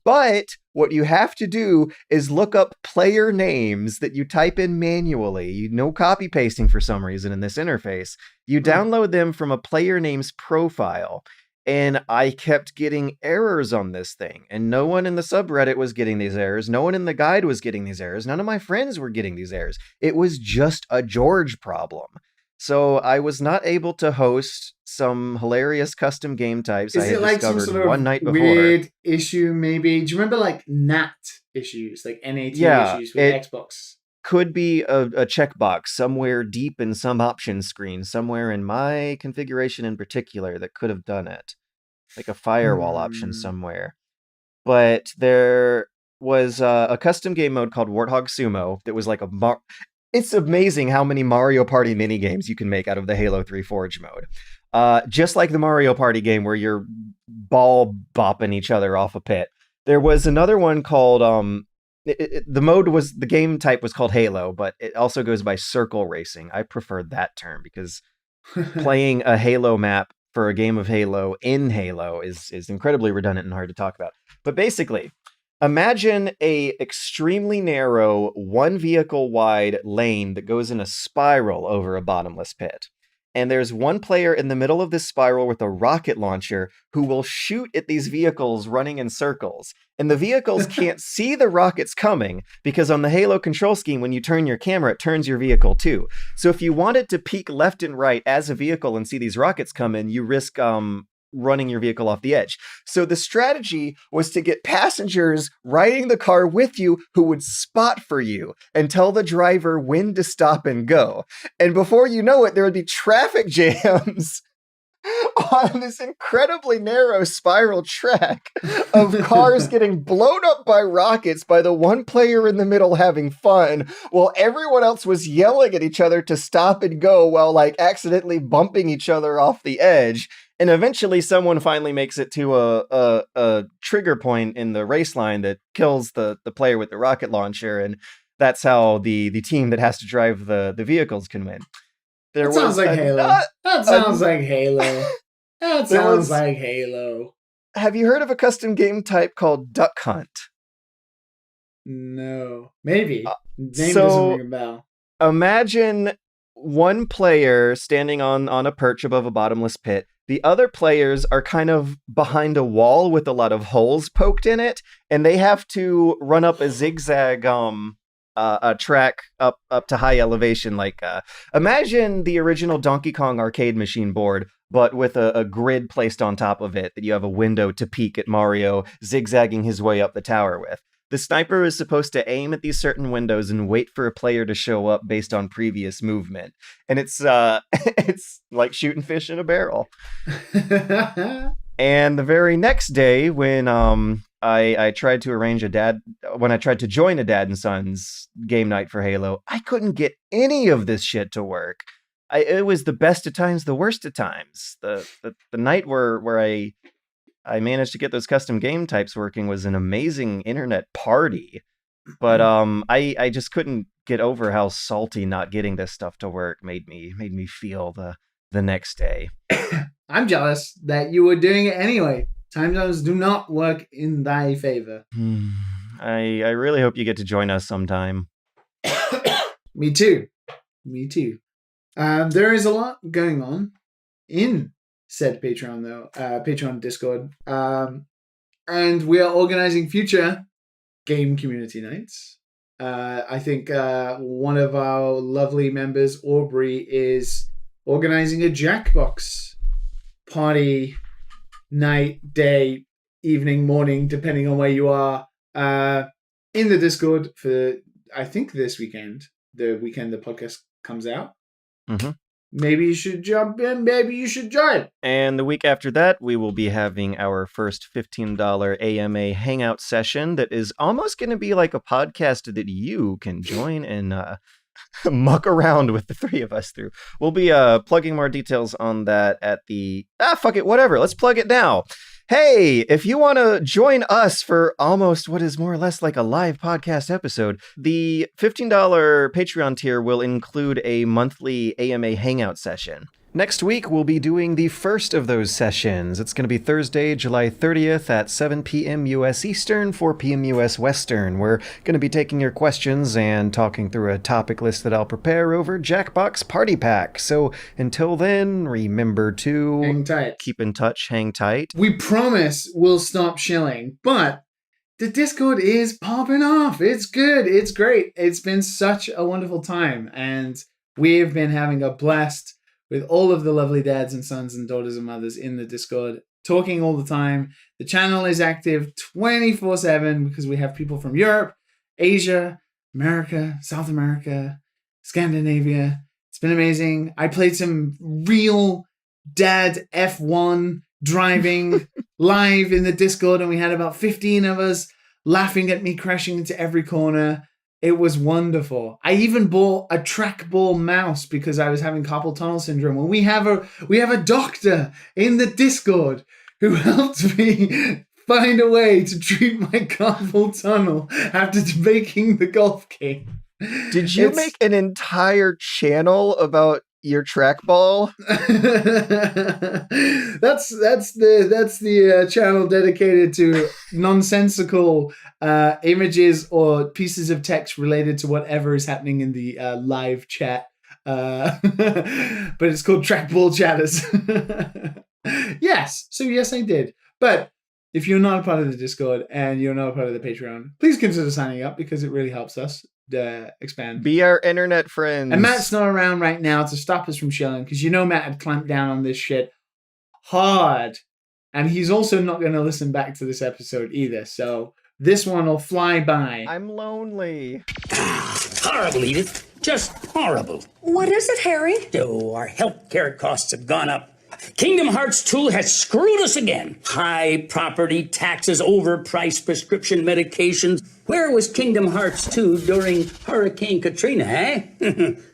But what you have to do is look up player names that you type in manually. No copy pasting for some reason in this interface. You download them from a player name's profile. And I kept getting errors on this thing. And no one in the subreddit was getting these errors. No one in the guide was getting these errors. None of my friends were getting these errors. It was just a George problem. So I was not able to host some hilarious custom game types Is I had it like some discovered sort of one night before. weird issue, maybe? Do you remember like NAT issues, like NAT issues with Xbox? Could be a checkbox somewhere deep in some options screen, somewhere in my configuration in particular that could have done it. Like a firewall option somewhere. But there was a custom game mode called Warthog Sumo that was like it's amazing how many Mario Party minigames you can make out of the Halo 3 Forge mode. Just like the Mario Party game where you're ball bopping each other off a pit. There was another one called the game type was called Halo, but it also goes by circle racing. I prefer that term because playing a Halo map for a game of Halo in Halo is incredibly redundant and hard to talk about. But basically, imagine a extremely narrow, one vehicle wide lane that goes in a spiral over a bottomless pit. And there's one player in the middle of this spiral with a rocket launcher who will shoot at these vehicles running in circles. And the vehicles can't see the rockets coming because on the Halo control scheme, when you turn your camera, it turns your vehicle too. So if you wanted to peek left and right as a vehicle and see these rockets come in, you risk running your vehicle off the edge. So the strategy was to get passengers riding the car with you who would spot for you and tell the driver when to stop and go. And before you know it, there would be traffic jams on this incredibly narrow spiral track of cars getting blown up by rockets by the one player in the middle having fun, while everyone else was yelling at each other to stop and go while like accidentally bumping each other off the edge. And eventually someone finally makes it to a trigger point in the race line that kills the player with the rocket launcher. And that's how the team that has to drive the vehicles can win. That sounds like Halo. That sounds like Halo. That sounds like Halo. Have you heard of a custom game type called Duck Hunt? No. Maybe. Name doesn't ring a bell. Imagine one player standing on a perch above a bottomless pit. The other players are kind of behind a wall with a lot of holes poked in it, and they have to run up a zigzag a track up to high elevation. Like imagine the original Donkey Kong arcade machine board, but with a grid placed on top of it that you have a window to peek at Mario zigzagging his way up the tower with. The sniper is supposed to aim at these certain windows and wait for a player to show up based on previous movement. And it's it's like shooting fish in a barrel. And the very next day when I tried to arrange when I tried to join a Dad and Sons game night for Halo, I couldn't get any of this shit to work. It was the best of times, the worst of times. The night where I managed to get those custom game types working was an amazing internet party. But I just couldn't get over how salty not getting this stuff to work made me feel. the next day. I'm jealous that you were doing it anyway. Time zones do not work in thy favor. I really hope you get to join us sometime. Me too. There is a lot going on in said Patreon, though. Patreon Discord. And we are organizing future game community nights. I think one of our lovely members, Aubrey, is organizing a Jackbox party night, day, evening, morning, depending on where you are, in the Discord for, I think, this weekend, the weekend the podcast comes out. Mm-hmm. Maybe you should jump in, maybe you should join. And the week after that, we will be having our first $15 AMA hangout session that is almost going to be like a podcast that you can join and muck around with the three of us through. We'll be plugging more details on that at the... fuck it, whatever. Let's plug it now. Hey, if you want to join us for almost what is more or less like a live podcast episode, the $15 Patreon tier will include a monthly AMA hangout session. Next week, we'll be doing the first of those sessions. It's going to be Thursday, July 30th at 7 p.m. U.S. Eastern, 4 p.m. U.S. Western. We're going to be taking your questions and talking through a topic list that I'll prepare over Jackbox Party Pack. So until then, remember to... hang tight. Keep in touch, hang tight. We promise we'll stop shilling, but the Discord is popping off. It's good. It's great. It's been such a wonderful time, and we have been having a blast with all of the lovely dads and sons and daughters and mothers in the Discord, talking all the time. The channel is active 24/7 because we have people from Europe, Asia, America, South America, Scandinavia. It's been amazing. I played some real dad F1 driving live in the Discord, and we had about 15 of us laughing at me crashing into every corner. It was wonderful. I even bought a trackball mouse because I was having carpal tunnel syndrome. And we have a doctor in the Discord who helped me find a way to treat my carpal tunnel after making the golf game. Did you make an entire channel about your trackball? that's the channel dedicated to nonsensical images or pieces of text related to whatever is happening in the live chat. But it's called Trackball Chatters. Yes, I did. But if you're not a part of the Discord and you're not a part of the Patreon, please consider signing up because it really helps us expand. Be our internet friends. And Matt's not around right now to stop us from shilling because Matt had clamped down on this shit hard. And he's also not going to listen back to this episode either. So this one will fly by. I'm lonely. Horrible, Edith. Just horrible. What is it, Harry? Oh, our healthcare costs have gone up. Kingdom Hearts 2 has screwed us again. High property taxes, overpriced prescription medications. Where was Kingdom Hearts 2 during Hurricane Katrina, eh?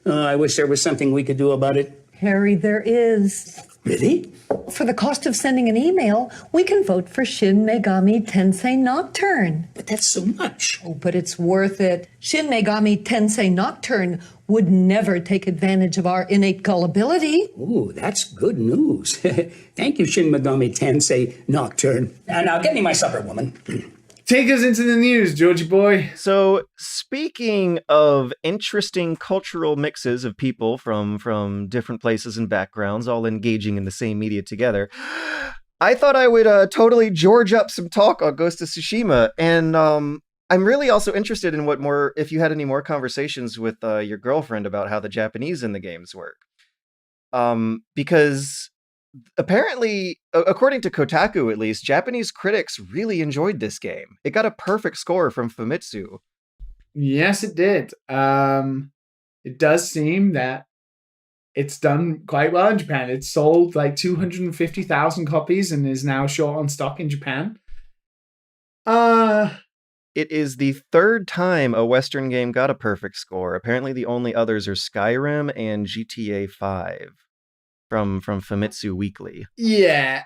Oh, I wish there was something we could do about it. Harry, there is. Really? For the cost of sending an email, we can vote for Shin Megami Tensei Nocturne. But that's so much. Oh, but it's worth it. Shin Megami Tensei Nocturne would never take advantage of our innate gullibility. Ooh, that's good news. Thank you, Shin Megami Tensei Nocturne. Now get me my supper, woman. Take us into the news, Georgie boy. So, speaking of interesting cultural mixes of people from different places and backgrounds, all engaging in the same media together, I thought I would totally George up some talk on Ghost of Tsushima, and I'm really also interested in if you had any more conversations with your girlfriend about how the Japanese in the games work, because apparently, according to Kotaku at least, Japanese critics really enjoyed this game. It got a perfect score from Famitsu. Yes, it did. It does seem that it's done quite well in Japan. It sold like 250,000 copies and is now short on stock in Japan. It is the third time a Western game got a perfect score. Apparently the only others are Skyrim and GTA 5. From Famitsu Weekly. Yeah.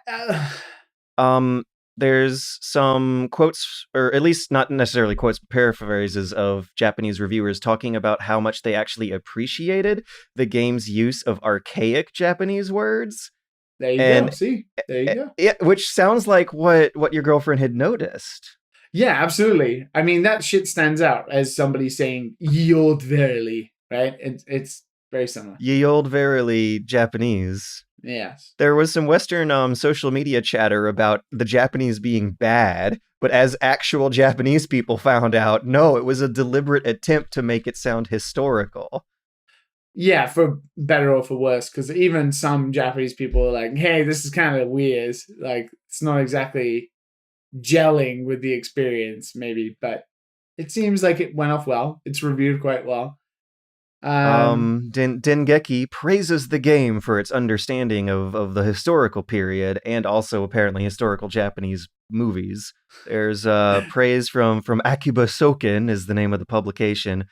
there's some quotes, or at least not necessarily quotes, but paraphrases of Japanese reviewers talking about how much they actually appreciated the game's use of archaic Japanese words. There you go. See, there you go. Yeah, which sounds like what your girlfriend had noticed. Yeah, absolutely. I mean, that shit stands out as somebody saying "ye old verily," right? It's very similar. Ye old verily Japanese. Yes. There was some Western social media chatter about the Japanese being bad, but as actual Japanese people found out, no, it was a deliberate attempt to make it sound historical. Yeah, for better or for worse, because even some Japanese people are like, hey, this is kind of weird. Like, it's not exactly gelling with the experience, maybe, but it seems like it went off well. It's reviewed quite well. Dengeki praises the game for its understanding of the historical period and also apparently historical Japanese movies. There's praise from Akiba Soken is the name of the publication.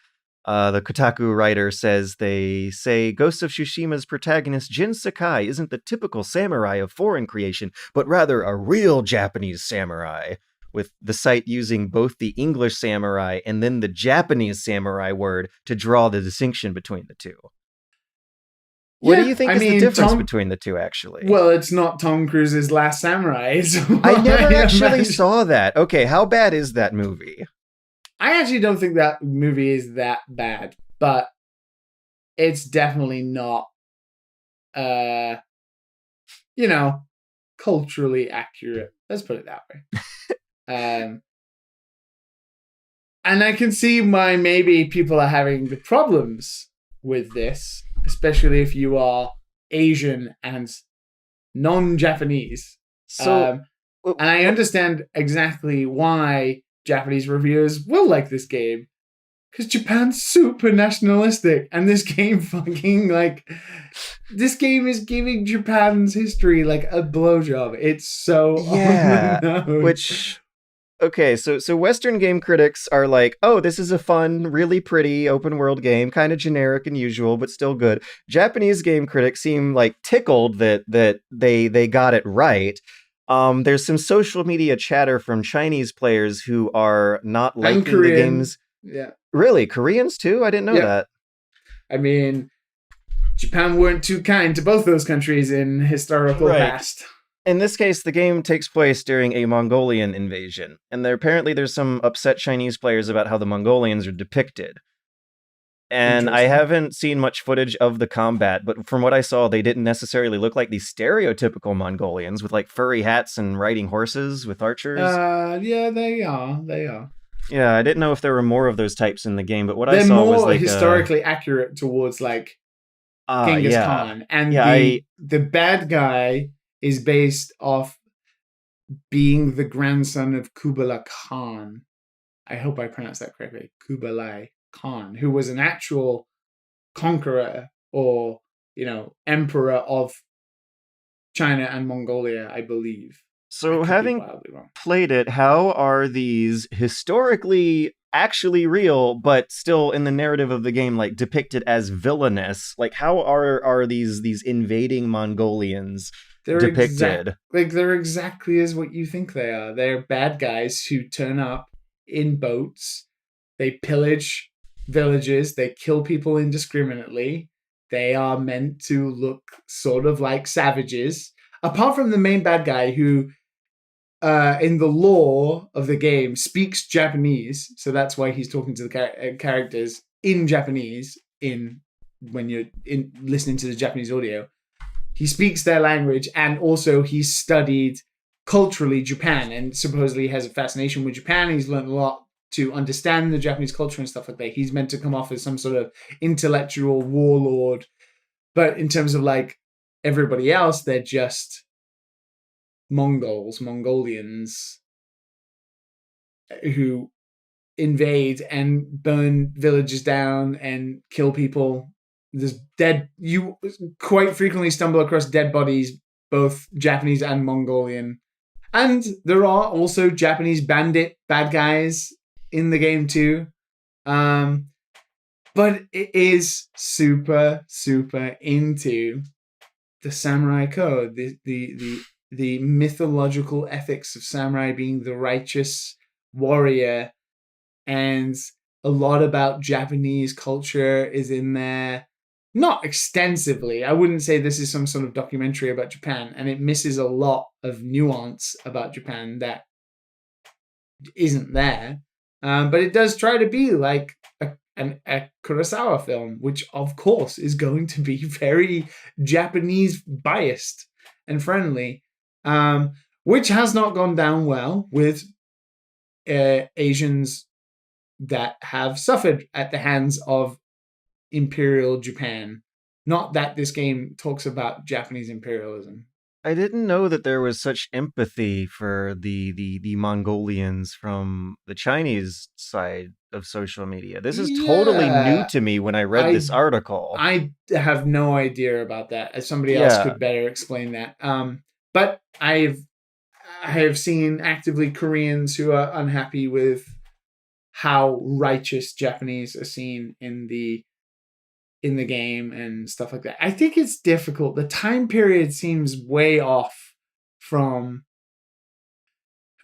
The Kotaku writer says they say Ghost of Tsushima's protagonist Jin Sakai isn't the typical samurai of foreign creation, but rather a real Japanese samurai, with the site using both the English samurai and then the Japanese samurai word to draw the distinction between the two. What do you think is the difference between the two, actually? Well, it's not Tom Cruise's Last Samurai. I never actually saw that. Okay, how bad is that movie? I actually don't think that movie is that bad, but it's definitely not, culturally accurate. Let's put it that way. And I can see why maybe people are having the problems with this, especially if you are Asian and non-Japanese. And I understand exactly why Japanese reviewers will like this game, because Japan's super nationalistic, and this game this game is giving Japan's history like a blowjob. It's so Okay, so Western game critics are like, oh, this is a fun, really pretty open world game, kind of generic and usual, but still good. Japanese game critics seem like tickled that they got it right. There's some social media chatter from Chinese players who are not liking the games. Yeah. Really? Koreans too? I didn't know that. I mean, Japan weren't too kind to both those countries in historical past. In this case, the game takes place during a Mongolian invasion, and apparently there's some upset Chinese players about how the Mongolians are depicted. And I haven't seen much footage of the combat, but from what I saw, they didn't necessarily look like these stereotypical Mongolians with like furry hats and riding horses with archers. Yeah, they are. Yeah, I didn't know if there were more of those types in the game, but what I saw was like historically accurate towards like Genghis Khan, and the bad guy is based off being the grandson of Kublai Khan. I hope I pronounced that correctly. Kublai Khan, who was an actual conqueror or, emperor of China and Mongolia, I believe. So having played it, how are these historically actually real, but still in the narrative of the game, like depicted as villainous? Like how are these invading Mongolians depicted? They're exactly as what you think they are. They're bad guys who turn up in boats. They pillage villages. They kill people indiscriminately. They are meant to look sort of like savages. Apart from the main bad guy who, in the lore of the game, speaks Japanese. So that's why he's talking to the characters in Japanese when you're listening to the Japanese audio. He speaks their language, and also he's studied culturally Japan and supposedly has a fascination with Japan. He's learned a lot to understand the Japanese culture and stuff like that. He's meant to come off as some sort of intellectual warlord. But in terms of like everybody else, they're just Mongolians who invade and burn villages down and kill people. You quite frequently stumble across dead bodies, both Japanese and Mongolian. And there are also Japanese bandit bad guys in the game too. But it is super, super into the samurai code, the the mythological ethics of samurai being the righteous warrior, and a lot about Japanese culture is in there. Not extensively. I wouldn't say this is some sort of documentary about Japan, and it misses a lot of nuance about Japan that isn't there. But it does try to be like a Kurosawa film, which of course is going to be very Japanese biased and friendly, which has not gone down well with Asians that have suffered at the hands of Imperial Japan. Not that this game talks about Japanese imperialism. I didn't know that there was such empathy for the Mongolians from the Chinese side of social media. This is totally new to me when I read this article. I have no idea about that. As somebody else could better explain that. But I have seen actively Koreans who are unhappy with how righteous Japanese are seen in the game and stuff like that. I think it's difficult. The time period seems way off from,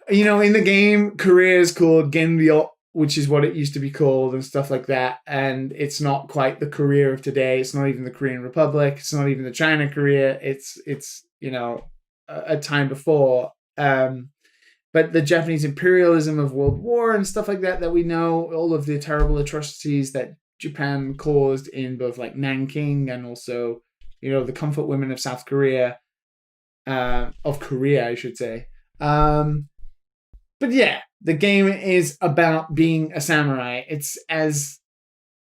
in the game, Korea is called Genryeo, which is what it used to be called and stuff like that. And it's not quite the Korea of today. It's not even the Korean Republic. It's not even the China Korea. It's a time before. But the Japanese imperialism of World War and stuff like that we know, all of the terrible atrocities that Japan caused in both like Nanking and also, the comfort women of South Korea, of Korea, I should say. But yeah, the game is about being a samurai. It's as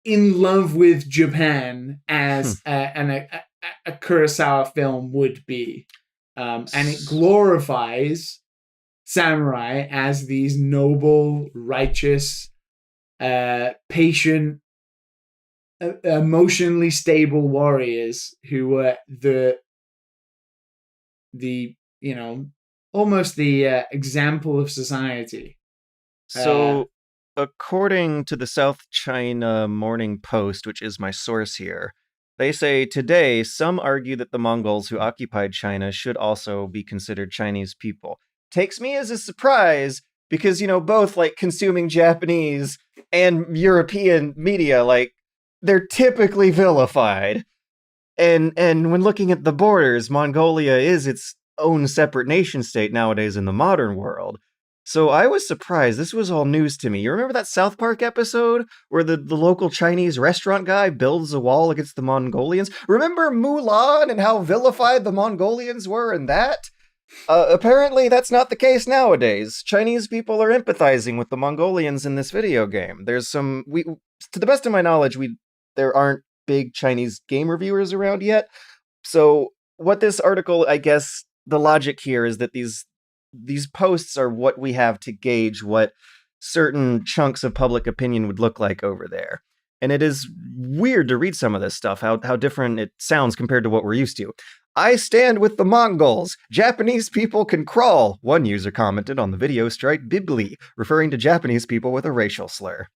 in love with Japan as a Kurosawa film would be. And it glorifies samurai as these noble, righteous, patient, emotionally stable warriors who were almost the example of society. So, according to the South China Morning Post, which is my source here, they say today some argue that the Mongols who occupied China should also be considered Chinese people. Takes me as a surprise because, both like consuming Japanese and European media, like they're typically vilified. And when looking at the borders, Mongolia is its own separate nation state nowadays in the modern world. So I was surprised. This was all news to me. You remember that South Park episode where the local Chinese restaurant guy builds a wall against the Mongolians? Remember Mulan and how vilified the Mongolians were in that? Apparently that's not the case nowadays. Chinese people are empathizing with the Mongolians in this video game. There's some, to the best of my knowledge, there aren't big Chinese game reviewers around yet. So what this article, I guess, the logic here is that these posts are what we have to gauge what certain chunks of public opinion would look like over there. And it is weird to read some of this stuff, how different it sounds compared to what we're used to. I stand with the Mongols. Japanese people can crawl, one user commented on the video strike Bibli, referring to Japanese people with a racial slur.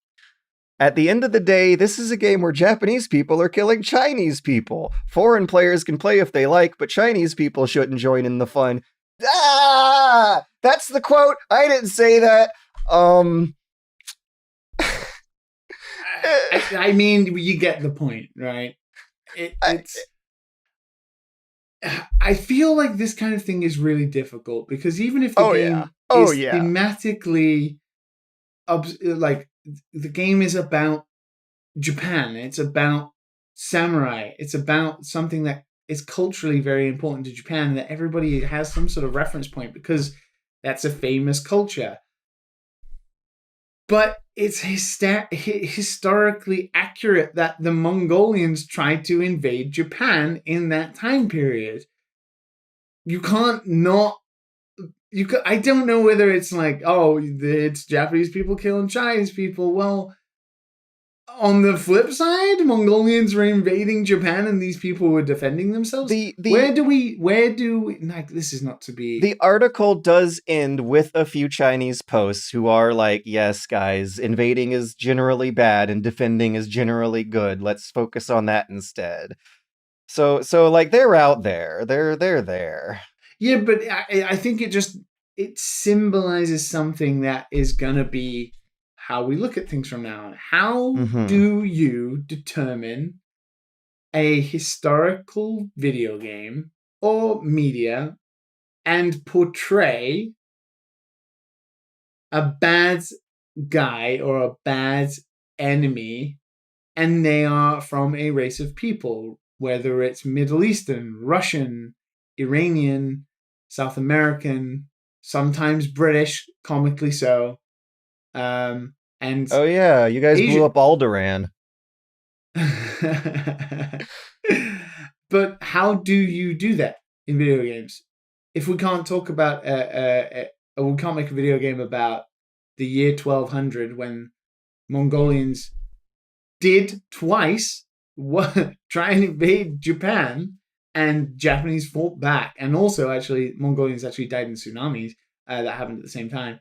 At the end of the day, this is a game where Japanese people are killing Chinese people. Foreign players can play if they like, but Chinese people shouldn't join in the fun. Ah! That's the quote. I didn't say that. I mean, you get the point, right? I feel like this kind of thing is really difficult because even if the game is thematically, like the game is about Japan, it's about samurai, it's about something that is culturally very important to Japan, that everybody has some sort of reference point because that's a famous culture. But it's historically accurate that the Mongolians tried to invade Japan in that time period. You can't not... I don't know whether it's like, it's Japanese people killing Chinese people. Well, on the flip side, Mongolians were invading Japan and these people were defending themselves. Where do we, like, this is not to be... The article does end with a few Chinese posts who are like, yes, guys, invading is generally bad and defending is generally good. Let's focus on that instead. So like, they're out there. They're there. Yeah, but I think it symbolizes something that is gonna be how we look at things from now on. How do you determine a historical video game or media and portray a bad guy or a bad enemy, and they are from a race of people, whether it's Middle Eastern, Russian, Iranian, South American, sometimes British, comically so, and Oh yeah, you guys blew Asian. up Alderaan. But how do you do that in video games? If we can't talk about, we can't make a video game about the year 1200 when Mongolians did twice try and invade Japan, and Japanese fought back, and also actually Mongolians actually died in tsunamis that happened at the same time.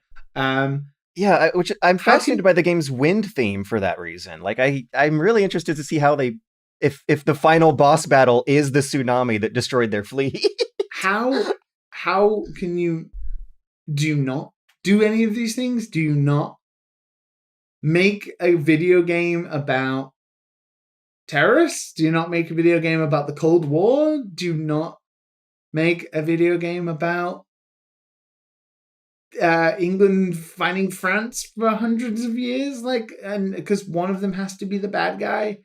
Yeah, which I'm fascinated by the game's wind theme for that reason. Like I'm really interested to see how they if the final boss battle is the tsunami that destroyed their fleet. How can you not do any of these things? Do you not make a video game about terrorists? Do you not make a video game about the Cold War? Do you not make a video game about England fighting France for hundreds of years? Like, and because one of them has to be the bad guy?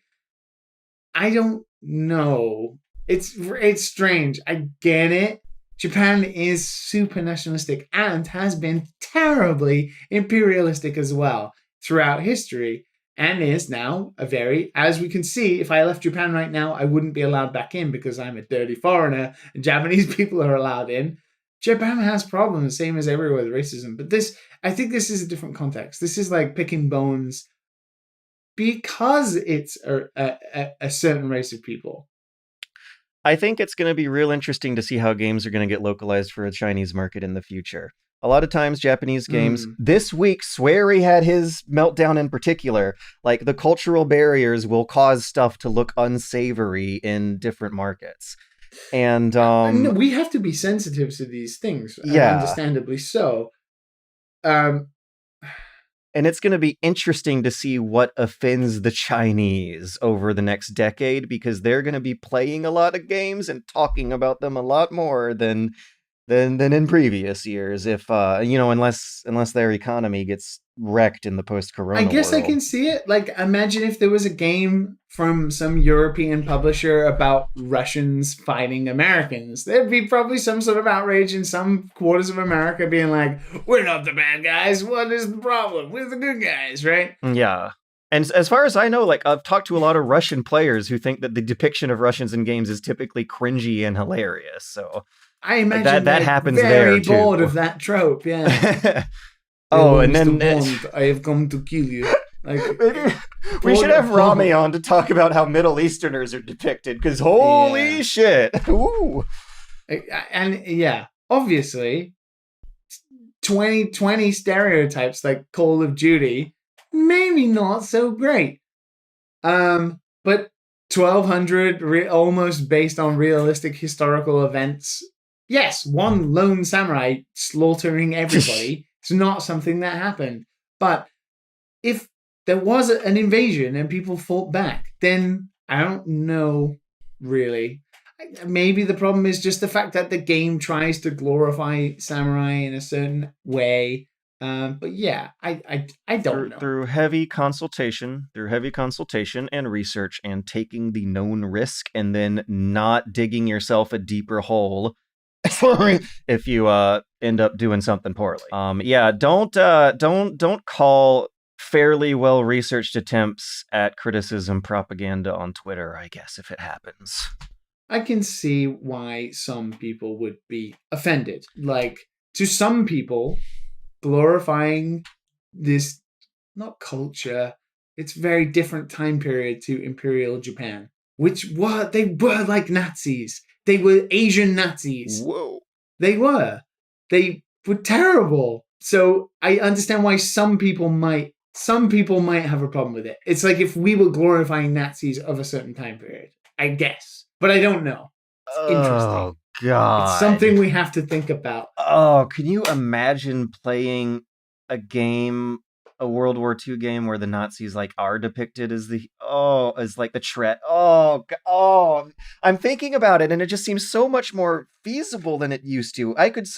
I don't know. It's strange. I get it. Japan is super nationalistic and has been terribly imperialistic as well throughout history, and is now a very, as we can see, if I left Japan right now, I wouldn't be allowed back in because I'm a dirty foreigner and Japanese people are allowed in. Japan has problems, same as everywhere with racism. But I think this is a different context. This is like picking bones because it's a certain race of people. I think it's going to be real interesting to see how games are going to get localized for a Chinese market in the future. A lot of times, Japanese games, this week, Swery had his meltdown in particular. Like, the cultural barriers will cause stuff to look unsavory in different markets. And we have to be sensitive to these things, yeah, understandably so. And it's going to be interesting to see what offends the Chinese over the next decade, because they're going to be playing a lot of games and talking about them a lot more than in previous years, if unless their economy gets wrecked in the post-corona I guess world. I can see it. Like, imagine if there was a game from some European publisher about Russians fighting Americans. There'd be probably some sort of outrage in some quarters of America being like, we're not the bad guys. What is the problem? We're the good guys, right? Yeah. And as far as I know, like, I've talked to a lot of Russian players who think that the depiction of Russians in games is typically cringy and hilarious. So I imagine that happens very there, bored too. of that trope, yeah. Oh, and Mr. then Bond, I have come to kill you. Like, we should have Rami on to talk about how Middle Easterners are depicted, because holy shit. Ooh. And yeah, obviously, 2020 stereotypes like Call of Duty, maybe not so great. But 1200, almost based on realistic historical events. Yes, one lone samurai slaughtering everybody. It's not something that happened. But if there was an invasion and people fought back, then I don't know, really. Maybe the problem is just the fact that the game tries to glorify samurai in a certain way. But yeah, I don't know. Through heavy consultation and research and taking the known risk and then not digging yourself a deeper hole if you end up doing something poorly. Don't call fairly well researched attempts at criticism propaganda on Twitter, I guess, if it happens. I can see why some people would be offended. Like, to some people, glorifying this, not culture, it's a very different time period to Imperial Japan, they were like Nazis. They were Asian Nazis. Whoa. They were terrible. So I understand why some people might have a problem with it. It's like if we were glorifying Nazis of a certain time period, I guess. But I don't know. It's interesting. Oh God. It's something we have to think about. Oh, can you imagine playing a game, a World War II game where the Nazis like are depicted as as like the threat? I'm thinking about it and it just seems so much more feasible than it used to.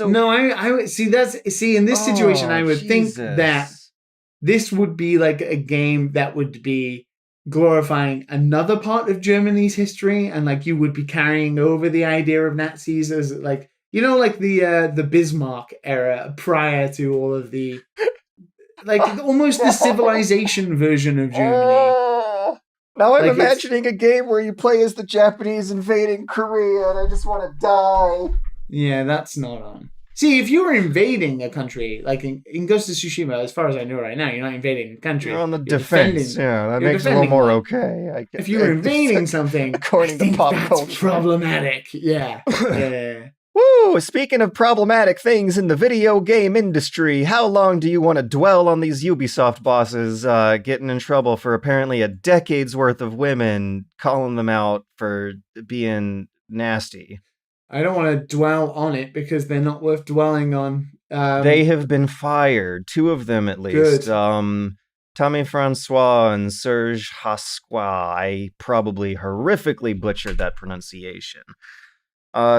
No, I would see in this situation, I would think that Jesus. this would be like a game that would be glorifying another part of Germany's history, and like you would be carrying over the idea of Nazis as like, you know, like the Bismarck era prior to all of the like almost the civilization version of Germany. Oh, now I'm Like, imagining a game where you play as the Japanese invading Korea and I just want to die. Yeah, that's not on. See, if you were invading a country, like in Ghost of Tsushima, as far as I know right now, you're not invading a country. You're on the You're defense. defending- Yeah, that you're makes it a little defending more one. okay. If you were invading something, according I to think pop that's culture. problematic. Yeah. Yeah. Woo! Speaking of problematic things in the video game industry, how long do you want to dwell on these Ubisoft bosses getting in trouble for apparently a decade's worth of women calling them out for being nasty? I don't want to dwell on it because they're not worth dwelling on. They have been fired, 2 of them at least. Good. Tommy Francois and Serge Hasqua. I probably horrifically butchered that pronunciation.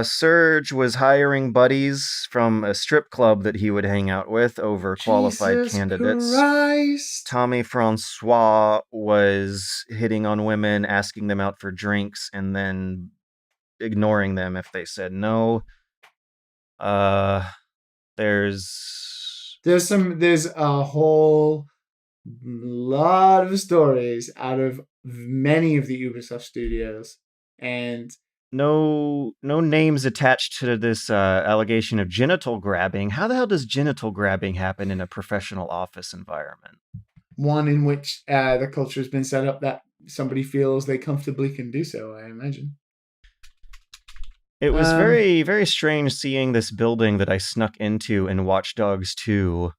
Serge was hiring buddies from a strip club that he would hang out with over qualified Jesus candidates. Christ. Tommy Francois was hitting on women, asking them out for drinks, and then ignoring them if they said no. There's a whole lot of stories out of many of the Ubisoft studios, and no names attached to this allegation of genital grabbing. How the hell does genital grabbing happen in a professional office environment? one in which the culture has been set up that somebody feels they comfortably can do so, I imagine. It was very, very strange seeing this building that I snuck into in Watch Dogs 2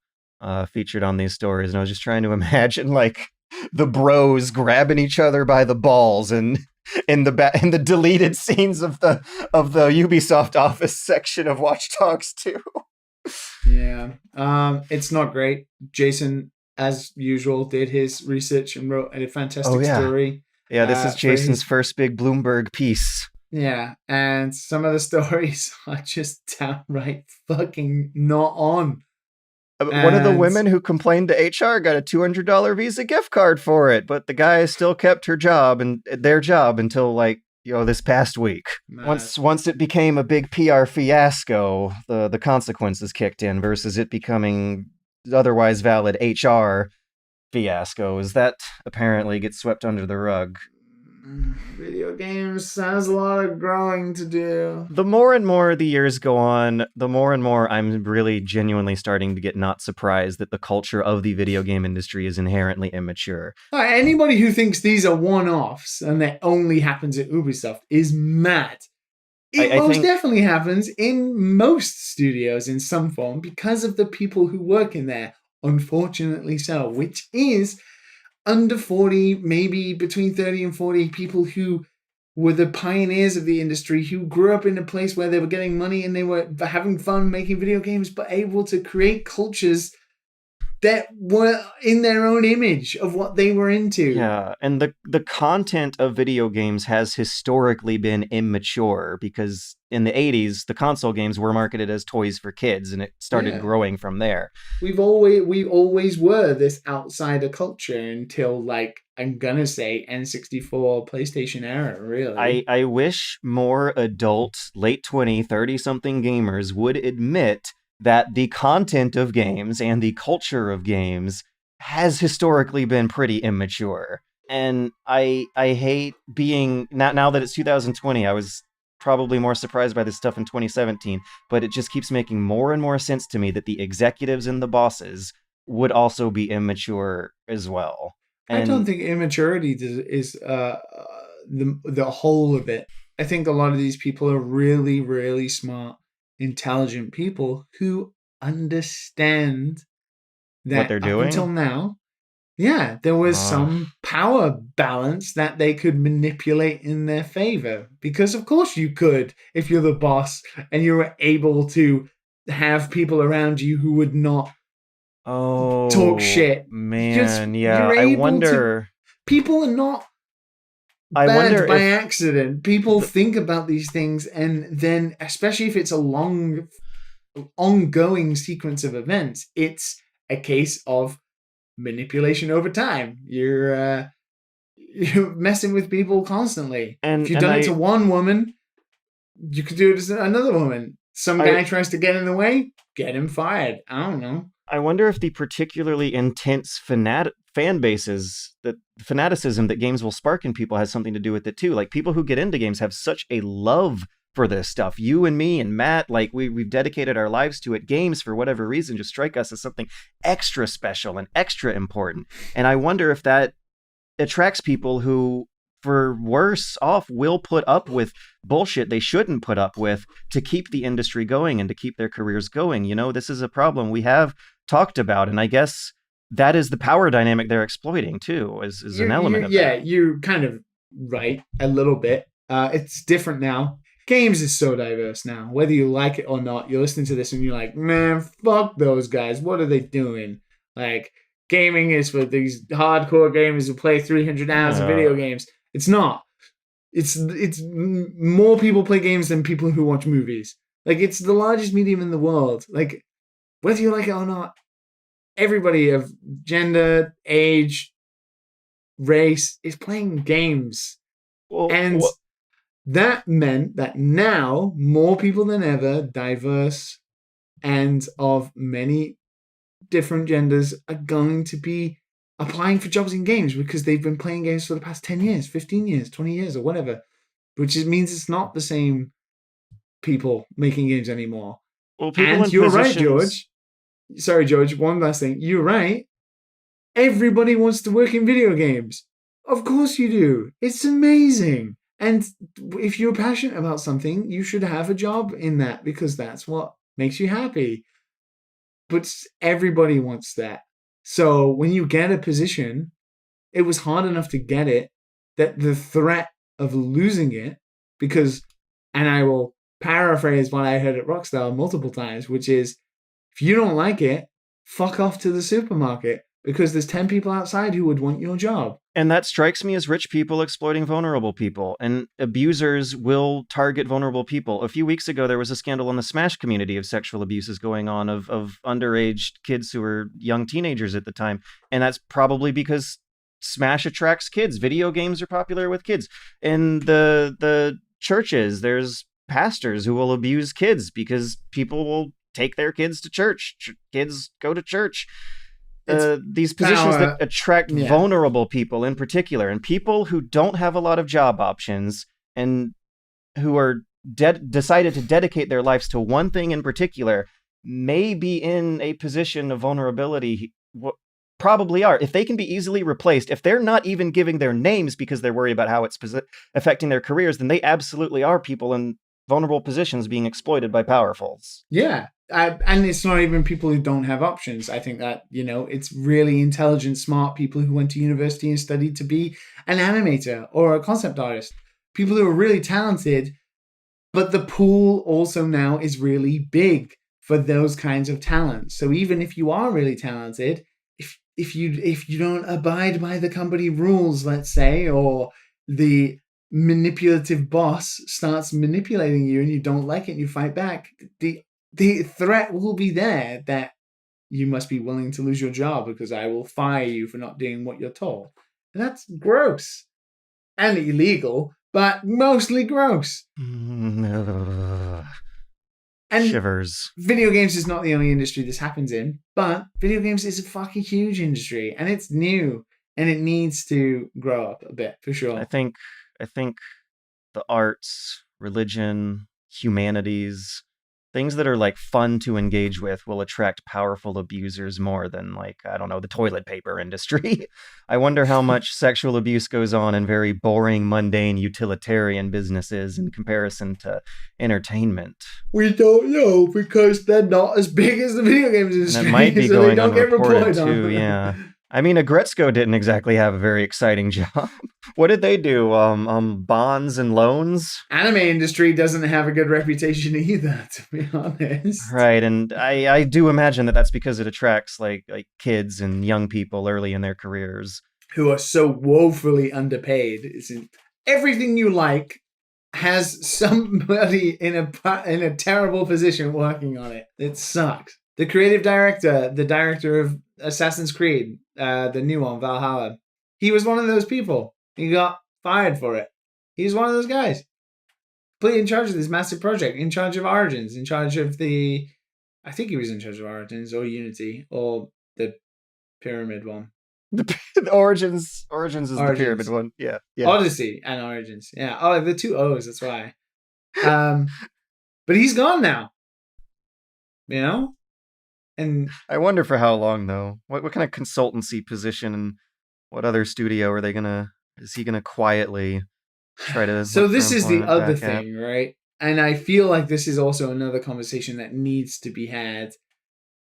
featured on these stories, and I was just trying to imagine like the bros grabbing each other by the balls and in the deleted scenes of the Ubisoft office section of Watch Dogs 2. Yeah. It's not great. Jason, as usual, did his research and wrote a fantastic story. Yeah, this is Jason's first big Bloomberg piece. Yeah, and some of the stories are just downright fucking not on. One of the women who complained to HR got a $200 Visa gift card for it, but the guy still kept their job until like, this past week. Once it became a big PR fiasco, the consequences kicked in versus it becoming otherwise valid HR fiascos. That apparently gets swept under the rug. Video games has a lot of growing to do. The more and more the years go on, the more and more I'm really genuinely starting to get not surprised that the culture of the video game industry is inherently immature. Anybody who thinks these are one-offs and that only happens at Ubisoft is mad. It most definitely happens in most studios in some form because of the people who work in there. Unfortunately so, which is under 40, maybe between 30 and 40 people who were the pioneers of the industry, who grew up in a place where they were getting money and they were having fun making video games, but able to create cultures that were in their own image of what they were into. Yeah, and the content of video games has historically been immature because in the 80s, the console games were marketed as toys for kids, and it started growing from there. We always were this outsider culture until, like, I'm gonna say N64 PlayStation era, really. I wish more adult, late 20, 30-something gamers would admit that the content of games and the culture of games has historically been pretty immature. And I hate being, now that it's 2020, I was probably more surprised by this stuff in 2017, but it just keeps making more and more sense to me that the executives and the bosses would also be immature as well. And I don't think immaturity is the whole of it. I think a lot of these people are really, really smart, intelligent people who understand that what they're doing up until now, Yeah, there was Ah. some power balance that they could manipulate in their favor. Because of course you could, if you're the boss and you were able to have people around you who would not Oh, talk shit. man, You're I able wonder. people are not I wonder bad by if accident. People think about these things, and then, especially if it's a long, ongoing sequence of events, it's a case of manipulation over time. You're messing with people constantly. If you've done it to one woman, you could do it to another woman. Some guy tries to get in the way, get him fired. I don't know. I wonder if the particularly intense fan bases, that fanaticism that games will spark in people has something to do with it too. Like, people who get into games have such a love for this stuff. You and me and Matt, like, we've dedicated our lives to it. Games, for whatever reason, just strike us as something extra special and extra important. And I wonder if that attracts people who, for worse off, will put up with bullshit they shouldn't put up with to keep the industry going and to keep their careers going. You know, this is a problem we have talked about, and I guess that is the power dynamic they're exploiting too, is an element of that. Yeah, you're kind of right a little bit. It's different now. Games is so diverse now. Whether you like it or not, you're listening to this and you're like, man, fuck those guys. What are they doing? Like, gaming is for these hardcore gamers who play 300 hours of video games. It's not. It's more people play games than people who watch movies. Like, it's the largest medium in the world. Like, whether you like it or not, everybody of gender, age, race is playing games. That meant that now more people than ever, diverse and of many different genders, are going to be applying for jobs in games because they've been playing games for the past 10 years, 15 years, 20 years, or whatever, which means it's not the same people making games anymore. Well, people and in you're positions... right, George. Sorry, George, one last thing. You're right. Everybody wants to work in video games. Of course you do. It's amazing. And if you're passionate about something, you should have a job in that because that's what makes you happy. But everybody wants that. So when you get a position, it was hard enough to get it that the threat of losing it, because, and I will paraphrase what I heard at Rockstar multiple times, which is, if you don't like it, fuck off to the supermarket because there's 10 people outside who would want your job. And that strikes me as rich people exploiting vulnerable people, and abusers will target vulnerable people. A few weeks ago, there was a scandal in the Smash community of sexual abuses going on of underage kids who were young teenagers at the time. And that's probably because Smash attracts kids. Video games are popular with kids. In the churches, there's pastors who will abuse kids because people will take their kids to church. Kids go to church. These positions that attract vulnerable people in particular, and people who don't have a lot of job options and who are decided to dedicate their lives to one thing in particular, may be in a position of vulnerability. Probably are. If they can be easily replaced, if they're not even giving their names because they're worried about how it's affecting their careers, then they absolutely are people in vulnerable positions being exploited by powerfuls. Yeah. And it's not even people who don't have options. I think that, it's really intelligent, smart people who went to university and studied to be an animator or a concept artist. People who are really talented, but the pool also now is really big for those kinds of talents. So even if you are really talented, if you don't abide by the company rules, let's say, or the manipulative boss starts manipulating you and you don't like it and you fight back, the threat will be there that you must be willing to lose your job because I will fire you for not doing what you're told. And that's gross and illegal, but mostly gross. And shivers. Video games is not the only industry this happens in, but video games is a fucking huge industry and it's new and it needs to grow up a bit for sure. I think the arts, religion, humanities, things that are like fun to engage with will attract powerful abusers more than, like, I don't know, the toilet paper industry. I wonder how much sexual abuse goes on in very boring, mundane, utilitarian businesses in comparison to entertainment. We don't know because they're not as big as the video games industry. And it might be so going they don't get unreported reported too, on. yeah. I mean, Agretzko didn't exactly have a very exciting job. What did they do? Bonds and loans? Anime industry doesn't have a good reputation either, to be honest. Right, and I do imagine that that's because it attracts like kids and young people early in their careers. Who are so woefully underpaid. Everything you like has somebody in a terrible position working on it. It sucks. The creative director, the director of Assassin's Creed, the new one, Valhalla, he was one of those people. He got fired for it. He's one of those guys. Completely in charge of this massive project, in charge of Origins, in charge of I think he was in charge of Origins or Unity or the Pyramid one. The Origins is the Pyramid one. Yeah. Odyssey and Origins. Yeah. Oh, the two O's, that's why. But he's gone now. You know? And I wonder for how long though. What kind of consultancy position and what other studio is he gonna quietly try to So this is the other back at? thing, right? And I feel like this is also another conversation that needs to be had.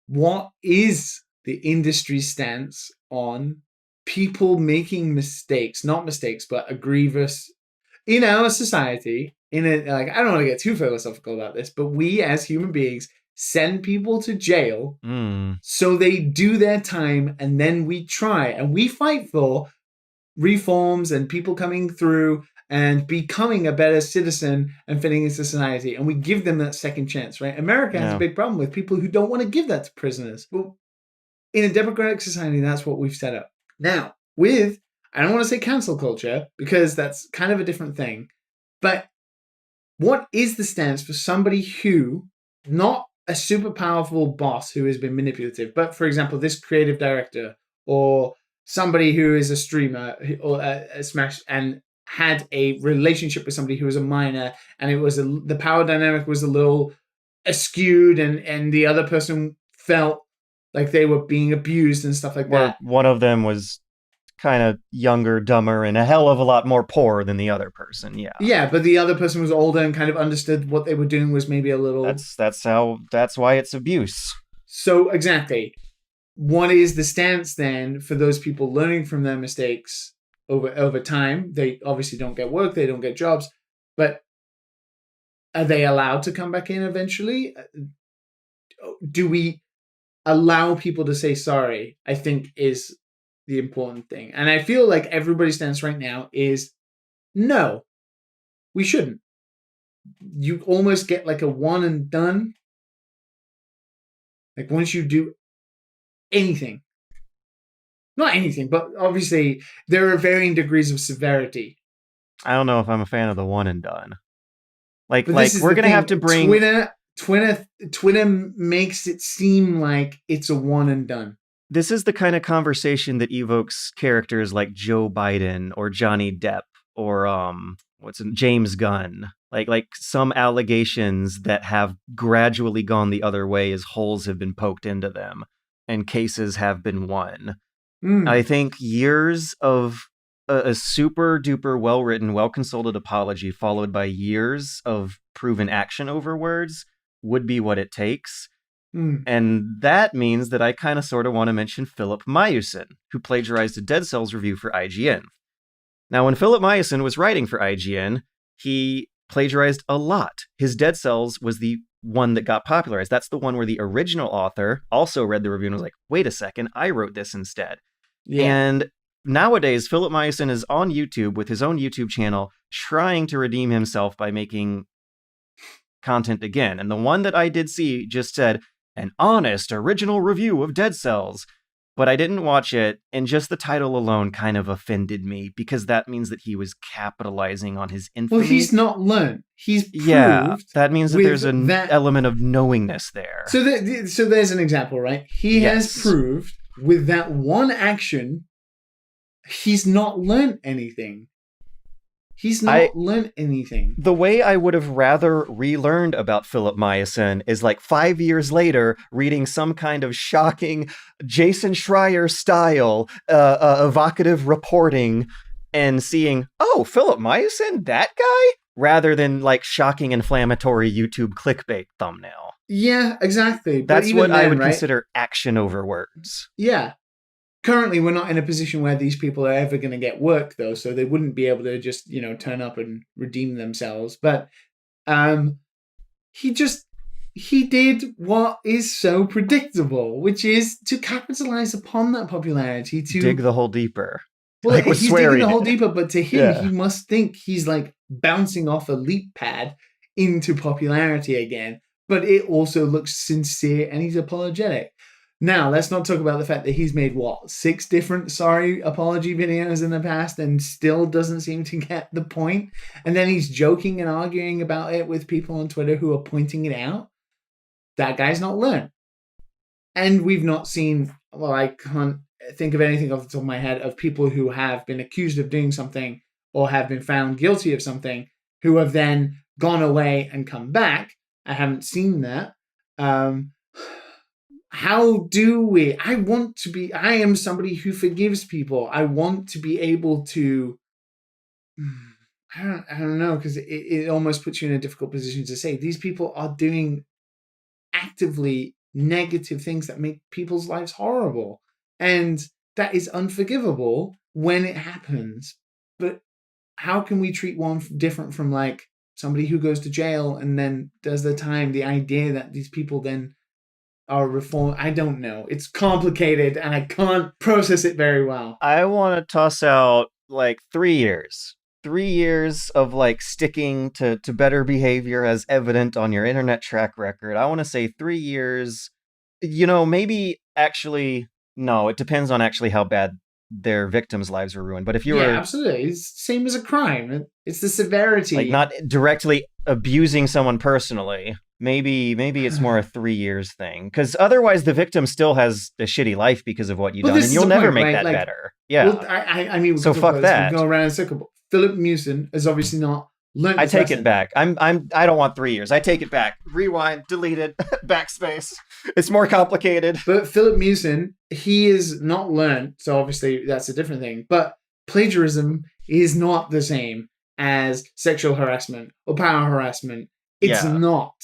What is the industry stance on people making mistakes? Not mistakes, but a grievous in our society. I don't want to get too philosophical about this, but we as human beings send people to jail so they do their time, and then we try and we fight for reforms and people coming through and becoming a better citizen and fitting into society, and we give them that second chance, right? America has a big problem with people who don't want to give that to prisoners. But in a democratic society, that's what we've set up. Now, I don't want to say cancel culture, because that's kind of a different thing, but what is the stance for somebody who, not a super powerful boss who has been manipulative, but for example, this creative director or somebody who is a streamer or a Smash and had a relationship with somebody who was a minor, and the power dynamic was a little askewed, and the other person felt like they were being abused and stuff like that. One of them was kind of younger, dumber, and a hell of a lot more poor than the other person. Yeah. Yeah, but the other person was older and kind of understood what they were doing was maybe a little. That's why it's abuse. So exactly, what is the stance then for those people learning from their mistakes over time? They obviously don't get work, they don't get jobs, but are they allowed to come back in eventually? Do we allow people to say sorry? I think is the important thing. And I feel like everybody's stance right now is no, we shouldn't. You almost get like a one and done. Like once you do anything, not anything, but obviously there are varying degrees of severity. I don't know if I'm a fan of the one and done. Like we're gonna have to bring Twitter makes it seem like it's a one and done. This is the kind of conversation that evokes characters like Joe Biden or Johnny Depp or James Gunn. Like some allegations that have gradually gone the other way as holes have been poked into them and cases have been won. I think years of a super duper well-written, well-consulted apology followed by years of proven action over words would be what it takes. And that means that I kind of sort of want to mention Philip Mayusin, who plagiarized a Dead Cells review for IGN. Now, when Philip Mayusin was writing for IGN, he plagiarized a lot. His Dead Cells was the one that got popularized. That's the one where the original author also read the review and was like, wait a second, I wrote this instead. Yeah. And nowadays, Philip Mayusin is on YouTube with his own YouTube channel trying to redeem himself by making content again. And the one that I did see just said, an honest original review of Dead Cells. But I didn't watch it, and just the title alone kind of offended me, because that means that he was capitalizing on his infamy. Well, he's not learned. He's proved. Yeah, that means that there's an element of knowingness there. So there's an example, right? He has proved with that one action, he's not learned anything. He's not learned anything. The way I would have rather relearned about Philip Mayusin is like 5 years later, reading some kind of shocking Jason Schreier style evocative reporting and seeing, oh, Philip Mayusin, that guy? Rather than like shocking inflammatory YouTube clickbait thumbnail. Yeah, exactly. That's what I would consider action over words. Yeah. Currently, we're not in a position where these people are ever going to get work, though, so they wouldn't be able to just, turn up and redeem themselves. But he did what is so predictable, which is to capitalize upon that popularity to dig the hole deeper. Well, like with he's swearing. digging the hole deeper, but to him, Yeah. he must think he's like bouncing off a leap pad into popularity again. But it also looks sincere and he's apologetic. Now, let's not talk about the fact that he's made, 6 different sorry apology videos in the past and still doesn't seem to get the point. And then he's joking and arguing about it with people on Twitter who are pointing it out. That guy's not learned. And we've not seen, I can't think of anything off the top of my head of people who have been accused of doing something or have been found guilty of something who have then gone away and come back. I haven't seen that. How do we? I am somebody who forgives people. I want to be able to, I don't know, because it almost puts you in a difficult position to say these people are doing actively negative things that make people's lives horrible. And that is unforgivable when it happens. But how can we treat one different from like somebody who goes to jail and then does the time? The idea that these people then are reformed, I don't know. It's complicated and I can't process it very well. I want to toss out like 3 years. 3 years of like sticking to better behavior as evident on your internet track record. I want to say 3 years, maybe actually, no, it depends on actually how bad their victims' lives were ruined. But if you were... absolutely. It's same as a crime. It's the severity. Like not directly abusing someone personally. Maybe it's more a 3 years thing. Because otherwise the victim still has a shitty life because of what you've done. And you'll never make that better. Yeah. Well, I mean, so fuck that. We go around in a circle. Philip Mewson has obviously not learned. I take it back. I don't want 3 years. I take it back. Rewind, delete it, backspace. It's more complicated. But Philip Mewson, he is not learned, so obviously that's a different thing. But plagiarism is not the same as sexual harassment or power harassment. It's not.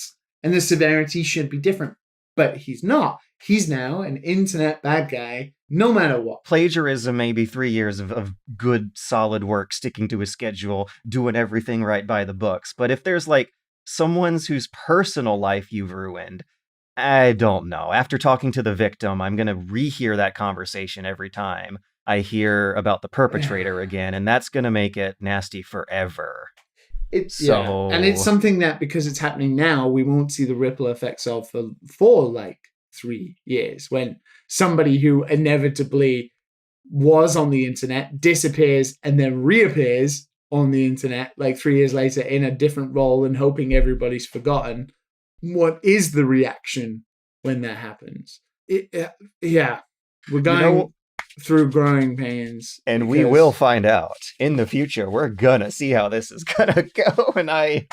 And the severity should be different. But he's not. He's now an internet bad guy, no matter what. Plagiarism may be 3 years of good, solid work, sticking to a schedule, doing everything right by the books. But if there's like someone's whose personal life you've ruined, I don't know. After talking to the victim, I'm going to rehear that conversation every time I hear about the perpetrator again. And that's going to make it nasty forever. And it's something that because it's happening now, we won't see the ripple effects of for like 3 years, when somebody who inevitably was on the internet disappears and then reappears on the internet like 3 years later in a different role and hoping everybody's forgotten. What is the reaction when that happens? We're going through growing pains, and we will find out in the future. We're gonna see how this is gonna go, and I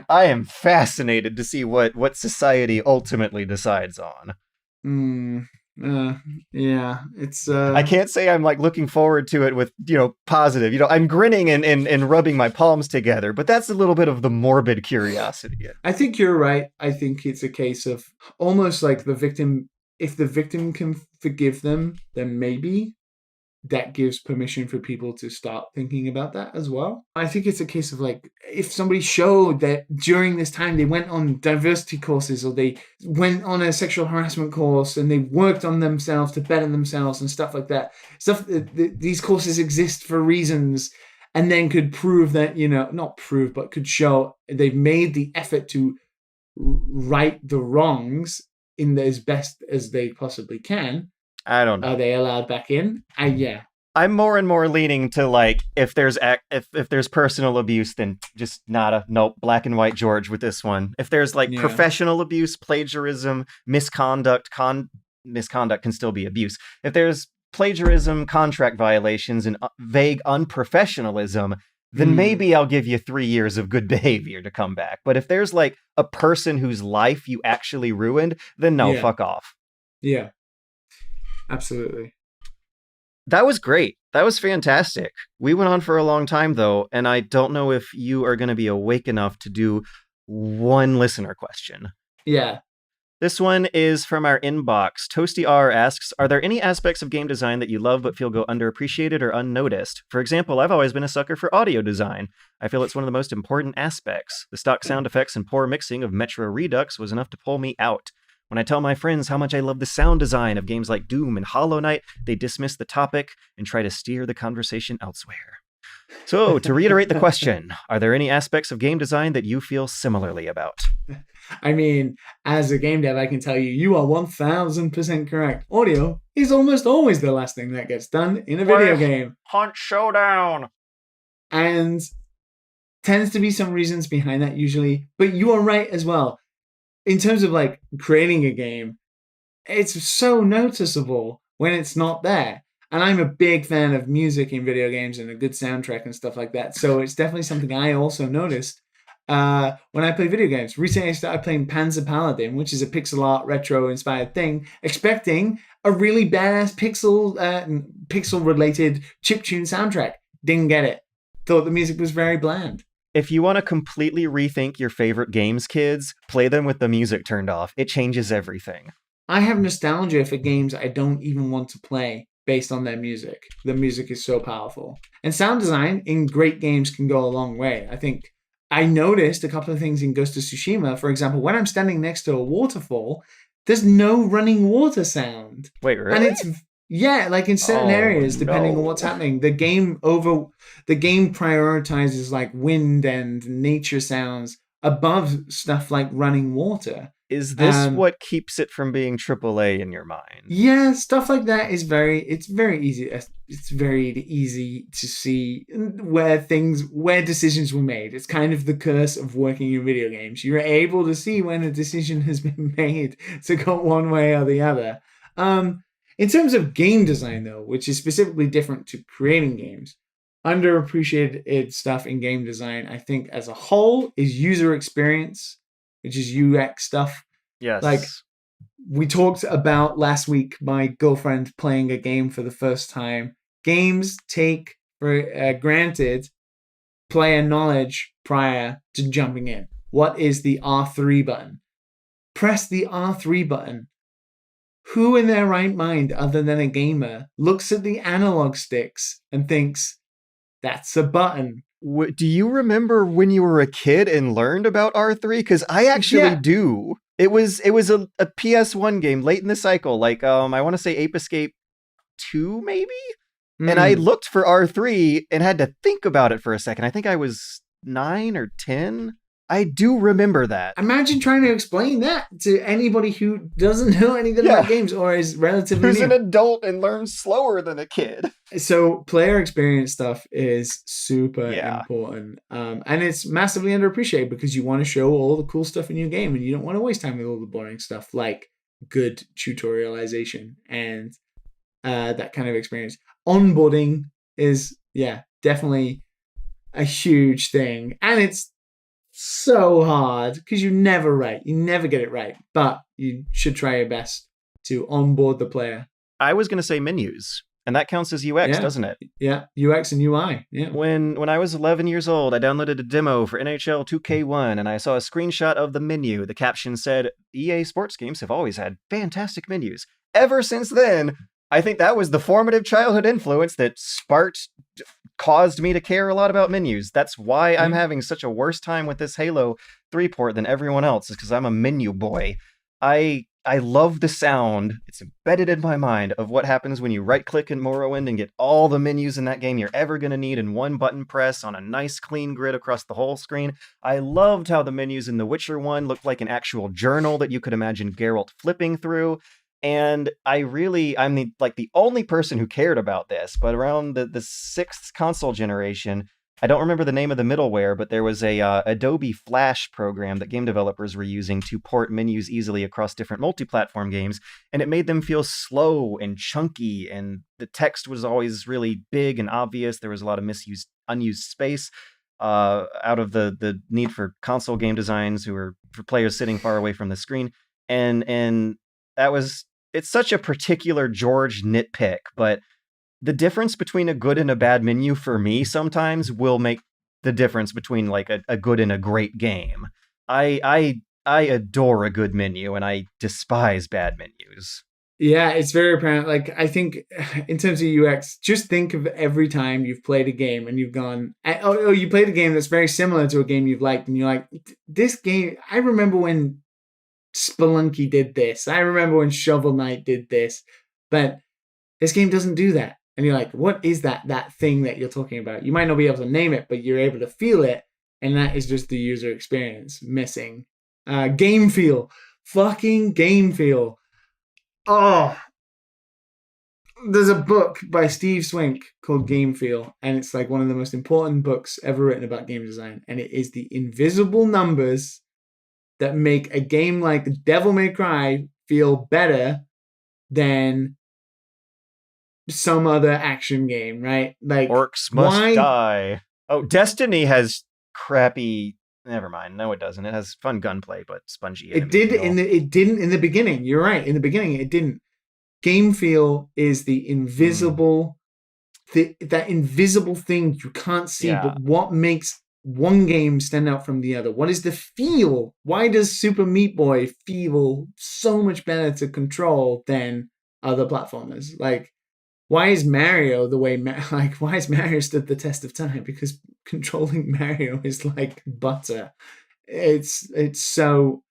am fascinated to see what society ultimately decides on. It's I can't say I'm like looking forward to it with positive. I'm grinning and rubbing my palms together, but that's a little bit of the morbid curiosity. I think you're right. I think it's a case of almost like the victim. If the victim can forgive them, then maybe that gives permission for people to start thinking about that as well. I think it's a case of like, if somebody showed that during this time they went on diversity courses or they went on a sexual harassment course and they worked on themselves to better themselves and stuff like that. These courses exist for reasons, and then could prove that, not prove, but could show they've made the effort to right the wrongs in as best as they possibly can. I don't know. Are they allowed back in? I'm more and more leaning to like, if there's personal abuse, then just black and white George with this one. If there's like professional abuse, plagiarism, misconduct can still be abuse. If there's plagiarism, contract violations, and vague unprofessionalism, then maybe I'll give you 3 years of good behavior to come back. But if there's like a person whose life you actually ruined, then no, fuck off. Yeah, absolutely. That was great. That was fantastic. We went on for a long time, though, and I don't know if you are going to be awake enough to do one listener question. Yeah. This one is from our inbox. Toasty R asks, are there any aspects of game design that you love but feel go underappreciated or unnoticed? For example, I've always been a sucker for audio design. I feel it's one of the most important aspects. The stock sound effects and poor mixing of Metro Redux was enough to pull me out. When I tell my friends how much I love the sound design of games like Doom and Hollow Knight, they dismiss the topic and try to steer the conversation elsewhere. So, to reiterate the question, are there any aspects of game design that you feel similarly about? I mean, as a game dev, I can tell you are 1000% correct. Audio is almost always the last thing that gets done in a video game. Hunt Showdown! And tends to be some reasons behind that usually. But you are right as well. In terms of like creating a game, it's so noticeable when it's not there. And I'm a big fan of music in video games and a good soundtrack and stuff like that. So it's definitely something I also noticed when I play video games. Recently, I started playing Panzer Paladin, which is a pixel art retro-inspired thing, expecting a really badass pixel-related chiptune soundtrack. Didn't get it. Thought the music was very bland. If you want to completely rethink your favorite games, kids, play them with the music turned off. It changes everything. I have nostalgia for games I don't even want to play based on their music. The music is so powerful. And sound design in great games can go a long way. I think I noticed a couple of things in Ghost of Tsushima. For example, when I'm standing next to a waterfall, there's no running water sound. Wait, really? And it's, yeah, like in certain areas, depending on what's happening, the game prioritizes like wind and nature sounds above stuff like running water. Is this what keeps it from being AAA in your mind? Yeah, stuff like that is very easy. It's very easy to see where decisions were made. It's kind of the curse of working in video games. You're able to see when a decision has been made to go one way or the other. In terms of game design, though, which is specifically different to creating games, underappreciated stuff in game design, I think, as a whole, is user experience, which is UX stuff. Yes. Like we talked about last week, my girlfriend playing a game for the first time. Games take for granted player knowledge prior to jumping in. What is the R3 button? Press the R3 button. Who in their right mind, other than a gamer, looks at the analog sticks and thinks, that's a button? Do you remember when you were a kid and learned about R3? Because I actually do. It was a PS1 game late in the cycle, like I want to say Ape Escape 2, maybe? And I looked for R3 and had to think about it for a second. I think I was 9 or 10. I do remember that. Imagine trying to explain that to anybody who doesn't know anything about games or is relatively Who's new. an adult and learns slower than a kid. So player experience stuff is super important. And it's massively underappreciated because you want to show all the cool stuff in your game and you don't want to waste time with all the boring stuff like good tutorialization and that kind of experience. Onboarding is, definitely a huge thing. And it's so hard because you never get it right, but you should try your best to onboard the player. I was going to say menus, and that counts as UX, doesn't it? Yeah, UX and UI. Yeah. When I was 11 years old, I downloaded a demo for NHL 2K1, and I saw a screenshot of the menu. The caption said, EA sports games have always had fantastic menus. Ever since then, I think that was the formative childhood influence that caused me to care a lot about menus. That's why I'm having such a worse time with this Halo 3 port than everyone else, is because I'm a menu boy. I love the sound. It's embedded in my mind of what happens when you right-click in Morrowind and get all the menus in that game you're ever going to need in one button press on a nice clean grid across the whole screen. I loved how the menus in The Witcher 1 looked like an actual journal that you could imagine Geralt flipping through. And I'm the only person who cared about this, but around the 6th console generation, I don't remember the name of the middleware, but there was a Adobe Flash program that game developers were using to port menus easily across different multi-platform games, and it made them feel slow and chunky, and the text was always really big and obvious. There was a lot of unused space out of the need for console game designs for players sitting far away from the screen, and it's such a particular George nitpick, but the difference between a good and a bad menu for me sometimes will make the difference between like a good and a great game. I I adore a good menu, and I despise bad menus. Yeah, it's very apparent. Like, I think in terms of UX, just think of every time you've played a game and you've gone, you played a game that's very similar to a game you've liked, and you're like, this game, I remember when Spelunky did this. I remember when Shovel Knight did this. But this game doesn't do that. And you're like, what is that thing that you're talking about? You might not be able to name it, but you're able to feel it. And that is just the user experience missing. Game feel. Fucking game feel. Oh, there's a book by Steve Swink called Game Feel, and it's like one of the most important books ever written about game design. And it is the invisible numbers that make a game like Devil May Cry feel better than some other action game, right? Like, Orcs must die. Oh, Destiny has crappy. Never mind. No, it doesn't. It has fun gunplay, but spongy. It didn't in the beginning. You're right. In the beginning, it didn't. Game feel is the invisible, that invisible thing you can't see, but what makes one game stand out from the other? What is the feel? Why does Super Meat Boy feel so much better to control than other platformers? Like, why is Mario the way, why has Mario stood the test of time? Because controlling Mario is like butter. It's so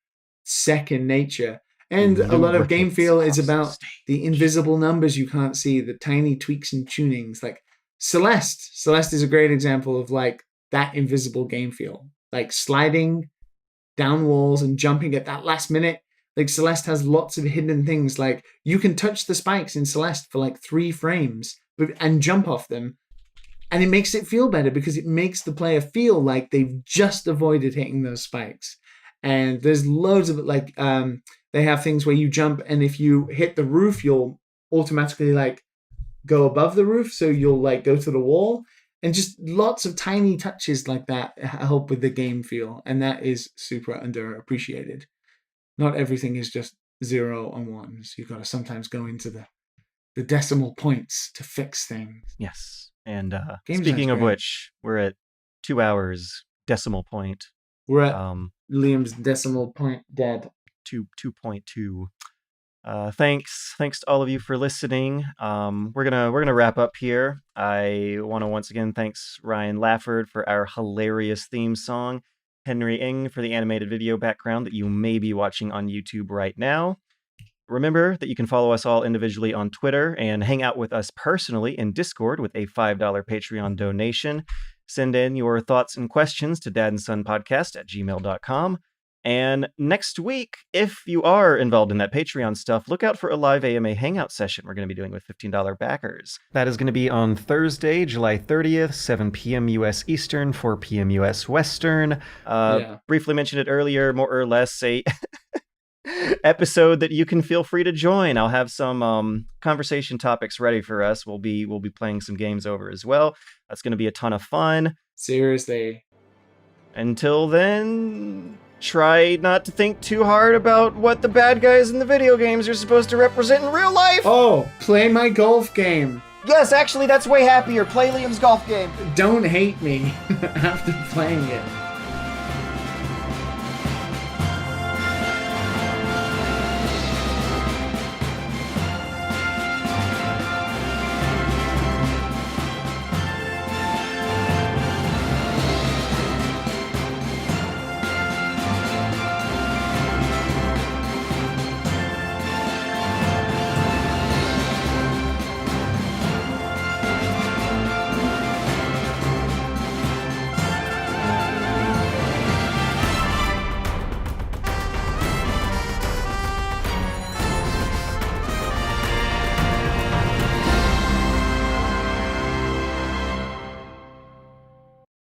second nature. And a lot of game feel is about the invisible numbers you can't see, the tiny tweaks and tunings. Like Celeste. Celeste is a great example of like that invisible game feel. Like sliding down walls and jumping at that last minute. Like Celeste has lots of hidden things. Like you can touch the spikes in Celeste for like 3 frames and jump off them. And it makes it feel better because it makes the player feel like they've just avoided hitting those spikes. And there's loads of it. Like they have things where you jump and if you hit the roof, you'll automatically like go above the roof. So you'll like go to the wall. And just lots of tiny touches like that help with the game feel. And that is super underappreciated. Not everything is just 0 and 1s. You've got to sometimes go into the decimal points to fix things. Yes. And speaking of which, we're at 2 hours decimal point. We're at Liam's decimal point dead. 2.2. Thanks to all of you for listening. We're gonna wrap up here. I want to once again thanks Ryan Lafford for our hilarious theme song, Henry Ng for the animated video background that you may be watching on YouTube right now. Remember that you can follow us all individually on Twitter and hang out with us personally in Discord with a $5 Patreon donation. Send in your thoughts and questions to dadandsonspodcast@gmail.com. And next week, if you are involved in that Patreon stuff, look out for a live AMA Hangout session we're going to be doing with $15 backers. That is going to be on Thursday, July 30th, 7 p.m. U.S. Eastern, 4 p.m. U.S. Western. Briefly mentioned it earlier, more or less a episode that you can feel free to join. I'll have some conversation topics ready for us. We'll be playing some games over as well. That's going to be a ton of fun. Seriously. Until then, try not to think too hard about what the bad guys in the video games are supposed to represent in real life. Oh, play my golf game. Yes, actually, that's way happier. Play Liam's golf game. Don't hate me after playing it.